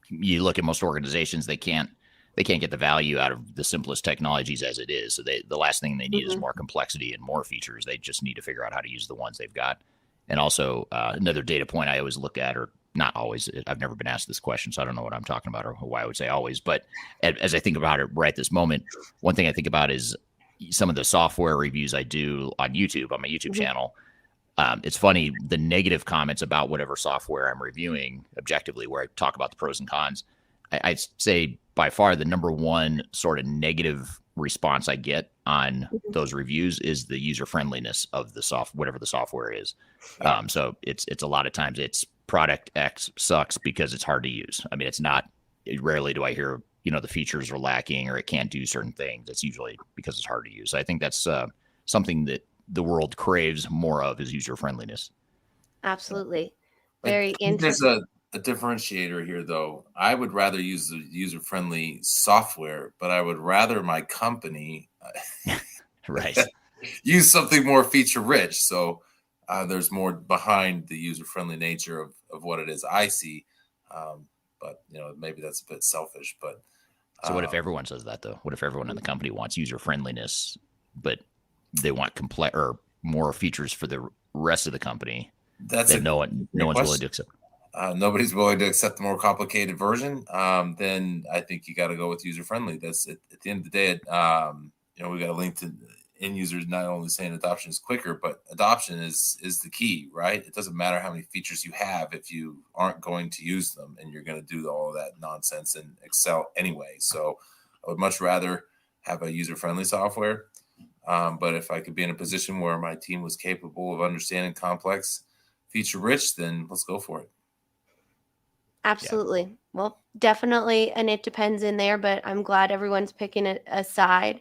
you look at most organizations, they can't get the value out of the simplest technologies as it is. So the last thing they need is more complexity and more features. They just need to figure out how to use the ones they've got. And also another data point I always look at, or not always, I've never been asked this question, so I don't know what I'm talking about or why I would say always. But as I think about it right this moment, one thing I think about is some of the software reviews I do on YouTube, on my YouTube channel. It's funny, the negative comments about whatever software I'm reviewing objectively, where I talk about the pros and cons, I'd say by far the number one sort of negative response I get on those reviews is the user friendliness of the whatever the software is. So it's a lot of times it's product X sucks because it's hard to use. I mean, rarely do I hear, the features are lacking or it can't do certain things. It's usually because it's hard to use. So I think that's something that the world craves more of, is user friendliness. Absolutely. Very interesting. There's a differentiator here, though. I would rather use the user-friendly software, but I would rather my company right use something more feature-rich. So there's more behind the user-friendly nature of what it is I see. But maybe that's a bit selfish. But so what if everyone says that, though? What if everyone in the company wants user-friendliness, but they want complex or more features for the rest of the company? That's no one's willing to accept. nobody's willing to accept the more complicated version, then I think you got to go with user-friendly. That's at the end of the day, we got a link to end users not only saying adoption is quicker, but adoption is the key, right? It doesn't matter how many features you have if you aren't going to use them, and you're going to do all of that nonsense in Excel anyway. So I would much rather have a user-friendly software. But if I could be in a position where my team was capable of understanding complex, feature-rich, then let's go for it. Absolutely. Yeah. Well, definitely an it depends in there, but I'm glad everyone's picking it aside.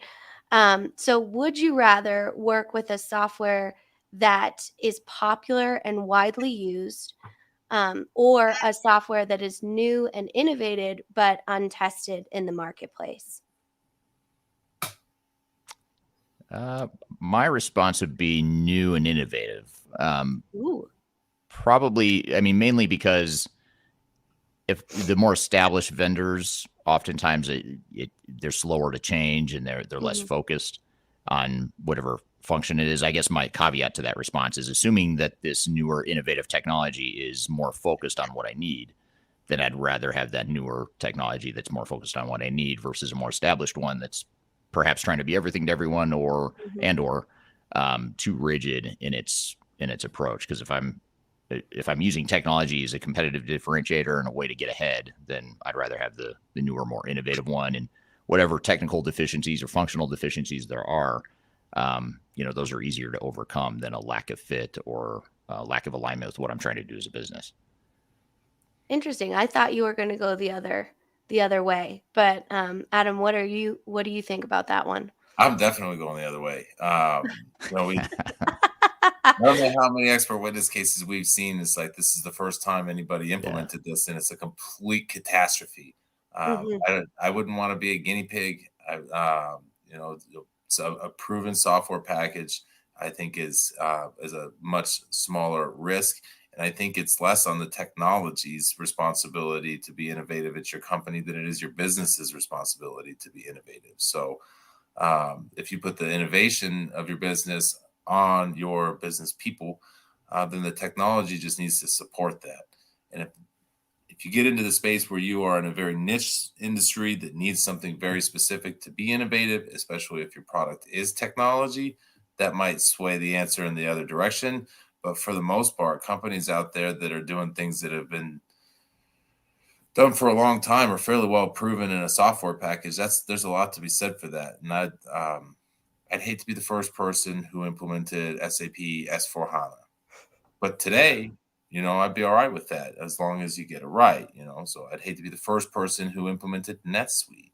So would you rather work with a software that is popular and widely used, or a software that is new and innovative but untested in the marketplace? My response would be new and innovative. Ooh. Probably, I mean, mainly because if the more established vendors, oftentimes they're slower to change and they're less focused on whatever function it is. I guess my caveat to that response is assuming that this newer innovative technology is more focused on what I need, then I'd rather have that newer technology that's more focused on what I need versus a more established one that's perhaps trying to be everything to everyone or too rigid in its approach. Because if I'm using technology as a competitive differentiator and a way to get ahead, then I'd rather have the newer, more innovative one. And whatever technical deficiencies or functional deficiencies there are, those are easier to overcome than a lack of fit or lack of alignment with what I'm trying to do as a business. Interesting. I thought you were going to go the other way, but Adam, what do you think about that one? I'm definitely going the other way. I don't know how many expert witness cases we've seen. It's like this is the first time anybody implemented this, and it's a complete catastrophe. I wouldn't want to be a guinea pig. So a proven software package, I think, is a much smaller risk, and I think it's less on the technology's responsibility to be innovative at your company than it is your business's responsibility to be innovative. So, if you put the innovation of your business on your business people, then the technology just needs to support that. And if you get into the space where you are in a very niche industry that needs something very specific to be innovative, especially if your product is technology, that might sway the answer in the other direction. But for the most part, companies out there that are doing things that have been done for a long time are fairly well proven in a software package. There's a lot to be said for that. And I'd hate to be the first person who implemented SAP S/4HANA. But today, I'd be all right with that as long as you get it right, So I'd hate to be the first person who implemented NetSuite.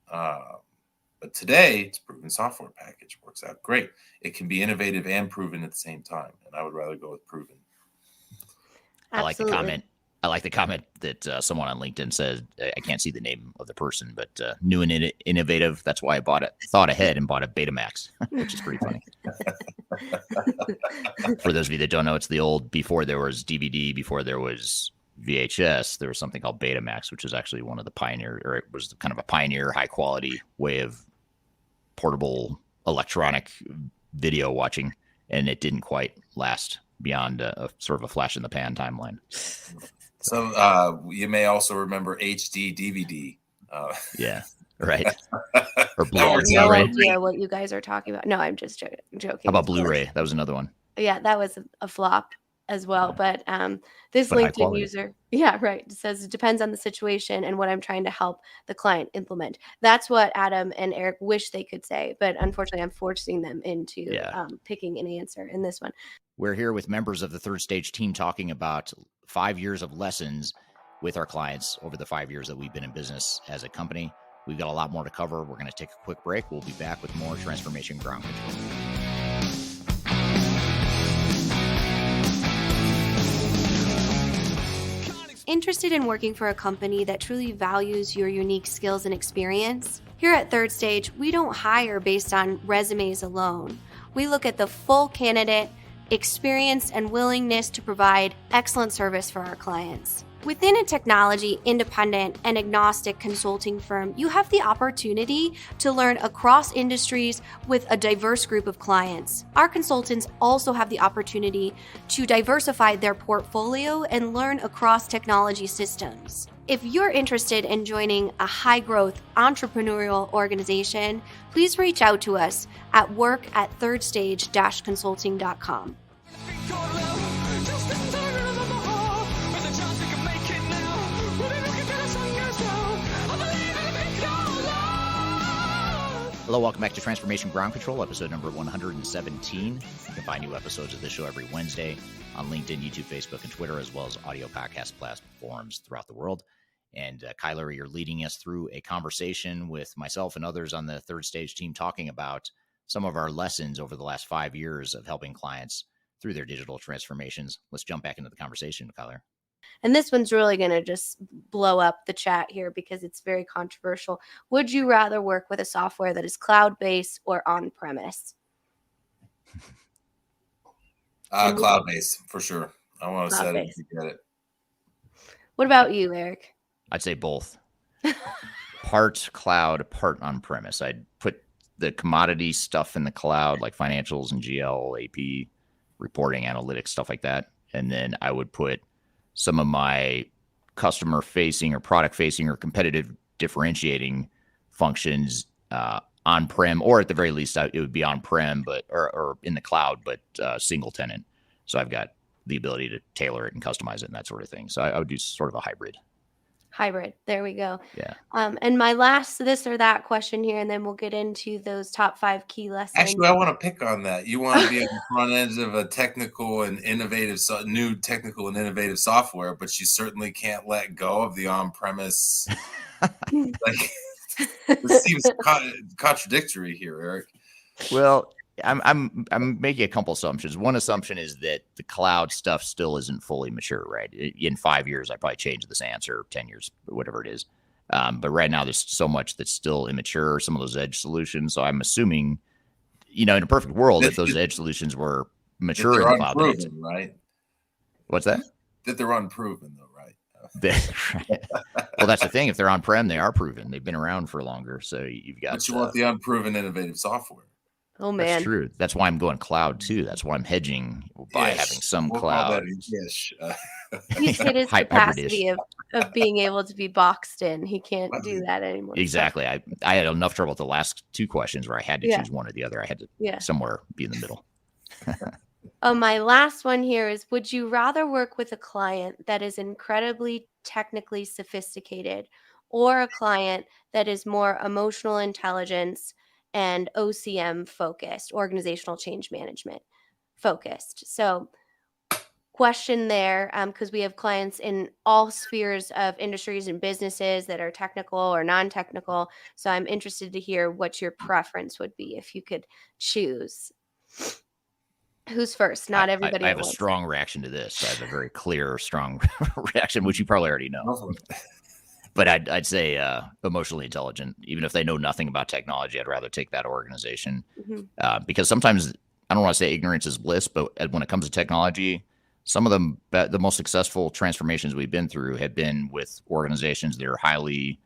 But today, it's a proven software package. Works out great. It can be innovative and proven at the same time. And I would rather go with proven. Absolutely. I like the comment that someone on LinkedIn said, I can't see the name of the person, but new and innovative. That's why I thought ahead and bought a Betamax, which is pretty funny. For those of you that don't know, it's the old, before there was DVD, before there was VHS, there was something called Betamax, which is actually one of the pioneer, or it was kind of a pioneer high quality way of portable electronic video watching. And it didn't quite last beyond a sort of a flash in the pan timeline. So you may also remember HD DVD. Yeah, right. Or Blu-ray. I have no idea what you guys are talking about. No, I'm just joking. How about Blu-ray? That was another one. Yeah, that was a flop as well. But this LinkedIn user, says it depends on the situation and what I'm trying to help the client implement. That's what Adam and Eric wish they could say, but unfortunately, I'm forcing them into picking an answer in this one. We're here with members of the Third Stage team talking about 5 years of lessons with our clients over the 5 years that we've been in business as a company. We've got a lot more to cover. We're going to take a quick break. We'll be back with more Transformation Ground Control. Interested in working for a company that truly values your unique skills and experience? Here at Third Stage, we don't hire based on resumes alone. We look at the full candidate, experience, and willingness to provide excellent service for our clients. Within a technology, independent, and agnostic consulting firm, you have the opportunity to learn across industries with a diverse group of clients. Our consultants also have the opportunity to diversify their portfolio and learn across technology systems. If you're interested in joining a high-growth entrepreneurial organization, please reach out to us at work@thirdstage-consulting.com. Hello, welcome back to Transformation Ground Control, episode number 117. You can find new episodes of this show every Wednesday on LinkedIn, YouTube, Facebook, and Twitter, as well as audio podcast platforms throughout the world. And Kyler, you're leading us through a conversation with myself and others on the Third Stage team talking about some of our lessons over the last 5 years of helping clients through their digital transformations. Let's jump back into the conversation, Kyler. And this one's really going to just blow up the chat here because it's very controversial. Would you rather work with a software that is cloud-based or on-premise? Cloud-based, for sure. I want to set it and get it. What about you, Eric? I'd say both. Part cloud, part on-premise. I'd put the commodity stuff in the cloud, like financials and GL, AP, reporting, analytics, stuff like that. And then I would put some of my customer facing or product facing or competitive differentiating functions on-prem, or at the very least, it would be on-prem, but or in the cloud, but single tenant. So I've got the ability to tailor it and customize it and that sort of thing. So I would do sort of a hybrid. Hybrid. There we go. Yeah. And my last this or that question here, and then we'll get into those top 5 key lessons. Actually, I want to pick on that. You want to be on the front edge of a technical and innovative, new technical and innovative software, but you certainly can't let go of the on-premise. Like, this seems contradictory here, Eric. Well, I'm making a couple assumptions. One assumption is that the cloud stuff still isn't fully mature, right? In 5 years, I probably change this answer, 10 years, whatever it is. But right now, there's so much that's still immature, some of those edge solutions. So I'm assuming, in a perfect world, that those edge solutions were mature in the cloud. Unproven, right? What's that? That they're unproven, though, right? Right. Well, that's the thing. If they're on-prem, they are proven. They've been around for longer. So you've got. But you want the unproven innovative software. Oh, man. That's true. That's why I'm going cloud, too. That's why I'm hedging by having some cloud. Yes. He's hit his capacity of being able to be boxed in. He can't do that anymore. Exactly. I had enough trouble with the last 2 questions where I had to choose one or the other. I had to somewhere be in the middle. My last one here is, would you rather work with a client that is incredibly technically sophisticated or a client that is more emotional intelligence and OCM focused, organizational change management focused? So question there, because we have clients in all spheres of industries and businesses that are technical or non-technical. So I'm interested to hear what your preference would be if you could choose. Who's first? Not everybody. I have a strong reaction to this. I have a very clear, strong reaction, which you probably already know. But I'd say emotionally intelligent. Even if they know nothing about technology, I'd rather take that organization. Because sometimes, I don't want to say ignorance is bliss, but when it comes to technology, some of the most successful transformations we've been through have been with organizations that are highly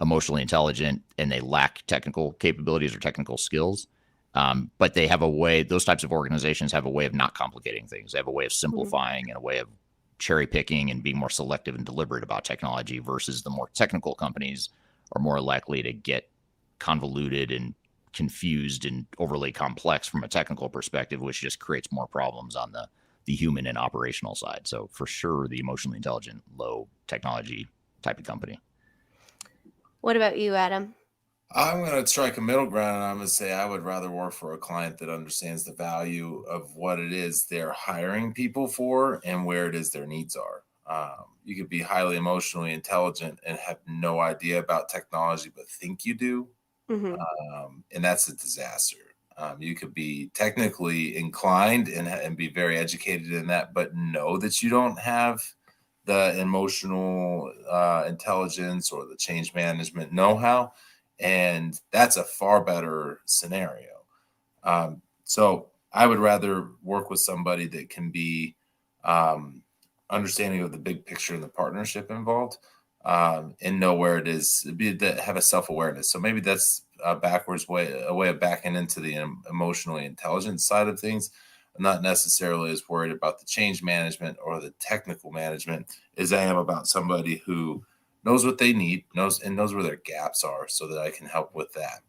emotionally intelligent and they lack technical capabilities or technical skills. But they have a way, those types of organizations have a way of not complicating things. They have a way of simplifying and a way of cherry picking and being more selective and deliberate about technology, versus the more technical companies are more likely to get convoluted and confused and overly complex from a technical perspective, which just creates more problems on the human and operational side. So for sure, the emotionally intelligent, low technology type of company. What about you, Adam? I'm going to strike a middle ground, and I'm going to say I would rather work for a client that understands the value of what it is they're hiring people for and where it is their needs are. You could be highly emotionally intelligent and have no idea about technology, but think you do. And that's a disaster. You could be technically inclined and be very educated in that, but know that you don't have the emotional intelligence or the change management know-how. And that's a far better scenario. So I would rather work with somebody that can be understanding of the big picture and the partnership involved, and know where it is, have a self-awareness. So maybe that's a way of backing into the emotionally intelligent side of things. I'm not necessarily as worried about the change management or the technical management as I am about somebody who knows what they need, knows where their gaps are, so that I can help with that.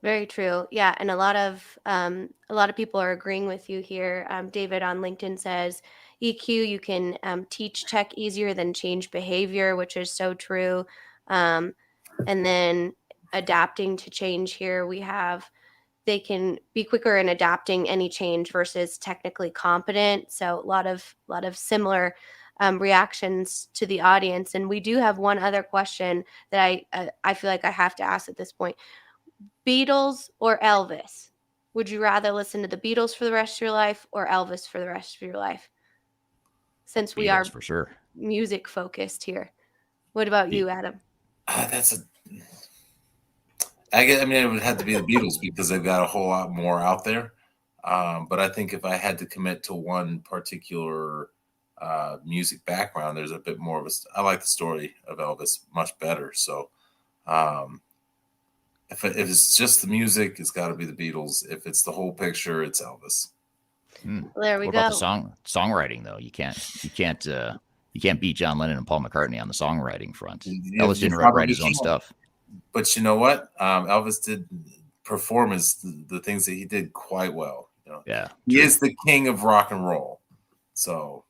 Very true. Yeah, and a lot of people are agreeing with you here. David on LinkedIn says, EQ, you can teach tech easier than change behavior, which is so true. And then adapting to change here, we have they can be quicker in adapting any change versus technically competent. So a lot of similar reactions to the audience. And we do have one other question that I feel like I have to ask at this point. Beatles or Elvis? Would you rather listen to the Beatles for the rest of your life or Elvis for the rest of your life? Since we are Beatles for sure. music focused here. What about you, Adam? I mean, it would have to be the Beatles because they've got a whole lot more out there. But I think if I had to commit to one particular music background, there's a bit more of I like the story of Elvis much better. So if it's just the music, it's got to be the Beatles. If it's the whole picture, it's Elvis. Well, there we what go. About the songwriting though? You can't beat John Lennon and Paul McCartney on the songwriting front. Elvis didn't write his own stuff. But you know what? Elvis did perform the things that he did quite well. Yeah, he is the king of rock and roll. So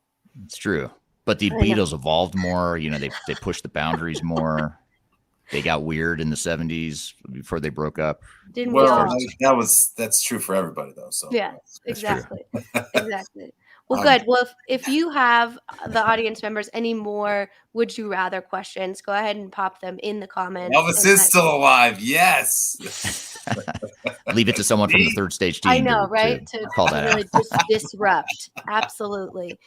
it's true. But the Beatles evolved more. They pushed the boundaries more. They got weird in the 70s before they broke up. That's true for everybody though. So yeah, exactly. Exactly. Well, good. Well, if you have the audience members any more would you rather questions, go ahead and pop them in the comments. Elvis is still alive. Yes. Leave it to someone from the third stage team. I know, right? To call that really out. Disrupt. Absolutely.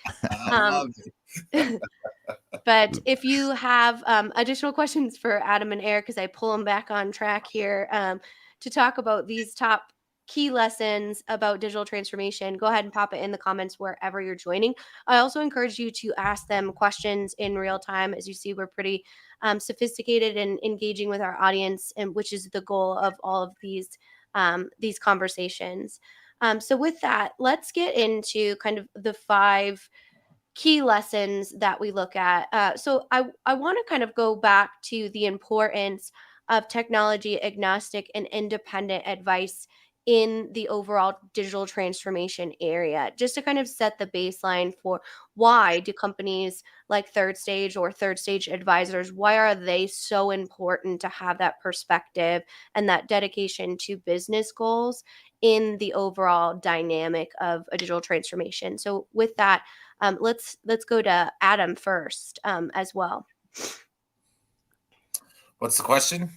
But if you have additional questions for Adam and Eric, as I pull them back on track here to talk about these top key lessons about digital transformation, go ahead and pop it in the comments wherever you're joining. I also encourage you to ask them questions in real time. As you see, we're pretty sophisticated and engaging with our audience, and which is the goal of all of these conversations. So with that, let's get into kind of the 5 key lessons that we look at. So I want to kind of go back to the importance of technology agnostic and independent advice in the overall digital transformation area, just to kind of set the baseline for why do companies like Third Stage or Third Stage advisors, why are they so important to have that perspective and that dedication to business goals in the overall dynamic of a digital transformation? So with that, let's go to Adam first as well. What's the question?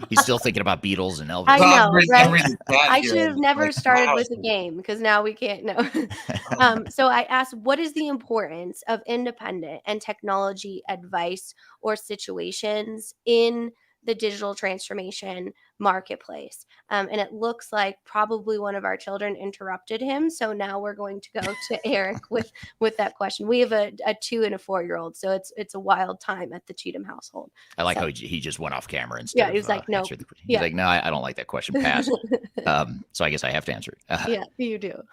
He's still thinking about Beatles and Elvis. I know, right? I should have never started with the game because now we can't know. So I asked, what is the importance of independent and technology advice or situations in the digital transformation marketplace? And it looks like probably one of our children interrupted him. So now we're going to go to Eric with that question. We have a 2 and a 4-year-old, so it's a wild time at the Cheatham household. I like how he just went off camera instead. Yeah, he was like, no. He's like, no, I don't like that question. Pass. So I guess I have to answer it. Yeah, you do.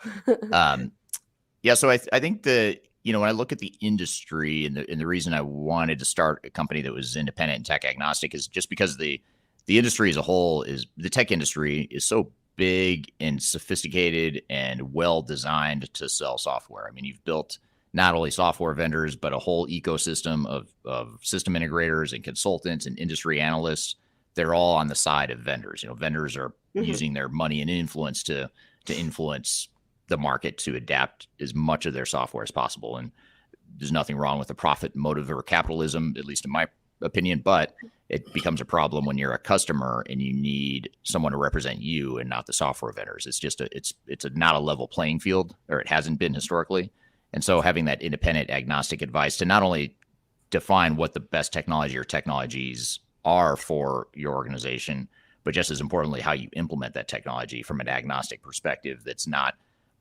Yeah, so I think when I look at the industry and the reason I wanted to start a company that was independent and tech agnostic is just because the industry as a whole the tech industry is so big and sophisticated and well designed to sell software. I mean, you've built not only software vendors, but a whole ecosystem of system integrators and consultants and industry analysts. They're all on the side of vendors. Vendors are using their money and influence to influence the market to adapt as much of their software as possible. And there's nothing wrong with the profit motive or capitalism, at least in my opinion, but it becomes a problem when you're a customer and you need someone to represent you and not the software vendors. It's just it's not a level playing field, or it hasn't been historically. And so having that independent agnostic advice to not only define what the best technology or technologies are for your organization, but just as importantly, how you implement that technology from an agnostic perspective that's not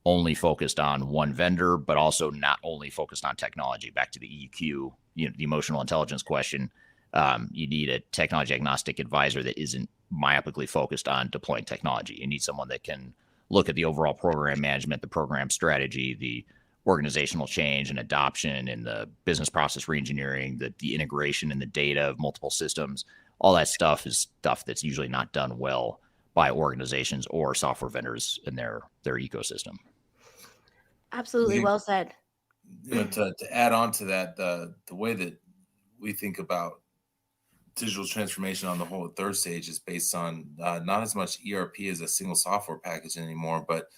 only focused on one vendor, but also not only focused on technology. Back to the EQ, the emotional intelligence question. You need a technology agnostic advisor that isn't myopically focused on deploying technology. You need someone that can look at the overall program management, the program strategy, the organizational change and adoption, and the business process reengineering, the integration and the data of multiple systems. All that stuff is stuff that's usually not done well by organizations or software vendors in their ecosystem. Absolutely, well said. To add on to that, the way that we think about digital transformation on the whole at third stage is based on not as much ERP as a single software package anymore, but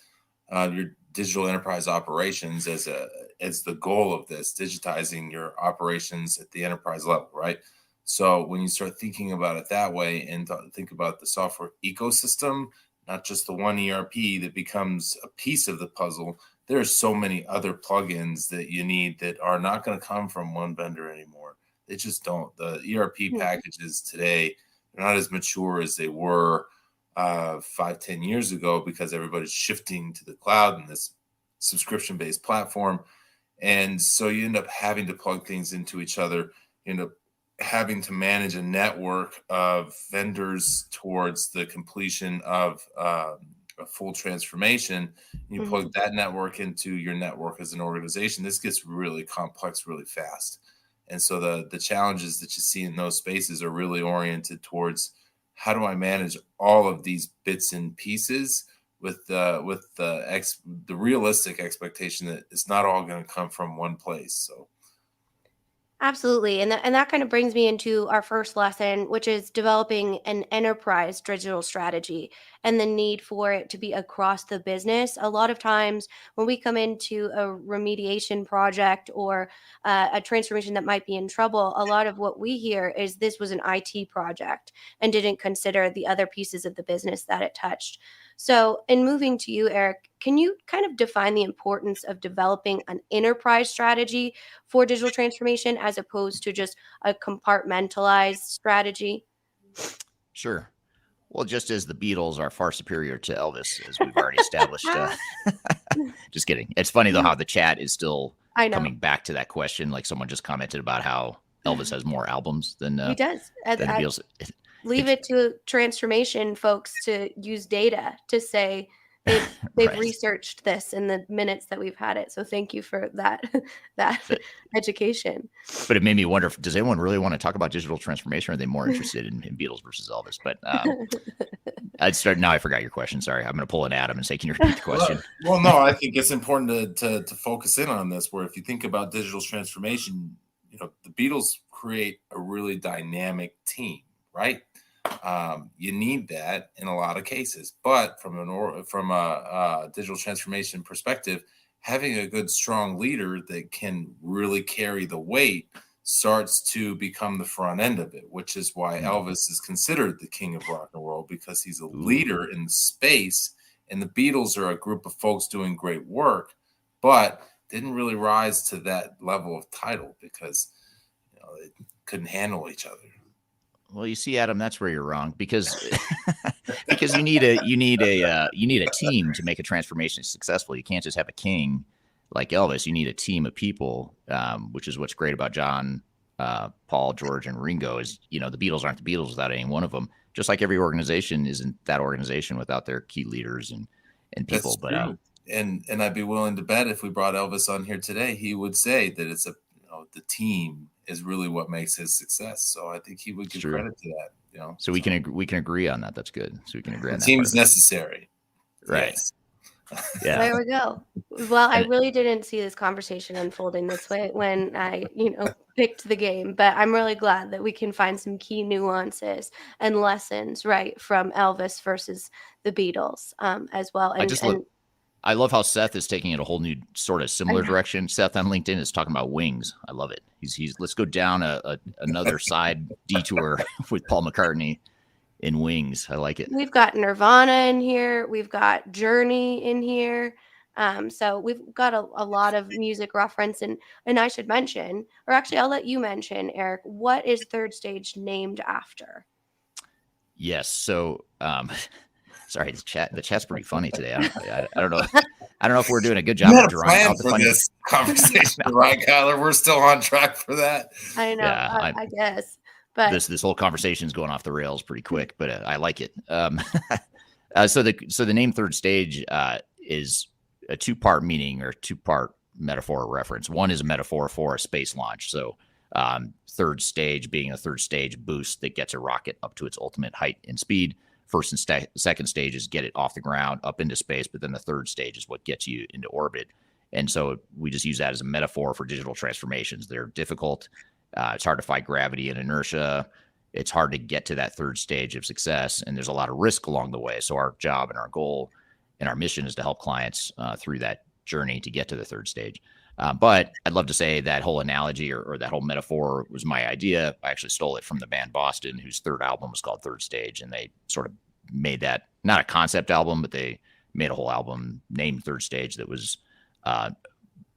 your digital enterprise operations as the goal of this, digitizing your operations at the enterprise level, right? So when you start thinking about it that way and think about the software ecosystem, not just the one ERP that becomes a piece of the puzzle, there are so many other plugins that you need that are not going to come from one vendor anymore. They just don't. The ERP packages today are not as mature as they were 5-10 years ago, because everybody's shifting to the cloud and this subscription-based platform. And so you end up having to plug things into each other. You end up having to manage a network of vendors towards the completion of a full transformation. You plug that network into your network as an organization. This gets really complex really fast. And so the challenges that you see in those spaces are really oriented towards, how do I manage all of these bits and pieces with the realistic expectation that it's not all going to come from one place. So Absolutely. And that kind of brings me into our first lesson, which is developing an enterprise digital strategy and the need for it to be across the business. A lot of times when we come into a remediation project or a transformation that might be in trouble, a lot of what we hear is this was an IT project and didn't consider the other pieces of the business that it touched. So, in moving to you, Eric, can you kind of define the importance of developing an enterprise strategy for digital transformation as opposed to just a compartmentalized strategy? Sure. Well, just as the Beatles are far superior to Elvis, as we've already established. Just kidding. It's funny, though, how the chat is still coming back to that question. Like someone just commented about how Elvis has more albums than He does. than the Beatles. Leave it to transformation folks to use data to say they've Right. researched this in the minutes that we've had it. So thank you for that education. But it made me wonder, does anyone really want to talk about digital transformation? Or are they more interested in Beatles versus Elvis? But now I forgot your question. Sorry. I'm going to pull an Adam and say, can you repeat the question? Well, no, I think it's important to focus in on this, where if you think about digital transformation, the Beatles create a really dynamic team, right? You need that in a lot of cases, but from a digital transformation perspective, having a good, strong leader that can really carry the weight starts to become the front end of it, which is why Elvis is considered the king of rock and roll, because he's a leader in the space. And the Beatles are a group of folks doing great work, but didn't really rise to that level of title because they couldn't handle each other. Well, you see, Adam, that's where you're wrong, because you need a team to make a transformation successful. You can't just have a king like Elvis. You need a team of people, which is what's great about John, Paul, George, and Ringo. Is the Beatles aren't the Beatles without any one of them. Just like every organization isn't that organization without their key leaders and people. That's true. And I'd be willing to bet if we brought Elvis on here today, he would say that it's the team is really what makes his success. So I think he would give credit to that. So we can agree on that. That's good. So we can agree on that. The team is necessary, right? Yes. Yeah. There we go. Well, I really didn't see this conversation unfolding this way when I, picked the game, but I'm really glad that we can find some key nuances and lessons, right, from Elvis versus the Beatles, as well. And I love how Seth is taking it a whole new sort of similar direction. Seth on LinkedIn is talking about Wings. I love it. He's let's go down another side detour with Paul McCartney in Wings. I like it. We've got Nirvana in here. We've got Journey in here. So we've got a lot of music reference. And I should mention, or actually I'll let you mention, Eric, what is Third Stage named after? Yes. So Sorry, the chat's pretty funny today. I don't know. I don't know if we're doing a good job of drawing out the for funny. this conversation, right, Kyler? We're still on track for that. I know. Yeah, I guess. But this whole conversation is going off the rails pretty quick, but I like it. So the name third stage is a two-part meaning or two-part metaphor or reference. One is a metaphor for a space launch. So third stage being a third stage boost that gets a rocket up to its ultimate height and speed. First and second stage is get it off the ground up into space, but then the third stage is what gets you into orbit. And so we just use that as a metaphor for digital transformations. They're difficult. It's hard to fight gravity and inertia. It's hard to get to that third stage of success, and there's a lot of risk along the way. So our job and our goal and our mission is to help clients through that journey to get to the third stage. But I'd love to say that whole analogy or that whole metaphor was my idea. I actually stole it from the band Boston, whose third album was called Third Stage, and they sort of made that not a concept album, but they made a whole album named Third Stage that was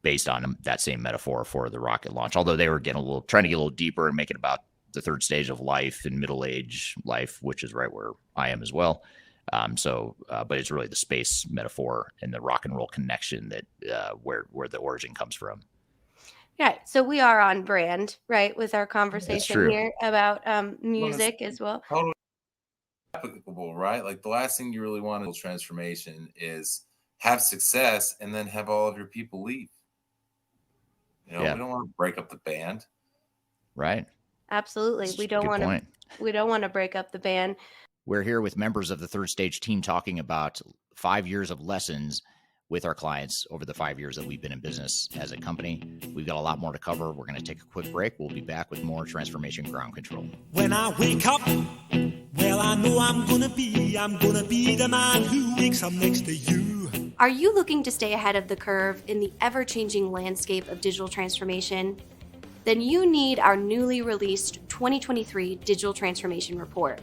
based on that same metaphor for the rocket launch. Although they were trying to get a little deeper and make it about the third stage of life and middle age life, which is right where I am as well. But it's really the space metaphor and the rock and roll connection that where the origin comes from. yeah, so we are on brand, right, with our conversation true. here about music as well. Totally applicable, right? Like the last thing you really want in transformation is have success and then have all of your people leave. We don't want to break up the band. Right. Absolutely. We don't want to break up the band. We're here with members of the third stage team talking about 5 years of lessons with our clients over the 5 years that we've been in business as a company. We've got a lot more to cover. We're going to take a quick break. We'll be back with more Transformation Ground Control. When I wake up, well, I know I'm going to be the man who wakes up next to you. Are you looking to stay ahead of the curve in the ever-changing landscape of digital transformation? Then you need our newly released 2023 Digital Transformation Report.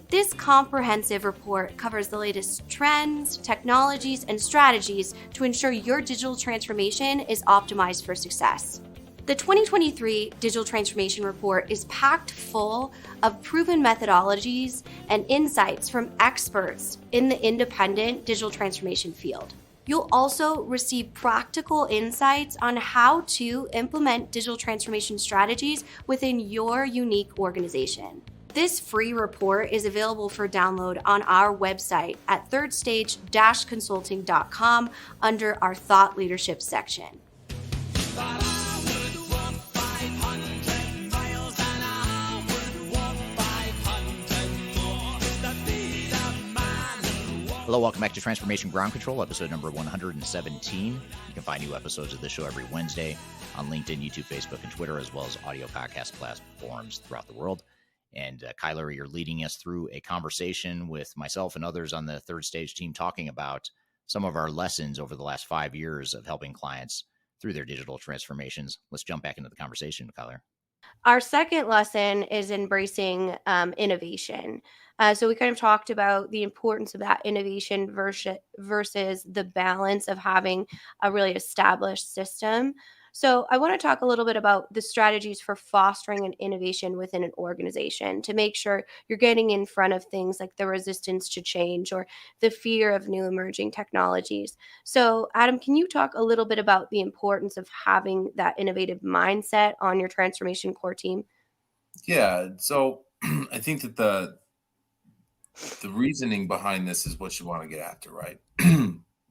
This comprehensive report covers the latest trends, technologies, and strategies to ensure your digital transformation is optimized for success. The 2023 Digital Transformation Report is packed full of proven methodologies and insights from experts in the independent digital transformation field. You'll also receive practical insights on how to implement digital transformation strategies within your unique organization. This free report is available for download on our website at thirdstage-consulting.com under our Thought Leadership section. Hello, welcome back to Transformation Ground Control, episode number 117. You can find new episodes of this show every Wednesday on LinkedIn, YouTube, Facebook, and Twitter, as well as audio podcast platforms throughout the world. And Kyler, you're leading us through a conversation with myself and others on the third stage team talking about some of our lessons over the last 5 years of helping clients through their digital transformations. Let's jump back into the conversation, Kyler. Our second lesson is embracing innovation. So we kind of talked about the importance of that innovation versus the balance of having a really established system. So I want to talk a little bit about the strategies for fostering an innovation within an organization to make sure you're getting in front of things like the resistance to change or the fear of new emerging technologies. So Adam, can you talk a little bit about the importance of having that innovative mindset on your transformation core team? Yeah. So I think that the reasoning behind this is what you want to get after, right?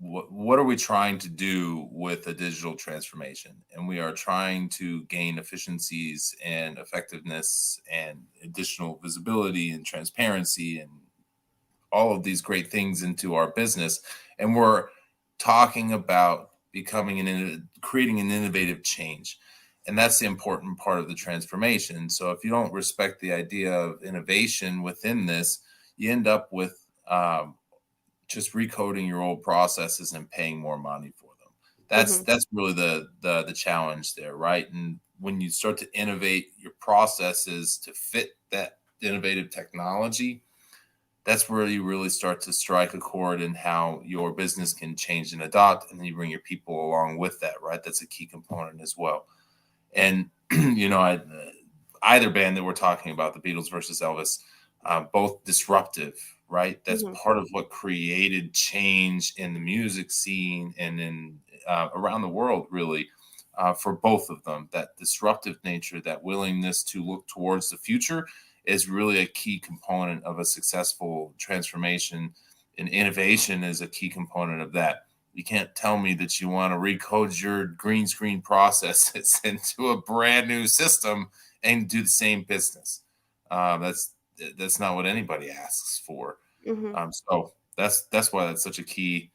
What are we trying to do with a digital transformation? And we are trying to gain efficiencies and effectiveness and additional visibility and transparency and all of these great things into our business. And we're talking about creating an innovative change. And that's the important part of the transformation. So if you don't respect the idea of innovation within this, you end up with just recoding your old processes and paying more money for them. That's really the challenge there, right? And when you start to innovate your processes to fit that innovative technology, that's where you really start to strike a chord in how your business can change and adopt, and then you bring your people along with that, right? That's a key component as well. And either band that we're talking about, the Beatles versus Elvis, both disruptive, right? That's Mm-hmm. part of what created change in the music scene and in around the world, really, for both of them. That disruptive nature, that willingness to look towards the future, is really a key component of a successful transformation, and innovation is a key component of that. You can't tell me that you want to recode your green screen processes into a brand new system and do the same business. That's not what anybody asks for. Mm-hmm. So that's why that's such a key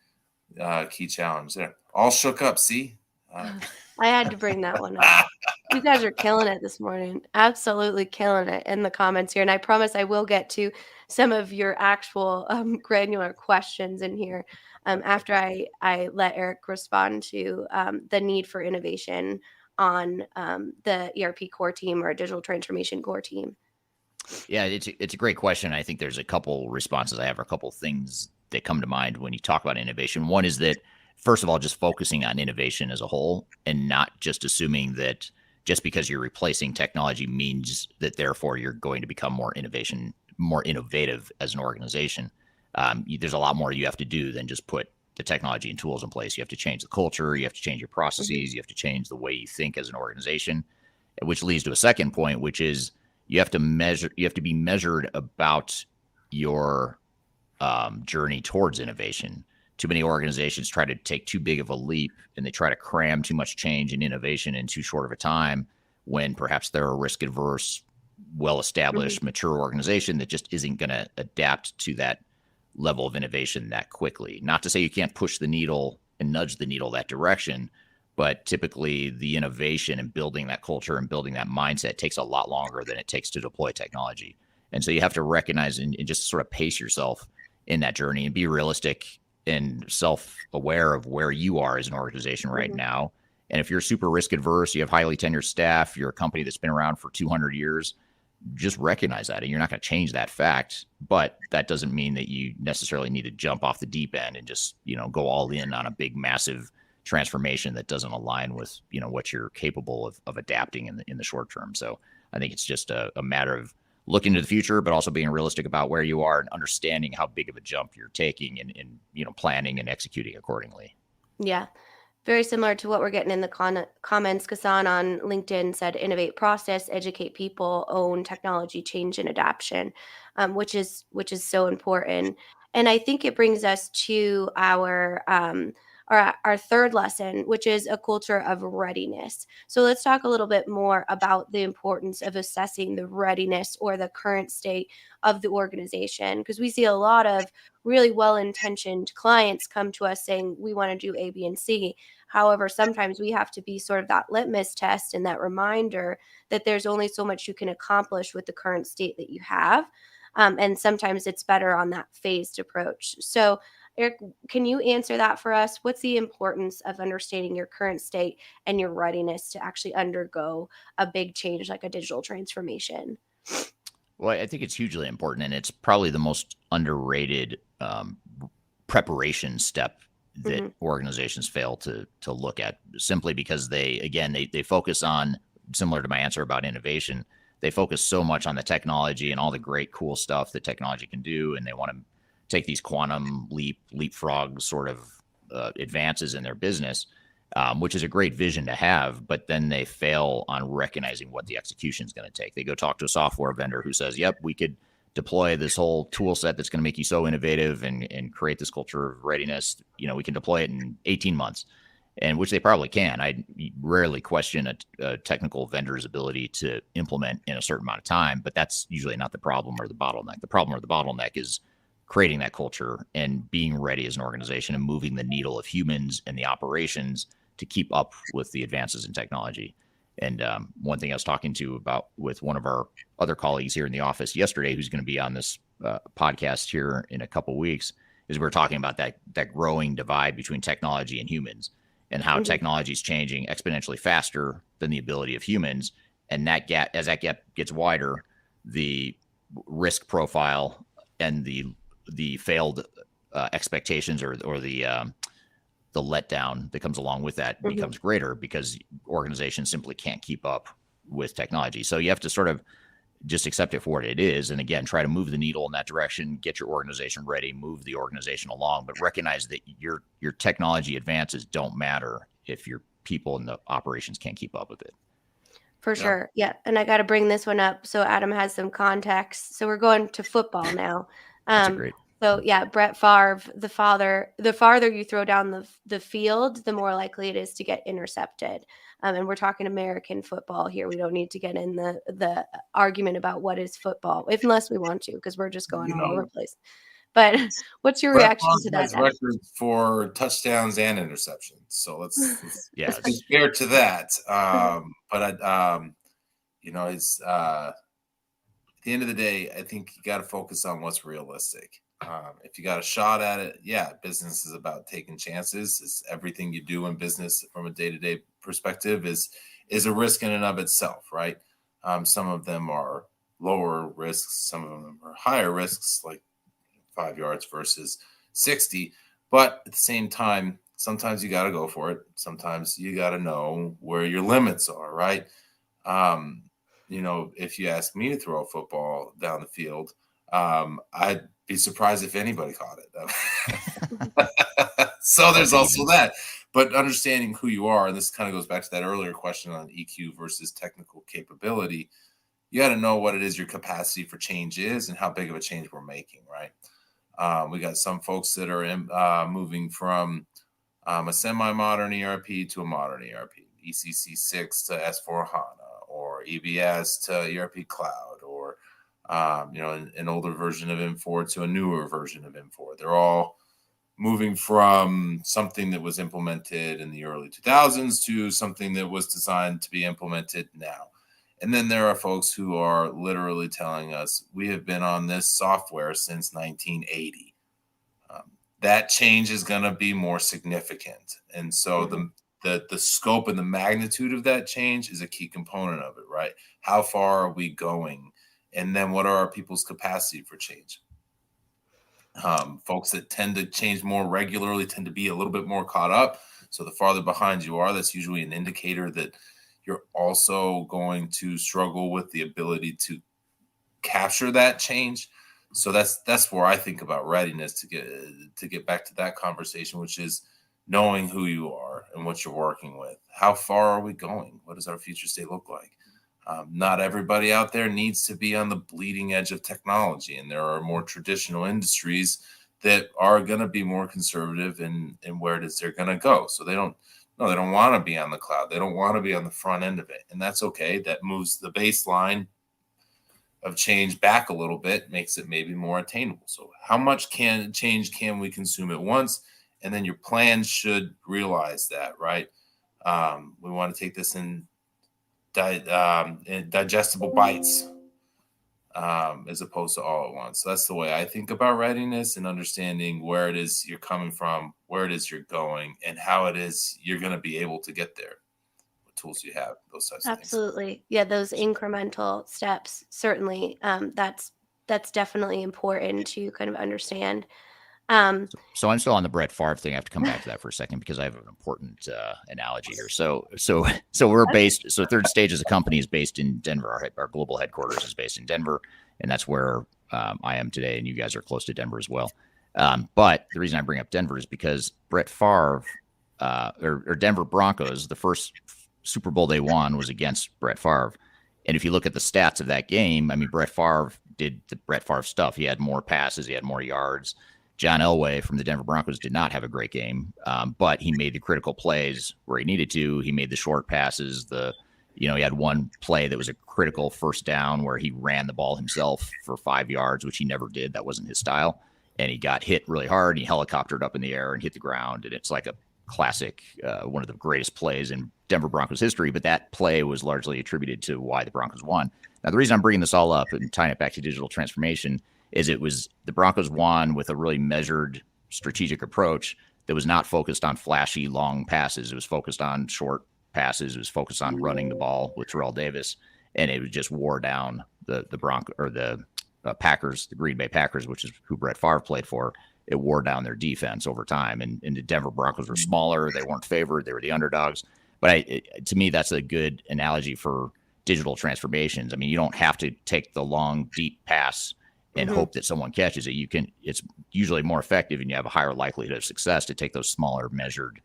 challenge there. All shook up. See, I had to bring that one up. You guys are killing it this morning. Absolutely killing it in the comments here. And I promise I will get to some of your actual granular questions in here after I let Eric respond to the need for innovation on the ERP core team or digital transformation core team. Yeah, it's a great question. I think there's a couple responses I have, or a couple things that come to mind when you talk about innovation. One is that, first of all, just focusing on innovation as a whole and not just assuming that just because you're replacing technology means that therefore you're going to become more innovative as an organization. There's a lot more you have to do than just put the technology and tools in place. You have to change the culture. You have to change your processes. You have to change the way you think as an organization, which leads to a second point, which is you have to be measured about your journey towards innovation. Too many organizations try to take too big of a leap, and they try to cram too much change and innovation in too short of a time, when perhaps they're a risk adverse, well-established, mature organization that just isn't going to adapt to that level of innovation that quickly. Not to say you can't push the needle and nudge the needle that direction, but typically the innovation and building that culture and building that mindset takes a lot longer than it takes to deploy technology. And so you have to recognize and just sort of pace yourself in that journey and be realistic and self-aware of where you are as an organization right now. And if you're super risk adverse, you have highly tenured staff, you're a company that's been around for 200 years, just recognize that. And you're not going to change that fact, but that doesn't mean that you necessarily need to jump off the deep end and just, go all in on a big, massive transformation that doesn't align with, what you're capable of adapting in the short term. So I think it's just a matter of looking to the future, but also being realistic about where you are and understanding how big of a jump you're taking and planning and executing accordingly. Yeah. Very similar to what we're getting in the comments. Kasan on LinkedIn said, innovate process, educate people, own technology, change and adaptation, which is so important. And I think it brings us to our third lesson, which is a culture of readiness. So let's talk a little bit more about the importance of assessing the readiness or the current state of the organization, because we see a lot of really well-intentioned clients come to us saying, we want to do A, B, and C. However, sometimes we have to be sort of that litmus test and that reminder that there's only so much you can accomplish with the current state that you have. And sometimes it's better on that phased approach. So Eric, can you answer that for us? What's the importance of understanding your current state and your readiness to actually undergo a big change like a digital transformation? Well, I think it's hugely important, and it's probably the most underrated preparation step that organizations fail to look at, simply because they focus on, similar to my answer about innovation, they focus so much on the technology and all the great cool stuff that technology can do, and they want to take these quantum leapfrog sort of advances in their business, which is a great vision to have, but then they fail on recognizing what the execution is going to take. They go talk to a software vendor who says, yep, we could deploy this whole tool set that's going to make you so innovative and create this culture of readiness. We can deploy it in 18 months, and which they probably can. I rarely question a technical vendor's ability to implement in a certain amount of time, but that's usually not the problem or the bottleneck. The problem or the bottleneck is creating that culture and being ready as an organization and moving the needle of humans and the operations to keep up with the advances in technology. And one thing I was talking with one of our other colleagues here in the office yesterday, who's going to be on this podcast here in a couple of weeks, is we're talking about that growing divide between technology and humans, and how technology is changing exponentially faster than the ability of humans. And that gap, as that gap gets wider, the risk profile and the failed expectations or the letdown that comes along with that becomes greater, because organizations simply can't keep up with technology. So you have to sort of just accept it for what it is. And again, try to move the needle in that direction, get your organization ready, move the organization along, but recognize that your technology advances don't matter if your people in the operations can't keep up with it. For sure. Yeah. And I got to bring this one up so Adam has some context. So we're going to football now. That's great. So yeah, Brett Favre, the farther you throw down the field, the more likely it is to get intercepted. And we're talking American football here. We don't need to get in the argument about what is football, unless we want to, because we're just going all over the place. But what's your reaction to that? Record for touchdowns and interceptions. So let's be fair to that. But it's at the end of the day, I think you got to focus on what's realistic. If you got a shot at it, business is about taking chances. It's everything you do in business from a day-to-day perspective is a risk in and of itself, right? Some of them are lower risks, some of them are higher risks, like 5 yards versus 60. But at the same time, sometimes you got to go for it. Sometimes you got to know where your limits are, right? If you ask me to throw a football down the field, I'd be surprised if anybody caught it. So there's also that. But understanding who you are, and this kind of goes back to that earlier question on EQ versus technical capability, you got to know what it is your capacity for change is and how big of a change we're making, right? We got some folks that are moving from a semi-modern ERP to a modern ERP, ECC 6 to S4HANA, or EBS to ERP Cloud, or an older version of M4 to a newer version of M4. They're all moving from something that was implemented in the early 2000s to something that was designed to be implemented now. And then there are folks who are literally telling us we have been on this software since 1980. That change is going to be more significant. And so the scope and the magnitude of that change is a key component of it, right? How far are we going? And then what are our people's capacity for change? Folks that tend to change more regularly tend to be a little bit more caught up. So the farther behind you are, that's usually an indicator that you're also going to struggle with the ability to capture that change. So that's where I think about readiness to get back to that conversation, which is knowing who you are and what you're working with. How far are we going? What does our future state look like? Not everybody out there needs to be on the bleeding edge of technology, and there are more traditional industries that are going to be more conservative in where it is they're going to go. So they don't want to be on the cloud. They don't want to be on the front end of it, and that's okay. That moves the baseline of change back a little bit, makes it maybe more attainable. So how much change can we consume at once? And then your plan should realize that, right? We want to take this in digestible bites as opposed to all at once. So that's the way I think about readiness, and understanding where it is you're coming from, where it is you're going, and how it is you're going to be able to get there. What tools you have, those types of things. Absolutely. Yeah, those incremental steps, certainly. That's definitely important to kind of understand. So I'm still on the Brett Favre thing. I have to come back to that for a second because I have an important analogy here. So we're based. So Third Stage as a company is based in Denver. Our global headquarters is based in Denver, and that's where I am today. And you guys are close to Denver as well. But the reason I bring up Denver is because Brett Favre or Denver Broncos, the first Super Bowl they won was against Brett Favre. And if you look at the stats of that game, I mean, Brett Favre did the Brett Favre stuff. He had more passes, he had more yards. John Elway from the Denver Broncos did not have a great game, but he made the critical plays where he needed to. He made the short passes. He had one play that was a critical first down where he ran the ball himself for 5 yards, which he never did. That wasn't his style. And he got hit really hard. He helicoptered up in the air and hit the ground. And it's like a classic, one of the greatest plays in Denver Broncos history. But that play was largely attributed to why the Broncos won. Now, the reason I'm bringing this all up and tying it back to digital transformation is it was the Broncos won with a really measured strategic approach that was not focused on flashy long passes. It was focused on short passes. It was focused on running the ball with Terrell Davis, and it just wore down the Packers, the Green Bay Packers, which is who Brett Favre played for. It wore down their defense over time, and the Denver Broncos were smaller. They weren't favored. They were the underdogs. But to me, that's a good analogy for digital transformations. I mean, you don't have to take the long, deep pass and hope that someone catches it. You can. It's usually more effective, and you have a higher likelihood of success to take those smaller, measured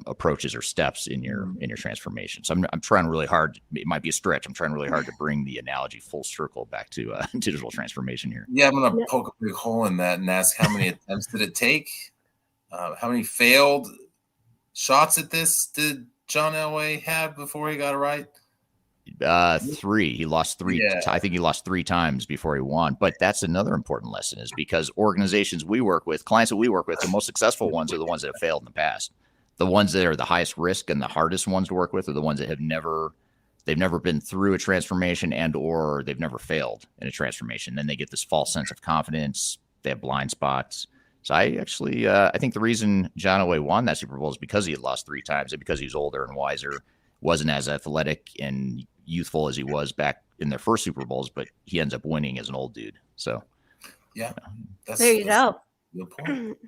approaches or steps in your transformation. So I'm trying really hard. It might be a stretch. I'm trying really hard to bring the analogy full circle back to digital transformation here. Yeah, I'm going to poke a big hole in that and ask, how many attempts did it take? How many failed shots at this did John Elway have before he got it right? 3. He lost 3. Yeah. I think he lost 3 times before he won. But that's another important lesson, is because organizations we work with, clients that we work with, the most successful ones are the ones that have failed in the past. The ones that are the highest risk and the hardest ones to work with are the ones that they've never been through a transformation or they've never failed in a transformation. Then they get this false sense of confidence. They have blind spots. So I actually, I think the reason John Elway won that Super Bowl is because he had lost 3 times and because he was older and wiser, wasn't as athletic and youthful as he was back in their first Super Bowls, but he ends up winning as an old dude. So, yeah, there you go. Good point.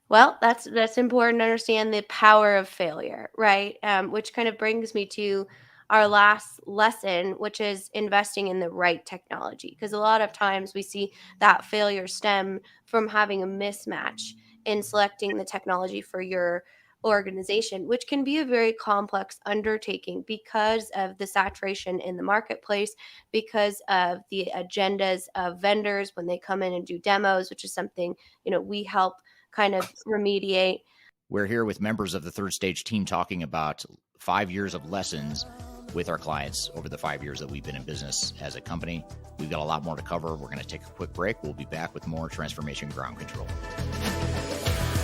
Well, that's important to understand the power of failure, right? Which kind of brings me to our last lesson, which is investing in the right technology. Because a lot of times we see that failure stem from having a mismatch in selecting the technology for your organization, which can be a very complex undertaking because of the saturation in the marketplace, because of the agendas of vendors when they come in and do demos, which is something, we help kind of remediate. We're here with members of the Third Stage team talking about 5 years of lessons with our clients over the 5 years that we've been in business as a company. We've got a lot more to cover. We're going to take a quick break. We'll be back with more Transformation Ground Control.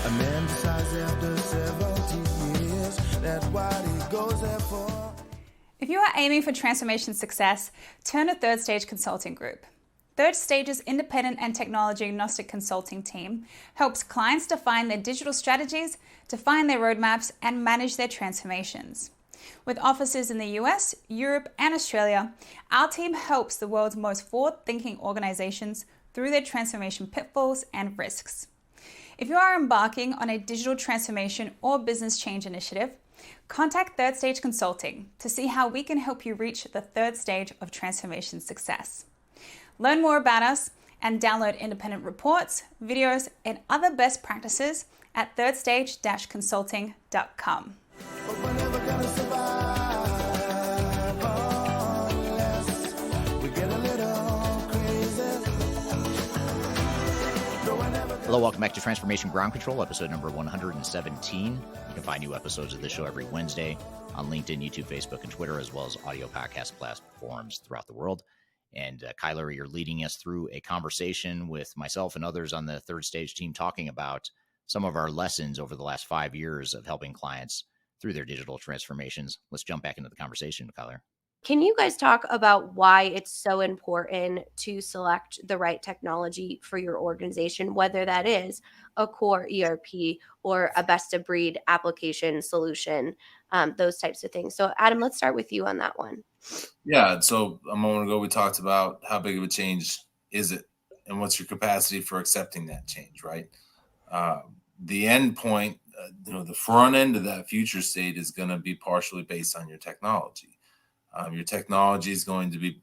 A man decides after 17 years that what he goes there for. If you are aiming for transformation success, turn to Third Stage Consulting Group. Third Stage's independent and technology agnostic consulting team helps clients define their digital strategies, define their roadmaps, and manage their transformations. With offices in the US, Europe, and Australia, our team helps the world's most forward-thinking organizations through their transformation pitfalls and risks. If you are embarking on a digital transformation or business change initiative, contact Third Stage Consulting to see how we can help you reach the third stage of transformation success. Learn more about us and download independent reports, videos, and other best practices at thirdstage-consulting.com. Hello, welcome back to Transformation Ground Control, episode number 117. You can find new episodes of this show every Wednesday on LinkedIn, YouTube, Facebook, and Twitter, as well as audio podcast platforms throughout the world. And Kyler, you're leading us through a conversation with myself and others on the Third Stage team talking about some of our lessons over the last 5 years of helping clients through their digital transformations. Let's jump back into the conversation, Kyler. Can you guys talk about why it's so important to select the right technology for your organization, whether that is a core ERP or a best of breed application solution, those types of things? So Adam, let's start with you on that one. Yeah. So a moment ago, we talked about how big of a change is it and what's your capacity for accepting that change, right? The end point, the front end of that future state is going to be partially based on your technology. Your technology is going to be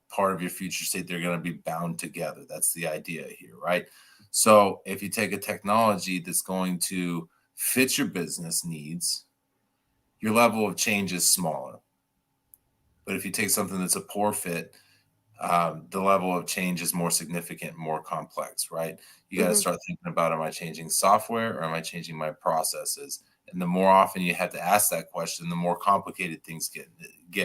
part of your future state. They're going to be bound together. That's the idea here, right? So if you take a technology that's going to fit your business needs, your level of change is smaller. But if you take something that's a poor fit, the level of change is more significant, more complex, right? You got to start thinking about, am I changing software or am I changing my processes? And the more often you have to ask that question, the more complicated things get.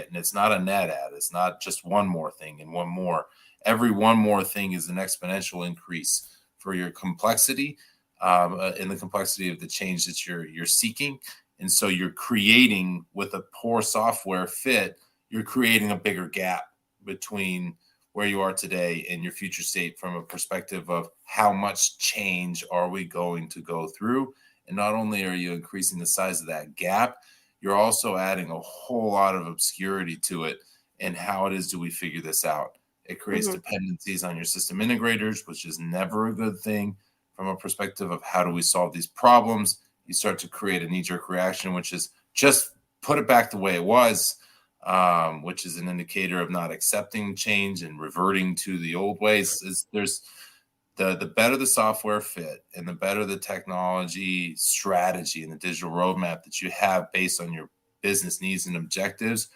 And it's not a net add. It's not just one more thing and one more. Every one more thing is an exponential increase for your complexity and the complexity of the change that you're seeking. And so you're creating, with a poor software fit, you're creating a bigger gap between where you are today and your future state from a perspective of how much change are we going to go through. And not only are you increasing the size of that gap, you're also adding a whole lot of obscurity to it. And how it is do we figure this out? It creates dependencies on your system integrators, which is never a good thing from a perspective of how do we solve these problems. You start to create a knee-jerk reaction, which is just put it back the way it was. which is an indicator of not accepting change and reverting to the old ways. There's the better the software fit and the better the technology strategy and the digital roadmap that you have based on your business needs and objectives,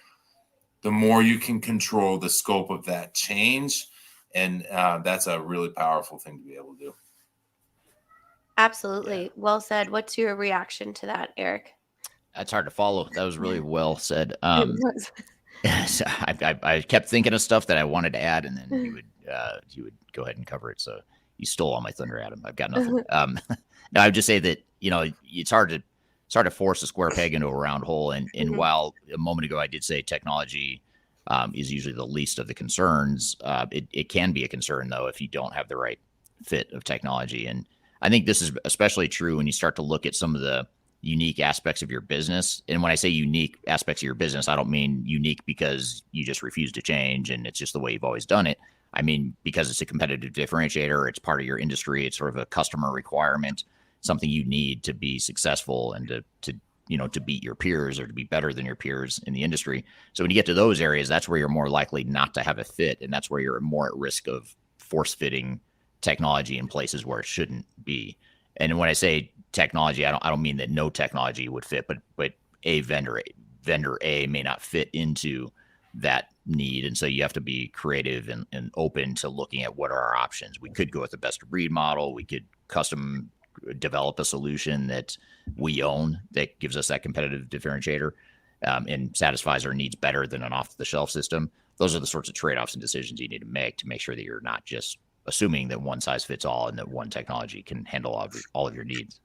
the more you can control the scope of that change. And that's a really powerful thing to be able to do. Absolutely. Well said. What's your reaction to that, Eric? That's hard to follow. That was really well said. It was. So I kept thinking of stuff that I wanted to add, and then you would go ahead and cover it. So you stole all my thunder, Adam. I've got nothing. No, I would just say that it's hard to force a square peg into a round hole. And while a moment ago I did say technology is usually the least of the concerns, it can be a concern though if you don't have the right fit of technology. And I think this is especially true when you start to look at some of the unique aspects of your business. And when I say unique aspects of your business, I don't mean unique because you just refuse to change and it's just the way you've always done it. I mean, because it's a competitive differentiator, it's part of your industry, it's sort of a customer requirement, something you need to be successful and to beat your peers or to be better than your peers in the industry. So when you get to those areas, that's where you're more likely not to have a fit. And that's where you're more at risk of force fitting technology in places where it shouldn't be. And when I say technology, I don't mean that no technology would fit, but a vendor A may not fit into that need. And so you have to be creative and open to looking at what are our options. We could go with the best of breed model. We could custom develop a solution that we own that gives us that competitive differentiator and satisfies our needs better than an off the shelf system. Those are the sorts of trade-offs and decisions you need to make sure that you're not just assuming that one size fits all and that one technology can handle all of your needs.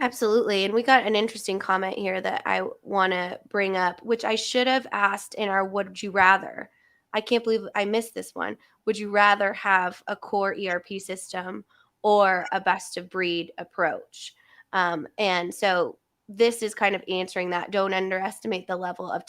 Absolutely. And we got an interesting comment here that I want to bring up, which I should have asked in our Would You Rather. I can't believe I missed this one. Would you rather have a core ERP system or a best of breed approach? And so this is kind of answering that. Don't underestimate the level of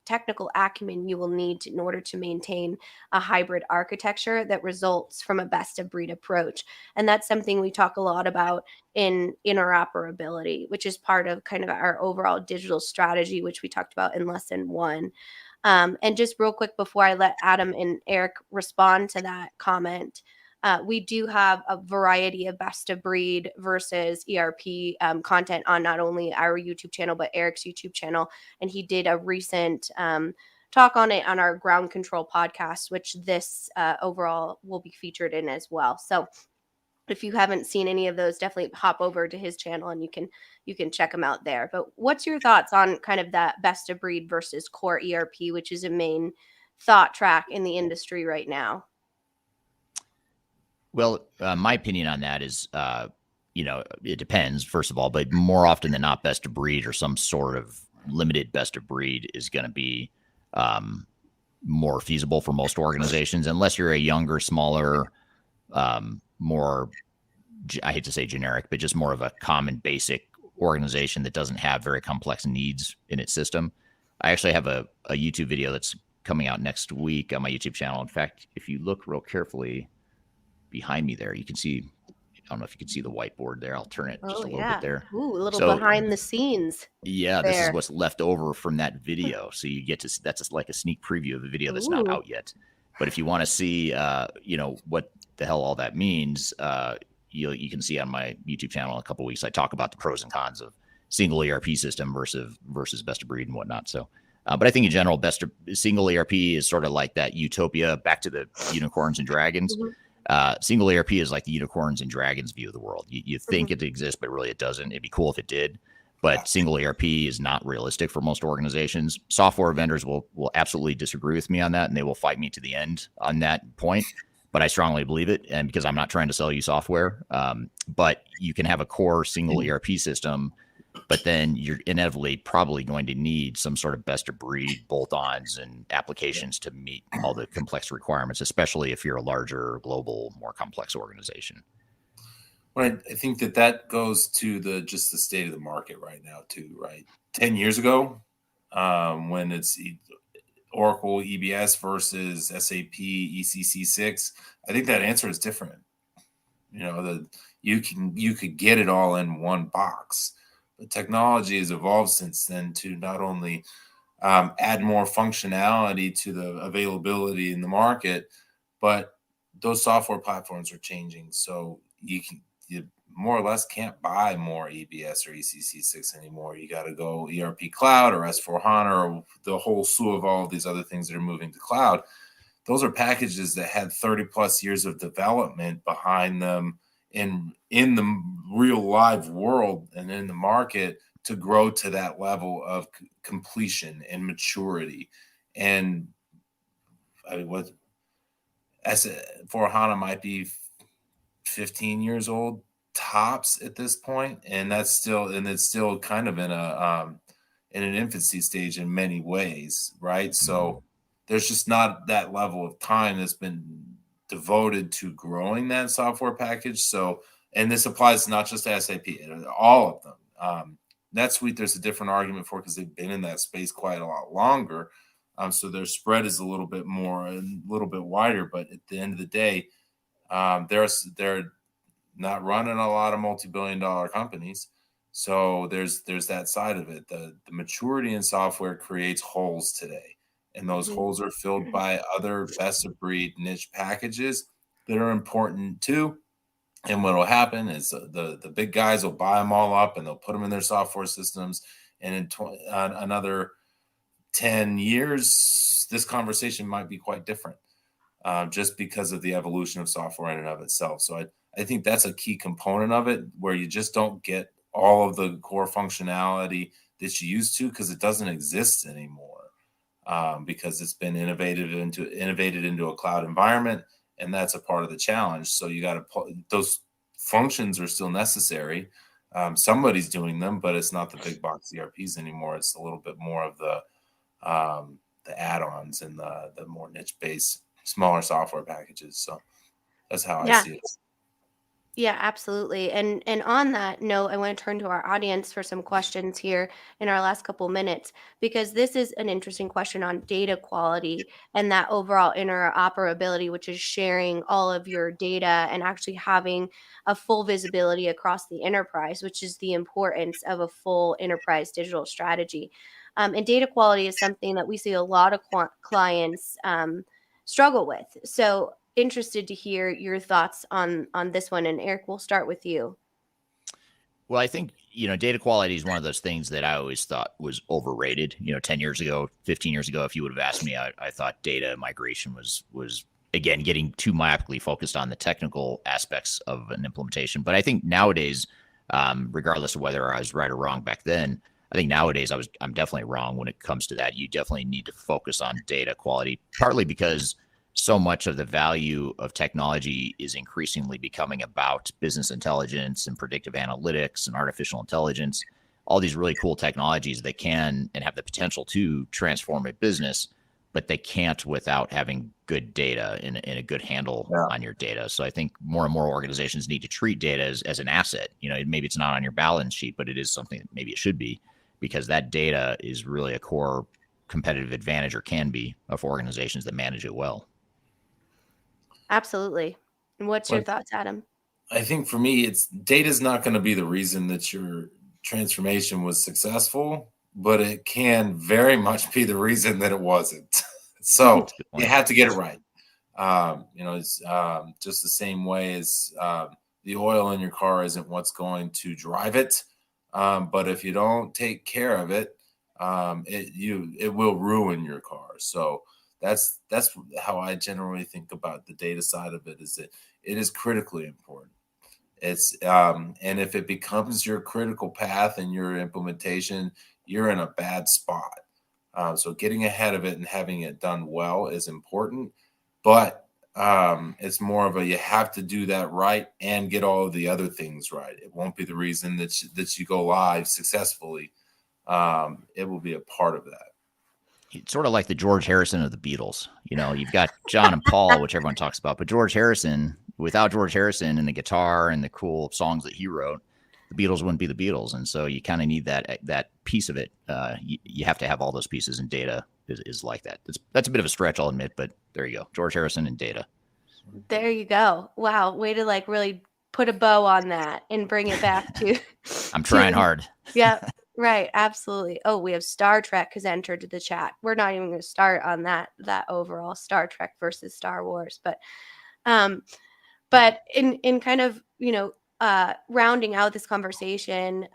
technical acumen you will need in order to maintain a hybrid architecture that results from a best of breed approach. And that's something we talk a lot about in interoperability, which is part of kind of our overall digital strategy, which we talked about in lesson 1. And just real quick before I let Adam and Eric respond to that comment, we do have a variety of best of breed versus ERP content on not only our YouTube channel, but Eric's YouTube channel. And he did a recent talk on it on our Ground Control podcast, which this overall will be featured in as well. So if you haven't seen any of those, definitely hop over to his channel and you can check them out there. But what's your thoughts on kind of that best of breed versus core ERP, which is a main thought track in the industry right now? Well, my opinion on that is, it depends, first of all, but more often than not, best of breed or some sort of limited best of breed is going to be more feasible for most organizations, unless you're a younger, smaller, more, I hate to say generic, but just more of a common basic organization that doesn't have very complex needs in its system. I actually have a YouTube video that's coming out next week on my YouTube channel. In fact, if you look real carefully behind me there, you can see, I don't know if you can see the whiteboard there. I'll turn it just a little bit there. Ooh, a little behind the scenes. Yeah, this is what's left over from that video. So you get to, that's like a sneak preview of a video that's not out yet. But if you want to see, what the hell all that means, you can see on my YouTube channel in a couple of weeks. I talk about the pros and cons of single ERP system versus best of breed and whatnot. So, but I think in general, single ERP is sort of like that utopia, back to the unicorns and dragons. Single ERP is like the unicorns and dragons view of the world. You think it exists, but really it doesn't. It'd be cool if it did, but single ERP is not realistic for most organizations. Software vendors will absolutely disagree with me on that, and they will fight me to the end on that point. But I strongly believe it, and because I'm not trying to sell you software, but you can have a core single ERP system, but then you're inevitably probably going to need some sort of best of breed bolt-ons and applications to meet all the complex requirements, especially if you're a larger, global, more complex organization. Well, I think that goes to just the state of the market right now too, right? 10 years ago, when it's Oracle EBS versus SAP ECC6, I think that answer is different. You could get it all in one box. But technology has evolved since then to not only add more functionality to the availability in the market. But those software platforms are changing, so you more or less can't buy more EBS or ECC6 anymore. You got to go ERP Cloud or S/4HANA or the whole slew of all of these other things that are moving to cloud. Those are packages that had 30 plus years of development behind them in the real live world and in the market to grow to that level of completion and maturity. And I mean, what S/4HANA might be 15 years old tops at this point, and it's still kind of in an infancy stage in many ways, right? So there's just not that level of time that's been devoted to growing that software package. So, and this applies not just to SAP, all of them. NetSuite, there's a different argument for because they've been in that space quite a lot longer. So their spread is a little bit more, a little bit wider. But at the end of the day, they're not running a lot of multi-billion-dollar companies. So there's that side of it. The maturity in software creates holes today. And those holes are filled by other best-of-breed niche packages that are important too. And what will happen is the big guys will buy them all up and they'll put them in their software systems. And in another 10 years, this conversation might be quite different just because of the evolution of software in and of itself. So I think that's a key component of it, where you just don't get all of the core functionality that you used to because it doesn't exist anymore. Because it's been innovated into a cloud environment, and that's a part of the challenge. So you got to those functions are still necessary. Somebody's doing them, but it's not the big box ERPs anymore. It's a little bit more of the add-ons and the more niche-based, smaller software packages. So that's how I see it. Yeah, absolutely. And on that note, I want to turn to our audience for some questions here in our last couple minutes, because this is an interesting question on data quality and that overall interoperability, which is sharing all of your data and actually having a full visibility across the enterprise, which is the importance of a full enterprise digital strategy. And data quality is something that we see a lot of clients struggle with. So interested to hear your thoughts on this one. And Eric, we'll start with you. Well, I think, data quality is one of those things that I always thought was overrated. 10 years ago, 15 years ago, if you would have asked me, I thought data migration was again, getting too myopically focused on the technical aspects of an implementation. But I think nowadays, regardless of whether I was right or wrong back then, I think nowadays I'm definitely wrong when it comes to that. You definitely need to focus on data quality, partly because so much of the value of technology is increasingly becoming about business intelligence and predictive analytics and artificial intelligence, all these really cool technologies that can and have the potential to transform a business, but they can't without having good data and a good handle on your data. So I think more and more organizations need to treat data as an asset. Maybe it's not on your balance sheet, but it is something that maybe it should be, because that data is really a core competitive advantage, or can be, of organizations that manage it well. Absolutely. And what's your thoughts, Adam? I think for me, data's not going to be the reason that your transformation was successful, but it can very much be the reason that it wasn't. So you have to get it right. It's just the same way as the oil in your car isn't what's going to drive it. But if you don't take care of it, it will ruin your car. So that's how I generally think about the data side of it, is that it is critically important. It's and if it becomes your critical path in your implementation, you're in a bad spot. So getting ahead of it and having it done well is important, but it's more of you have to do that right and get all of the other things right. It won't be the reason that you go live successfully. It will be a part of that. It's sort of like the George Harrison of the Beatles. You've got John and Paul, which everyone talks about, but George Harrison, without George Harrison and the guitar and the cool songs that he wrote, the Beatles wouldn't be the Beatles. And so you kind of need that piece of it. You have to have all those pieces, and data is like that. That's a bit of a stretch, I'll admit, but there you go. George Harrison and data. There you go. Wow. Way to really put a bow on that and bring it back to. I'm trying hard. Yeah. Right, absolutely. Oh, we have Star Trek has entered the chat. We're not even going to start on that overall Star Trek versus Star Wars, but in kind of, rounding out this conversation,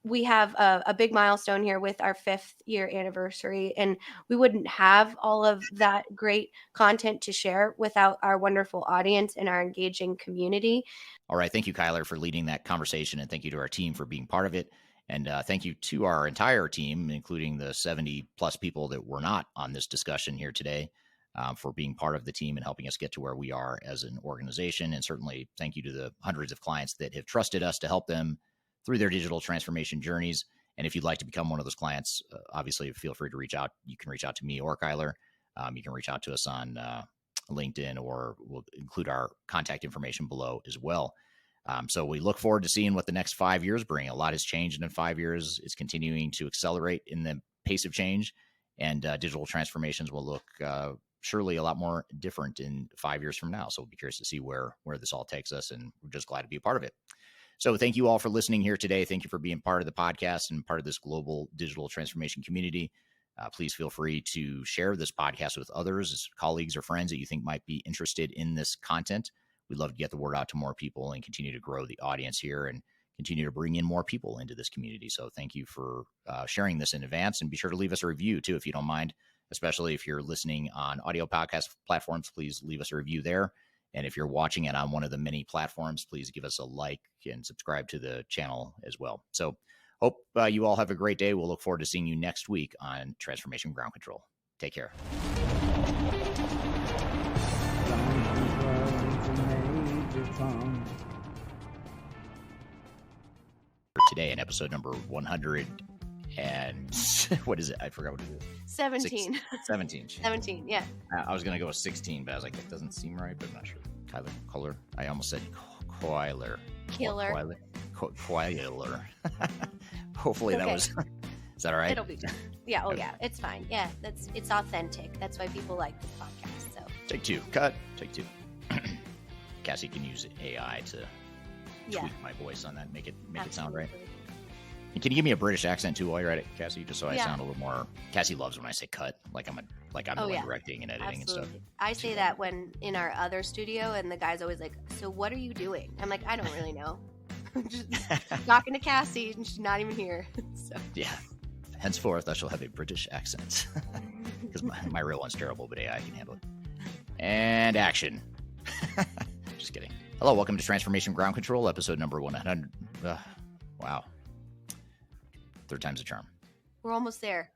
we have a big milestone here with our 5th year anniversary, and we wouldn't have all of that great content to share without our wonderful audience and our engaging community. All right. Thank you, Kyler, for leading that conversation, and thank you to our team for being part of it. And thank you to our entire team, including the 70 plus people that were not on this discussion here today, for being part of the team and helping us get to where we are as an organization. And certainly thank you to the hundreds of clients that have trusted us to help them through their digital transformation journeys. And if you'd like to become one of those clients, obviously feel free to reach out. You can reach out to me or Kyler. You can reach out to us on LinkedIn, or we'll include our contact information below as well. So we look forward to seeing what the next 5 years bring. A lot has changed in 5 years. It's continuing to accelerate in the pace of change, and digital transformations will look surely a lot more different in 5 years from now. So we'll be curious to see where this all takes us, and we're just glad to be a part of it. So thank you all for listening here today. Thank you for being part of the podcast and part of this global digital transformation community. Please feel free to share this podcast with others, colleagues or friends that you think might be interested in this content. We'd love to get the word out to more people and continue to grow the audience here and continue to bring in more people into this community. So thank you for sharing this in advance, and be sure to leave us a review too, if you don't mind, especially if you're listening on audio podcast platforms. Please leave us a review there. And if you're watching it on one of the many platforms, please give us a like and subscribe to the channel as well. So hope you all have a great day. We'll look forward to seeing you next week on Transformation Ground Control. Take care. Today in episode number 100 and what is it? I forgot what it is. 17. 17. 17, yeah. I was going to go with 16, but I was like, that doesn't seem right, but I'm not sure. Kyler. I almost said Kyler. Killer. Kyler. Hopefully that was, is that all right? It'll be good. Yeah. Oh, yeah. It's fine. Yeah. It's authentic. That's why people like this podcast. So Take 2. Cut. Take 2. Cassie can use AI to tweak my voice on that, make it sound right. And can you give me a British accent too while you're at it, Cassie, just so I sound a little more? Cassie loves when I say cut, like I'm directing and editing and stuff. I say that when in our other studio, and the guy's always like, "So what are you doing?" I'm like, "I don't really know. I'm just talking to Cassie, and she's not even here." So yeah. Henceforth, I shall have a British accent because my real one's terrible, but AI can handle it. And action. Just kidding. Hello, welcome to Transformation Ground Control, episode number 100. Wow. 3rd time's a charm. we're almost there.